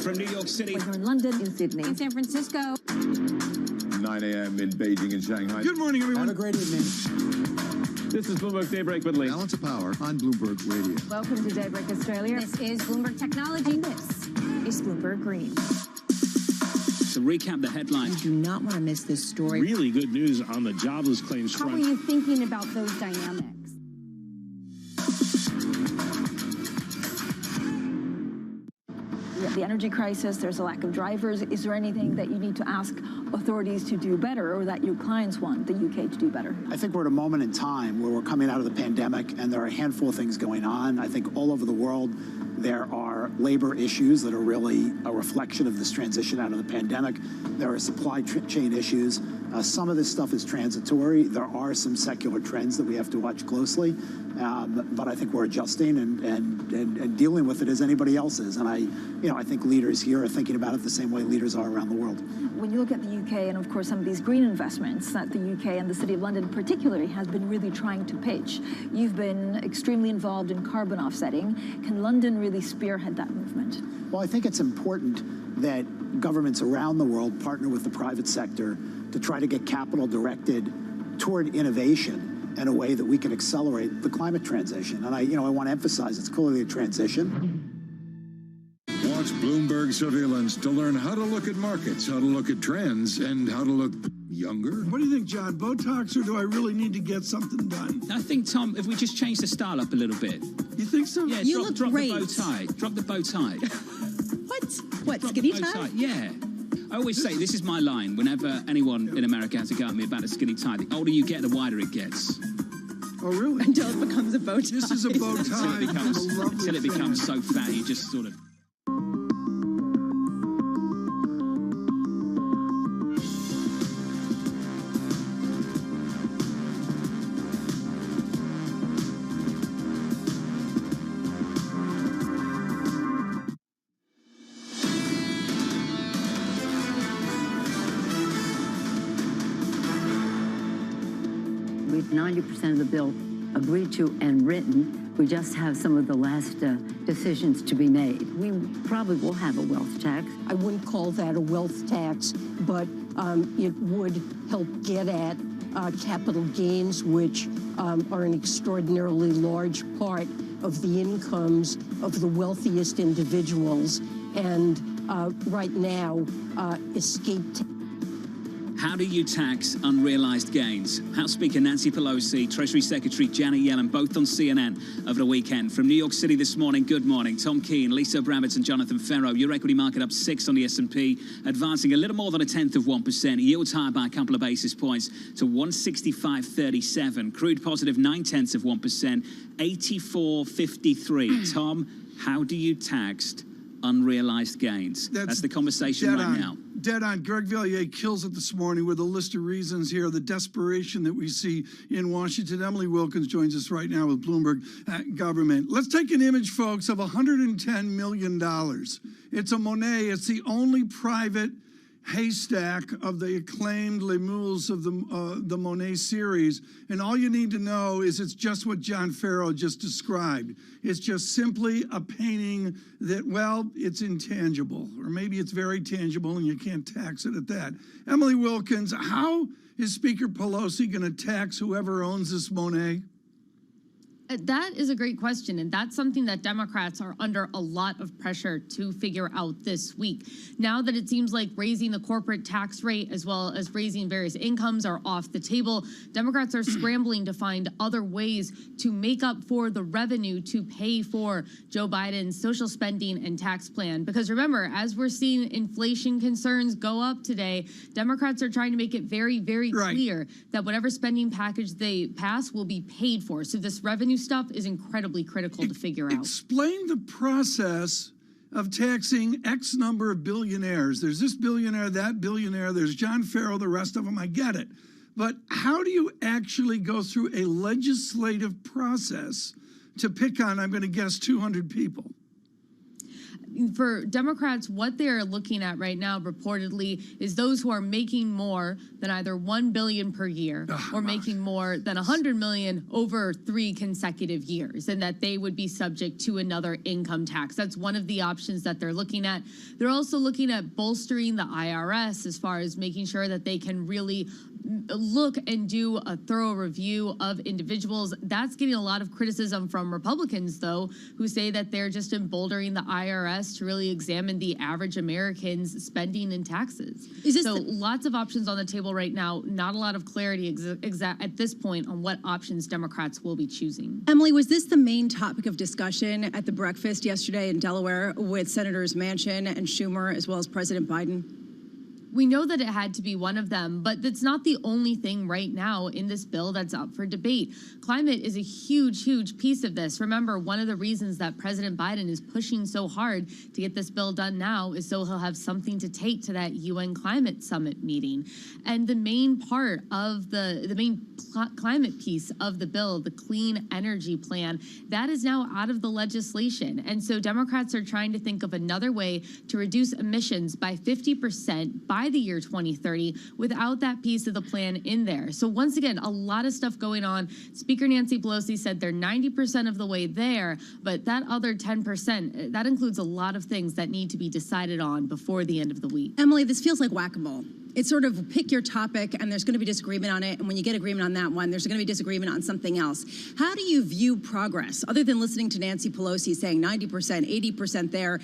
Speaker 27: From New York City.
Speaker 2: We're in London, in Sydney, in San Francisco.
Speaker 3: 9 a.m. in Beijing and Shanghai.
Speaker 20: Good morning, everyone.
Speaker 3: Have a great evening.
Speaker 5: This is Bloomberg Daybreak with Lee.
Speaker 3: Balance of Power on Bloomberg Radio.
Speaker 2: Welcome to Daybreak Australia. This is Bloomberg Technology. And this is Bloomberg Green.
Speaker 27: To recap the headlines.
Speaker 7: You do not want to miss this story.
Speaker 5: Really good news on the jobless claims front.
Speaker 7: How are you thinking about those dynamics?
Speaker 10: The energy crisis, there's a lack of drivers. Is there anything that you need to ask authorities to do better, or that your clients want the UK to do better?
Speaker 14: I think we're at a moment in time where we're coming out of the pandemic and there are a handful of things going on. I think all over the world there are labor issues that are really a reflection of this transition out of the pandemic. There are supply chain issues. Some of this stuff is transitory. There are some secular trends that we have to watch closely. But I think we're adjusting and dealing with it as anybody else is. And I think leaders here are thinking about it the same way leaders are around the world.
Speaker 10: When you look at the UK and, of course, some of these green investments that the UK and the City of London particularly has been really trying to pitch, you've been extremely involved in carbon offsetting. Can London really spearhead that movement?
Speaker 14: Well, I think it's important that governments around the world partner with the private sector to try to get capital directed toward innovation in a way that we can accelerate the climate transition. And I want to emphasize it's clearly a transition.
Speaker 3: More
Speaker 26: Watch Bloomberg Surveillance to learn how to look at markets, how to look at trends, and how to look younger.
Speaker 20: What do you think, John? Botox, or do I really need to get something done?
Speaker 27: I think, Tom, if we just change the style up a little bit.
Speaker 20: You think so?
Speaker 27: Yeah,
Speaker 12: You
Speaker 27: drop
Speaker 12: look
Speaker 27: the bow
Speaker 12: great.
Speaker 27: tie. Drop the bow tie.
Speaker 12: What,
Speaker 27: Drop
Speaker 12: skinny
Speaker 27: the bow
Speaker 12: tie?
Speaker 27: Yeah. I always say, this is my line, whenever anyone in America has a go at me about a skinny tie. The older you get, the wider it gets.
Speaker 20: Oh, really?
Speaker 12: Until it becomes a bow tie.
Speaker 20: This is a bow tie.
Speaker 27: Until it becomes so fat, you just sort of...
Speaker 4: With 90% of the bill agreed to and written, we just have some of the last decisions to be made. We probably will have a wealth tax.
Speaker 6: I wouldn't call that a wealth tax, but it would help get at capital gains, which are an extraordinarily large part of the incomes of the wealthiest individuals. And right now, escape tax.
Speaker 27: How do you tax unrealized gains? House Speaker Nancy Pelosi, Treasury Secretary Janet Yellen, both on CNN over the weekend. From New York City this morning, good morning. Tom Keene, Lisa Abramovitz and Jonathan Ferro. Your equity market up 6 on the S&P, advancing a little more than 1/10%. Yields higher by a couple of basis points to 165.37. Crude positive 0.9%, 84.53. Tom, how do you tax unrealized gains? That's the conversation right now.
Speaker 20: Dead on. Greg Valliere kills it this morning with a list of reasons here, the desperation that we see in Washington. Emily Wilkins joins us right now with Bloomberg Government. Let's take an image, folks, of $110 million. It's a Monet. It's the only private haystack of the acclaimed Les Mules of the Monet series. And all you need to know is it's just what John Ferro just described. It's just simply a painting that, well, it's intangible, or maybe it's very tangible and you can't tax it at that. Emily Wilkins, how is Speaker Pelosi going to tax whoever owns this Monet?
Speaker 11: That is a great question, and that's something that Democrats are under a lot of pressure to figure out this week. Now that it seems like raising the corporate tax rate as well as raising various incomes are off the table, Democrats are scrambling to find other ways to make up for the revenue to pay for Joe Biden's social spending and tax plan. Because remember, as we're seeing inflation concerns go up today, Democrats are trying to make it very, very clear that whatever spending package they pass will be paid for. So this revenue stuff is incredibly critical to figure out.
Speaker 20: Explain the process of taxing X number of billionaires. There's this billionaire, that billionaire, there's John Ferro, the rest of them, I get it. But how do you actually go through a legislative process to pick on, I'm going to guess, 200 people?
Speaker 11: For Democrats, what they're looking at right now, reportedly, is those who are making more than either $1 billion per year or making more than $100 million over 3 consecutive years, and that they would be subject to another income tax. That's one of the options that they're looking at. They're also looking at bolstering the IRS as far as making sure that they can really look and do a thorough review of individuals. That's getting a lot of criticism from Republicans, though, who say that they're just emboldening the IRS to really examine the average American's spending and taxes. So lots of options on the table right now. Not a lot of clarity at this point on what options Democrats will be choosing.
Speaker 12: Emily, was this the main topic of discussion at the breakfast yesterday in Delaware with Senators Manchin and Schumer, as well as President Biden?
Speaker 11: We know that it had to be one of them, but that's not the only thing right now in this bill that's up for debate. Climate is a huge, huge piece of this. Remember, one of the reasons that President Biden is pushing so hard to get this bill done now is so he'll have something to take to that UN climate summit meeting. And the main part of the main climate piece of the bill, the clean energy plan, that is now out of the legislation. And so Democrats are trying to think of another way to reduce emissions by 50% by the year 2030 without that piece of the plan in there. So once again, a lot of stuff going on. Speaker Nancy Pelosi said they're 90% of the way there, but that other 10%, that includes a lot of things that need to be decided on before the end of the week.
Speaker 12: Emily, this feels like whack-a-mole. It's sort of pick your topic, and there's going to be disagreement on it. And when you get agreement on that one, there's going to be disagreement on something else. How do you view progress, other than listening to Nancy Pelosi saying 90%, 80% there?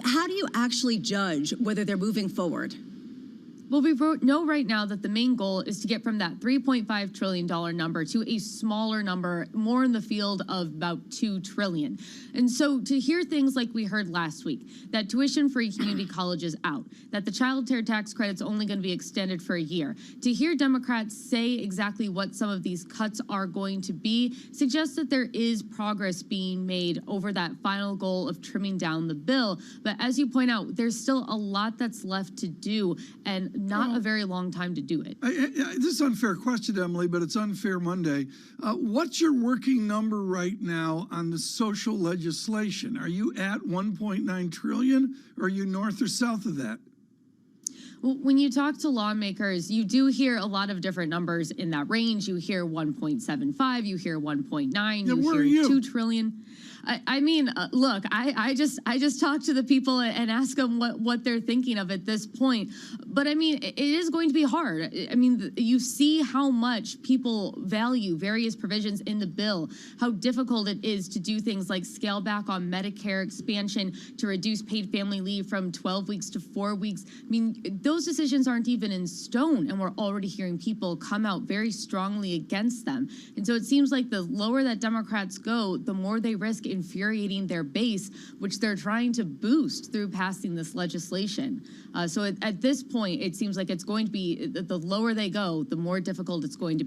Speaker 12: How do you actually judge whether they're moving forward?
Speaker 11: Well, we know right now that the main goal is to get from that $3.5 trillion number to a smaller number, more in the field of about $2 trillion. And so to hear things like we heard last week, that tuition-free community college is out, that the child care tax credit's only going to be extended for a year, to hear Democrats say exactly what some of these cuts are going to be, suggests that there is progress being made over that final goal of trimming down the bill. But as you point out, there's still a lot that's left to do, and not a very long time to do it.
Speaker 20: This is an unfair question, Emily, but it's Unfair Monday. What's your working number right now on the social legislation? Are you at 1.9 trillion, or are you north or south of that?
Speaker 11: Well, when you talk to lawmakers, you do hear a lot of different numbers in that range. You hear 1.75, you hear 1.9, you hear 2 trillion. I mean, look, I just talk to the people and ask them what they're thinking of at this point. But I mean, it is going to be hard. I mean, you see how much people value various provisions in the bill, how difficult it is to do things like scale back on Medicare expansion, to reduce paid family leave from 12 weeks to 4 weeks. I mean, those decisions aren't even in stone, and we're already hearing people come out very strongly against them. And so it seems like the lower that Democrats go, the more they risk infuriating their base, which they're trying to boost through passing this legislation. So at this point, it seems like it's going to be, the lower they go, the more difficult it's going to be.